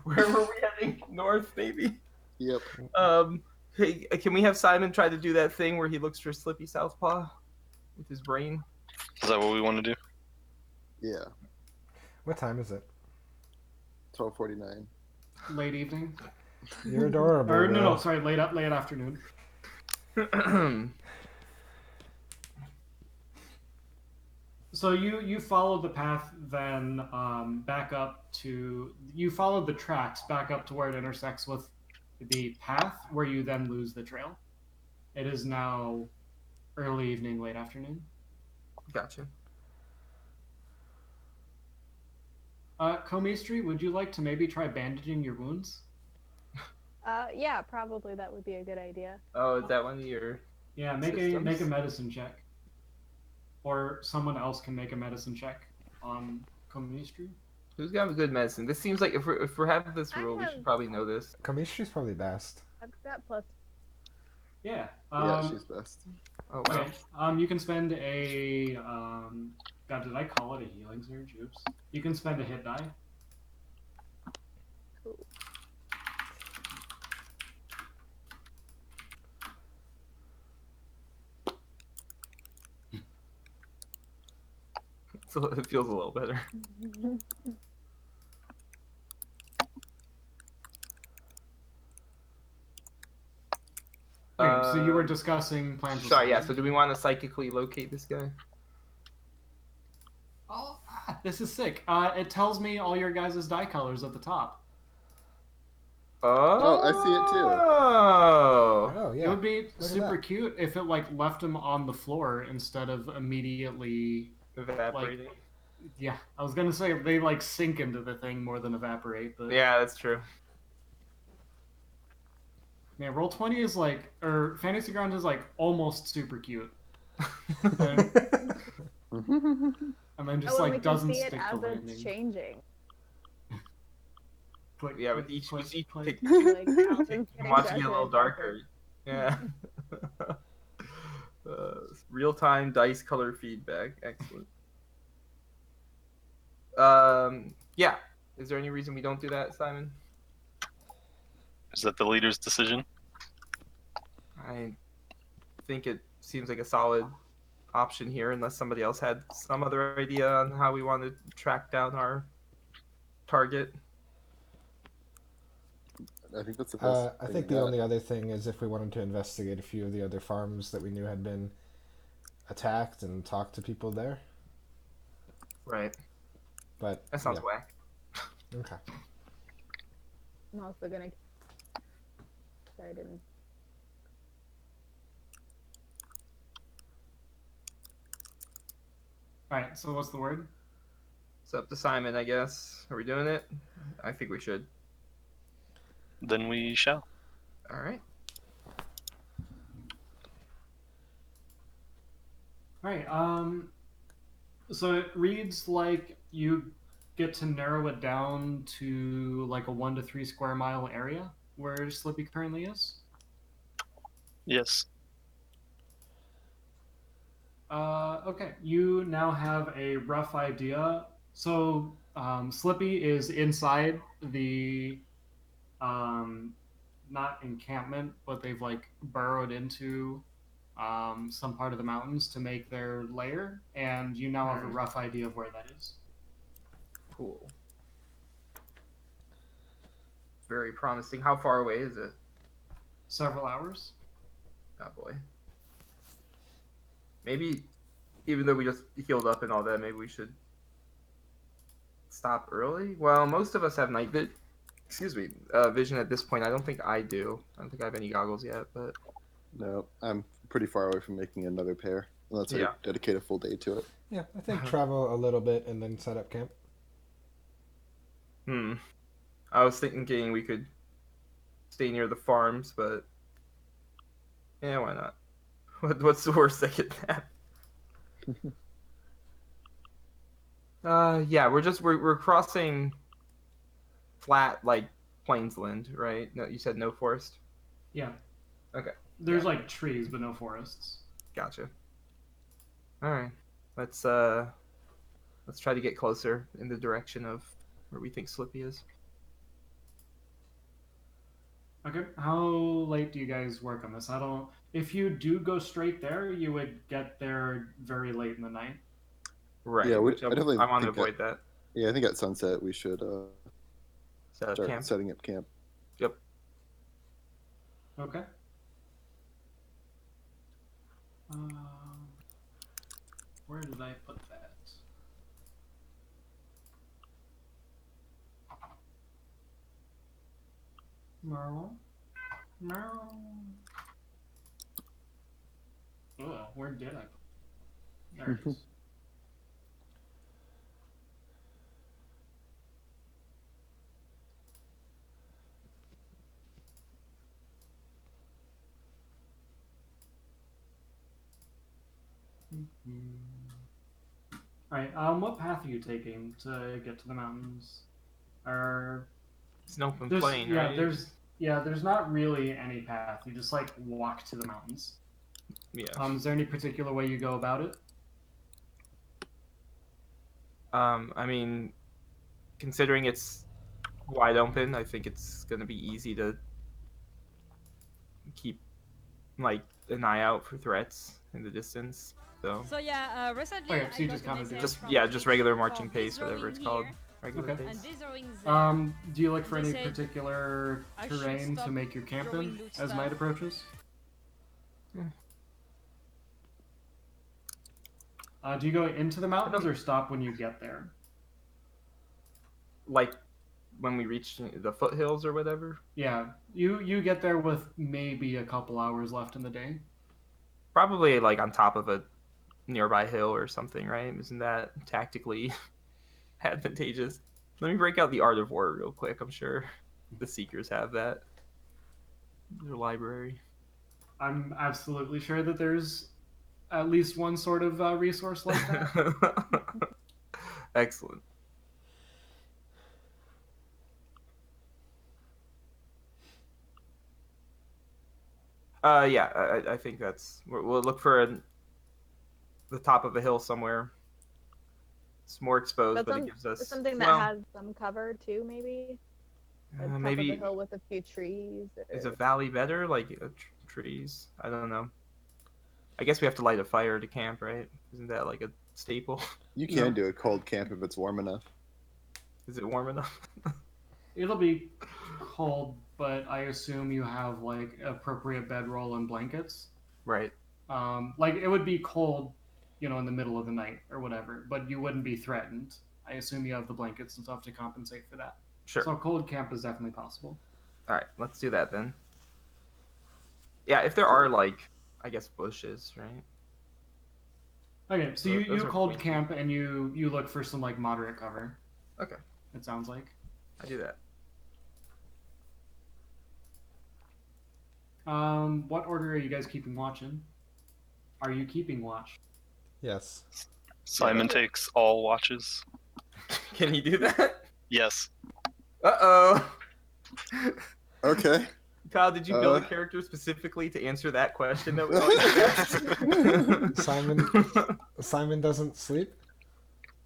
[SPEAKER 4] Where were we heading? North, maybe.
[SPEAKER 7] Yep.
[SPEAKER 4] Hey, can we have Simon try to do that thing where he looks for Slippy Southpaw with his brain?
[SPEAKER 6] Is that what we want to do?
[SPEAKER 7] Yeah.
[SPEAKER 1] What time is it?
[SPEAKER 7] 12:49.
[SPEAKER 2] Late evening.
[SPEAKER 1] You're adorable.
[SPEAKER 2] Or no,
[SPEAKER 1] though.
[SPEAKER 2] sorry, late afternoon. So you followed the path then back up to you followed the tracks back up to where it intersects with the path where you then lose the trail. It is now early evening, late afternoon.
[SPEAKER 4] Gotcha.
[SPEAKER 2] Comistry, would you like to maybe try bandaging your wounds?
[SPEAKER 5] Yeah, probably that would be a good idea.
[SPEAKER 4] Oh, is that one of your...
[SPEAKER 2] Yeah, make a medicine check. Or someone else can make a medicine check on Comistry.
[SPEAKER 4] Who's got good medicine? This seems like if we're having this
[SPEAKER 5] I
[SPEAKER 4] rule, we
[SPEAKER 5] have-
[SPEAKER 4] should probably know this.
[SPEAKER 1] Comistry's probably best.
[SPEAKER 5] I've got plus.
[SPEAKER 2] Yeah.
[SPEAKER 7] Yeah, she's best.
[SPEAKER 4] Oh wow.
[SPEAKER 2] Okay. You can spend a. God, did I call it a healing surge? Oops. You can spend a hit die.
[SPEAKER 5] Cool.
[SPEAKER 4] So it feels a little better.
[SPEAKER 2] Okay, so you were
[SPEAKER 4] Um,
[SPEAKER 2] discussing plans with
[SPEAKER 4] Sorry, yeah.
[SPEAKER 2] Simon.
[SPEAKER 4] So do we want to psychically locate this guy?
[SPEAKER 2] Oh, this is sick. It tells me all your guys' die colors at the top.
[SPEAKER 4] Oh,
[SPEAKER 7] I see it too.
[SPEAKER 1] Oh yeah.
[SPEAKER 2] It would be
[SPEAKER 1] Look at
[SPEAKER 2] super
[SPEAKER 1] that.
[SPEAKER 2] cute if it like left him on the floor instead of immediately.
[SPEAKER 4] Evaporating.
[SPEAKER 2] Yeah, I was gonna say they like sink into the thing more than evaporate, but
[SPEAKER 4] Yeah, that's true.
[SPEAKER 2] man, Roll20 is like, or Fantasy Ground is like almost super cute, and then just
[SPEAKER 5] Oh, and we
[SPEAKER 2] like
[SPEAKER 5] can
[SPEAKER 2] doesn't
[SPEAKER 5] see it
[SPEAKER 2] stick
[SPEAKER 5] as
[SPEAKER 2] to
[SPEAKER 5] it's
[SPEAKER 2] landing.
[SPEAKER 5] changing.
[SPEAKER 2] Click,
[SPEAKER 4] Yeah,
[SPEAKER 2] click,
[SPEAKER 4] with each
[SPEAKER 2] click,
[SPEAKER 4] with each
[SPEAKER 2] click.
[SPEAKER 4] pick,
[SPEAKER 5] Like, Alan's
[SPEAKER 4] you
[SPEAKER 5] getting
[SPEAKER 4] want to get a little
[SPEAKER 5] darker.
[SPEAKER 4] darker. Yeah. Real-time dice color feedback. Excellent. Yeah. Is there any reason we don't do that, Simon?
[SPEAKER 6] Is that the leader's decision?
[SPEAKER 4] I think it seems like a solid option here, unless somebody else had some other idea on how we want to track down our target.
[SPEAKER 7] I think that's the best.
[SPEAKER 1] I
[SPEAKER 7] thing
[SPEAKER 1] think
[SPEAKER 7] you
[SPEAKER 1] the
[SPEAKER 7] got.
[SPEAKER 1] only other thing is if we wanted to investigate a few of the other farms that we knew had been attacked and talk to people there.
[SPEAKER 4] Right.
[SPEAKER 1] But
[SPEAKER 4] That sounds
[SPEAKER 1] yeah.
[SPEAKER 4] whack.
[SPEAKER 1] Okay.
[SPEAKER 5] I'm also gonna. Sorry, I didn't.
[SPEAKER 2] All right, so what's the word?
[SPEAKER 4] It's up to Simon, I guess. Are we doing it? I think we should.
[SPEAKER 6] Then we shall.
[SPEAKER 4] All right.
[SPEAKER 2] All right. So it reads like you get to narrow it down to like a 1 to 3 square mile area where Slippy currently is.
[SPEAKER 6] Yes.
[SPEAKER 2] Okay, you now have a rough idea. So Slippy is inside the not encampment, but they've like burrowed into some part of the mountains to make their lair, and you now have a rough idea of where that is.
[SPEAKER 4] Cool. Very promising. How far away is it?
[SPEAKER 2] Several hours.
[SPEAKER 4] Oh boy. Maybe, even though we just healed up and all that, maybe we should stop early. Well, most of us have night vision at this point. I don't think I do. I don't think I have any goggles yet, but
[SPEAKER 7] No, I'm pretty far away from making another pair. Unless
[SPEAKER 4] Yeah.
[SPEAKER 7] I dedicate a full day to it.
[SPEAKER 1] Yeah, I think travel a little bit and then set up camp.
[SPEAKER 4] I was thinking we could stay near the farms, but yeah, why not? What's the worst that could happen? Yeah, we're crossing flat like Plainsland, right? No, you said no forest.
[SPEAKER 2] Yeah.
[SPEAKER 4] Okay.
[SPEAKER 2] There's like trees, but no forests.
[SPEAKER 4] Gotcha. All right, let's try to get closer in the direction of where we think Slippy is.
[SPEAKER 2] Okay. How late do you guys work on this? I don't. If you do go straight there, you would get there very late in the night.
[SPEAKER 4] Right.
[SPEAKER 7] Yeah,
[SPEAKER 4] which
[SPEAKER 7] I definitely
[SPEAKER 4] I want to
[SPEAKER 7] think
[SPEAKER 4] avoid that.
[SPEAKER 7] Yeah, I think at sunset we should
[SPEAKER 4] Set up
[SPEAKER 7] start
[SPEAKER 4] camp.
[SPEAKER 7] setting up camp.
[SPEAKER 4] Yep.
[SPEAKER 2] Okay. Where did I put that? Merle? Merle? Oh, where did I put it? There it is. Alright, what path are you taking to get to the mountains?
[SPEAKER 4] It's an open
[SPEAKER 2] There's,
[SPEAKER 4] plain,
[SPEAKER 2] yeah,
[SPEAKER 4] right?
[SPEAKER 2] Yeah, there's not really any path. You just like walk to the mountains.
[SPEAKER 4] Yeah.
[SPEAKER 2] Is there any particular way you go about it?
[SPEAKER 4] I mean, considering it's wide open, I think it's gonna be easy to keep like an eye out for threats in the distance. So
[SPEAKER 8] yeah, recently
[SPEAKER 2] Okay, so you
[SPEAKER 8] I
[SPEAKER 2] just
[SPEAKER 8] got a
[SPEAKER 2] kinda do
[SPEAKER 8] message
[SPEAKER 2] it.
[SPEAKER 8] from
[SPEAKER 4] just
[SPEAKER 8] Twitch
[SPEAKER 4] regular
[SPEAKER 8] for
[SPEAKER 4] marching pace, whatever it's called.
[SPEAKER 8] here,
[SPEAKER 4] Regular
[SPEAKER 2] Okay.
[SPEAKER 8] and
[SPEAKER 4] pace.
[SPEAKER 8] these rowings
[SPEAKER 2] Do you look for
[SPEAKER 8] They
[SPEAKER 2] any
[SPEAKER 8] said
[SPEAKER 2] particular
[SPEAKER 8] I should
[SPEAKER 2] terrain to
[SPEAKER 8] stop
[SPEAKER 2] make your camp
[SPEAKER 8] throwing
[SPEAKER 2] in
[SPEAKER 8] loot
[SPEAKER 2] as
[SPEAKER 8] stuff.
[SPEAKER 2] night approaches? Do you go into the mountains or stop when you get there?
[SPEAKER 4] Like when we reach the foothills or whatever.
[SPEAKER 2] Yeah, you get there with maybe a couple hours left in the day.
[SPEAKER 4] Probably like on top of a nearby hill or something, right? Isn't that tactically advantageous? Let me break out the Art of War real quick. I'm sure the Seekers have that. Their library.
[SPEAKER 2] I'm absolutely sure that there's at least one sort of resource like that.
[SPEAKER 4] Excellent. Yeah, I think we'll look for the top of a hill somewhere. It's more exposed, but it gives us
[SPEAKER 5] something that has some cover too, maybe. Like top
[SPEAKER 4] maybe
[SPEAKER 5] of the hill with a few trees.
[SPEAKER 4] is a valley better? Like trees? I don't know. I guess we have to light a fire to camp, right? Isn't that like a staple?
[SPEAKER 7] You can do a cold camp if it's warm enough.
[SPEAKER 4] Is it warm enough?
[SPEAKER 2] It'll be cold, but I assume you have like appropriate bedroll and blankets.
[SPEAKER 4] Right.
[SPEAKER 2] Like it would be cold, in the middle of the night or whatever, but you wouldn't be threatened. I assume you have the blankets and stuff to compensate for that.
[SPEAKER 4] Sure.
[SPEAKER 2] So a cold camp is definitely possible.
[SPEAKER 4] All right, let's do that then. Yeah, if there are like, I guess bushes, right?
[SPEAKER 2] Okay, so
[SPEAKER 4] Those
[SPEAKER 2] you
[SPEAKER 4] are
[SPEAKER 2] cold
[SPEAKER 4] pointy.
[SPEAKER 2] camp and you look for some like moderate cover.
[SPEAKER 4] Okay,
[SPEAKER 2] It sounds like.
[SPEAKER 4] I do that.
[SPEAKER 2] What order are you guys keeping watch in? Are you keeping watch?
[SPEAKER 1] Yes.
[SPEAKER 6] Simon takes all watches.
[SPEAKER 4] Can you do that?
[SPEAKER 6] Yes.
[SPEAKER 4] Uh-oh.
[SPEAKER 7] Okay.
[SPEAKER 4] Kyle, did you build a character specifically to answer that question that we always ask?
[SPEAKER 1] Simon doesn't sleep?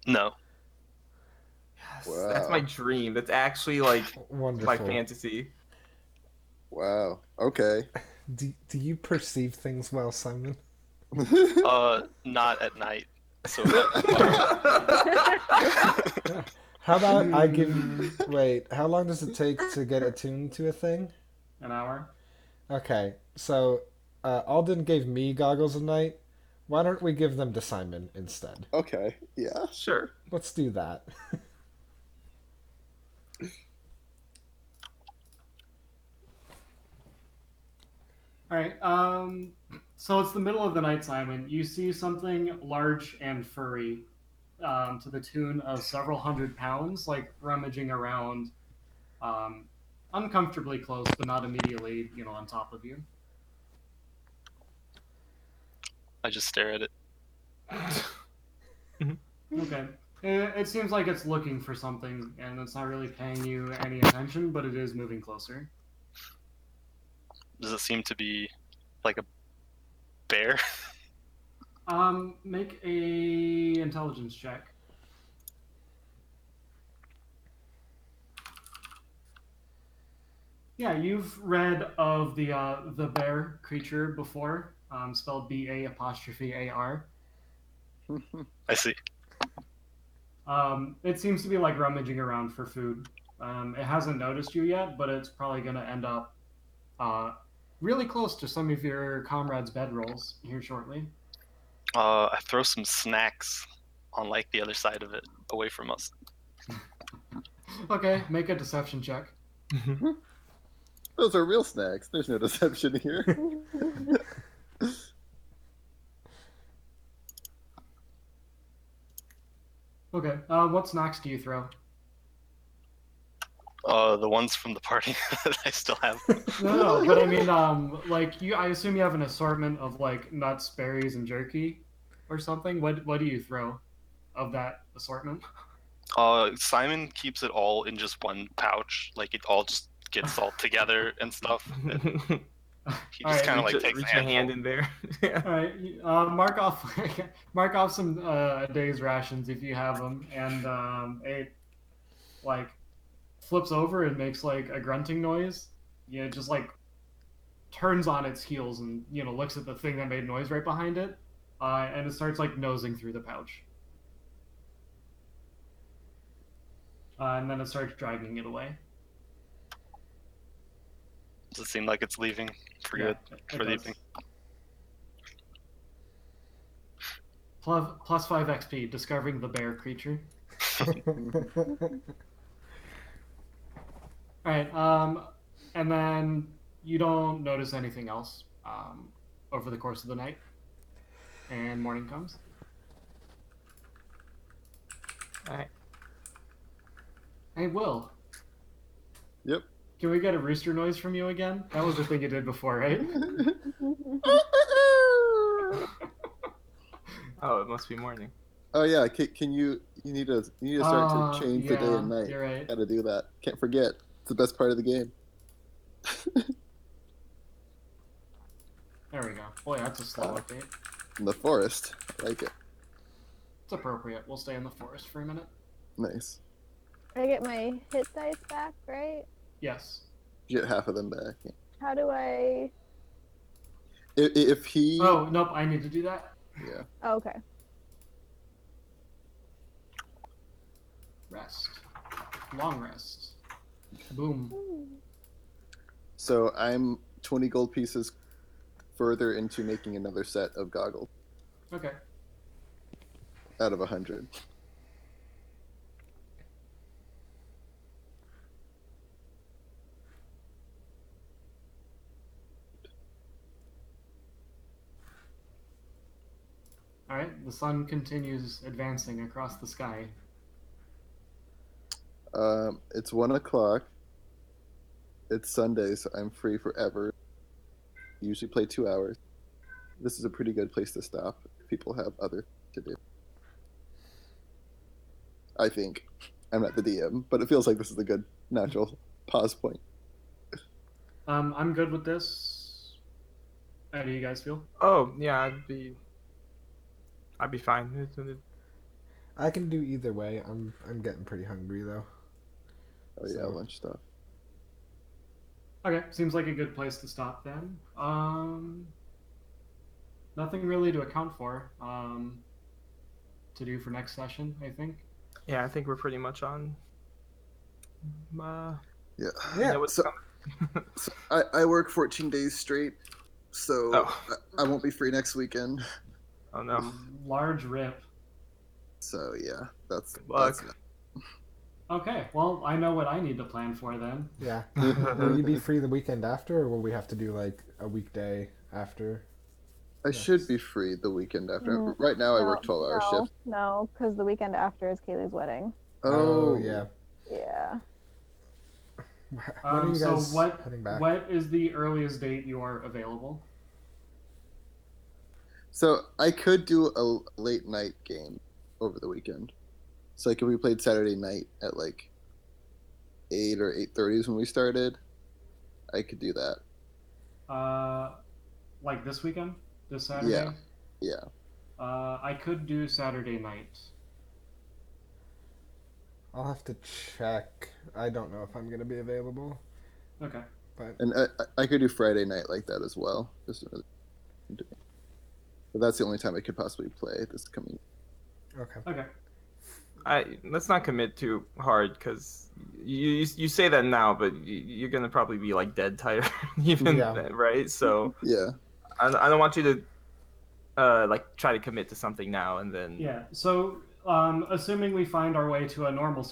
[SPEAKER 6] No.
[SPEAKER 4] Yes,
[SPEAKER 7] Wow.
[SPEAKER 4] that's my dream. That's actually like
[SPEAKER 1] Wonderful.
[SPEAKER 4] my fantasy.
[SPEAKER 7] Wow. Okay.
[SPEAKER 1] Do you perceive things well, Simon?
[SPEAKER 6] Not at night. So
[SPEAKER 1] How about I give... Wait, how long does it take to get attuned to a thing?
[SPEAKER 2] An hour?
[SPEAKER 1] Okay, so Alden gave me goggles at night. Why don't we give them to Simon instead?
[SPEAKER 7] Okay. Yeah.
[SPEAKER 4] Sure.
[SPEAKER 1] Let's do that.
[SPEAKER 2] All right. So it's the middle of the night, Simon. You see something large and furry, to the tune of several hundred pounds, like rummaging around, uncomfortably close, but not immediately, on top of you.
[SPEAKER 6] I just stare at it.
[SPEAKER 2] Okay. It seems like it's looking for something, and it's not really paying you any attention, but it is moving closer.
[SPEAKER 6] Does it seem to be like a bear?
[SPEAKER 2] Make a intelligence check. Yeah, you've read of the bear creature before, spelled BA''AR.
[SPEAKER 6] I see.
[SPEAKER 2] It seems to be like rummaging around for food. It hasn't noticed you yet, but it's probably going to end up really close to some of your comrades' bedrolls here shortly.
[SPEAKER 6] I throw some snacks on like the other side of it, away from us.
[SPEAKER 2] Okay, make a deception check.
[SPEAKER 7] Those are real snacks. There's no deception here.
[SPEAKER 2] Okay, what snacks do you throw?
[SPEAKER 6] The ones from the party that I still have.
[SPEAKER 2] No, but I mean, I assume you have an assortment of like nuts, berries, and jerky, or something. What do you throw of that assortment?
[SPEAKER 6] Simon keeps it all in just one pouch. Like it all just gets all together and stuff. And he just
[SPEAKER 2] Alright,
[SPEAKER 6] kind of like takes
[SPEAKER 4] reach
[SPEAKER 6] a
[SPEAKER 4] a hand
[SPEAKER 6] handful.
[SPEAKER 4] in there.
[SPEAKER 2] All right, mark off mark off some day's rations if you have them, and it like flips over and makes like a grunting noise. Yeah, it just like turns on its heels and looks at the thing that made noise right behind it, and it starts like nosing through the pouch, and then it starts dragging it away.
[SPEAKER 6] Does it seem like it's leaving for good
[SPEAKER 2] it
[SPEAKER 6] for the
[SPEAKER 2] does.
[SPEAKER 6] evening?
[SPEAKER 2] Plus 5 XP, discovering the bear creature. Alright, and then you don't notice anything else over the course of the night. And morning comes.
[SPEAKER 4] Alright.
[SPEAKER 2] Hey, Will.
[SPEAKER 7] Yep.
[SPEAKER 2] Can we get a rooster noise from you again? That was the thing you did before, right?
[SPEAKER 4] Oh, it must be morning.
[SPEAKER 7] Oh yeah, can you need to start to change the day and night.
[SPEAKER 2] You're right.
[SPEAKER 7] Gotta do that. Can't forget. It's the best part of the game.
[SPEAKER 2] There we go. Boy, that's a slow update.
[SPEAKER 7] In the forest. I like it.
[SPEAKER 2] It's appropriate. We'll stay in the forest for a minute.
[SPEAKER 7] Nice.
[SPEAKER 5] I get my hit dice back, right?
[SPEAKER 2] Yes.
[SPEAKER 7] You get half of them back. Yeah.
[SPEAKER 5] How do I?
[SPEAKER 7] If he.
[SPEAKER 2] Oh, nope, I need to do that.
[SPEAKER 7] Yeah.
[SPEAKER 5] Oh, okay.
[SPEAKER 2] Rest. Long rest. Boom.
[SPEAKER 7] So I'm 20 gold pieces further into making another set of goggles
[SPEAKER 2] Okay.
[SPEAKER 7] out of 100.
[SPEAKER 2] Alright, the sun continues advancing across the sky.
[SPEAKER 7] It's 1 o'clock. It's Sunday, so I'm free forever. Usually play 2 hours. This is a pretty good place to stop if people have other to do. I think. I'm not the DM, but it feels like this is a good natural pause point.
[SPEAKER 2] I'm good with this. How do you guys feel?
[SPEAKER 4] Oh, yeah, I'd be fine.
[SPEAKER 1] I can do either way. I'm getting pretty hungry though.
[SPEAKER 7] Oh yeah,
[SPEAKER 1] So-
[SPEAKER 7] lunch stuff.
[SPEAKER 2] Okay, seems like a good place to stop then. Nothing really to account for. To do for next session, I think.
[SPEAKER 4] Yeah, I think we're pretty much on.
[SPEAKER 7] Yeah.
[SPEAKER 1] Yeah.
[SPEAKER 4] what's
[SPEAKER 7] So,
[SPEAKER 4] coming.
[SPEAKER 7] so I work 14 days straight, so
[SPEAKER 4] Oh.
[SPEAKER 7] I won't be free next weekend.
[SPEAKER 4] Oh no.
[SPEAKER 2] Large rip.
[SPEAKER 7] So yeah, that's
[SPEAKER 4] Good luck.
[SPEAKER 7] that's
[SPEAKER 2] Okay, well, I know what I need to plan for then.
[SPEAKER 1] Yeah. Will you be free the weekend after, or will we have to do like a weekday after?
[SPEAKER 7] I
[SPEAKER 1] Yes.
[SPEAKER 7] should be free the weekend after.
[SPEAKER 5] Mm,
[SPEAKER 7] Right now, I work 12-hour
[SPEAKER 5] no,
[SPEAKER 7] shifts.
[SPEAKER 5] No, because the weekend after is Kaylee's wedding.
[SPEAKER 7] Oh
[SPEAKER 1] yeah.
[SPEAKER 5] Yeah.
[SPEAKER 1] When are you
[SPEAKER 2] So
[SPEAKER 1] guys
[SPEAKER 2] what
[SPEAKER 1] heading back?
[SPEAKER 2] what is the earliest date you are available?
[SPEAKER 7] So I could do a late night game over the weekend. So like if we played Saturday night at like 8 or 8:30 is when we started, I could do that.
[SPEAKER 2] Like this weekend? This Saturday?
[SPEAKER 7] Yeah.
[SPEAKER 2] I could do Saturday night.
[SPEAKER 1] I'll have to check. I don't know if I'm gonna be available,
[SPEAKER 2] Okay.
[SPEAKER 1] but
[SPEAKER 7] And I could do Friday night like that as well. Just another day. But that's the only time I could possibly play this coming.
[SPEAKER 1] okay.
[SPEAKER 2] Okay.
[SPEAKER 4] Let's not commit too hard because you say that now, but you're gonna probably be like dead tired even
[SPEAKER 1] Yeah.
[SPEAKER 4] then, right? So
[SPEAKER 7] Yeah.
[SPEAKER 4] I don't want you to like try to commit to something now and then.
[SPEAKER 2] Yeah. So assuming we find our way to a normal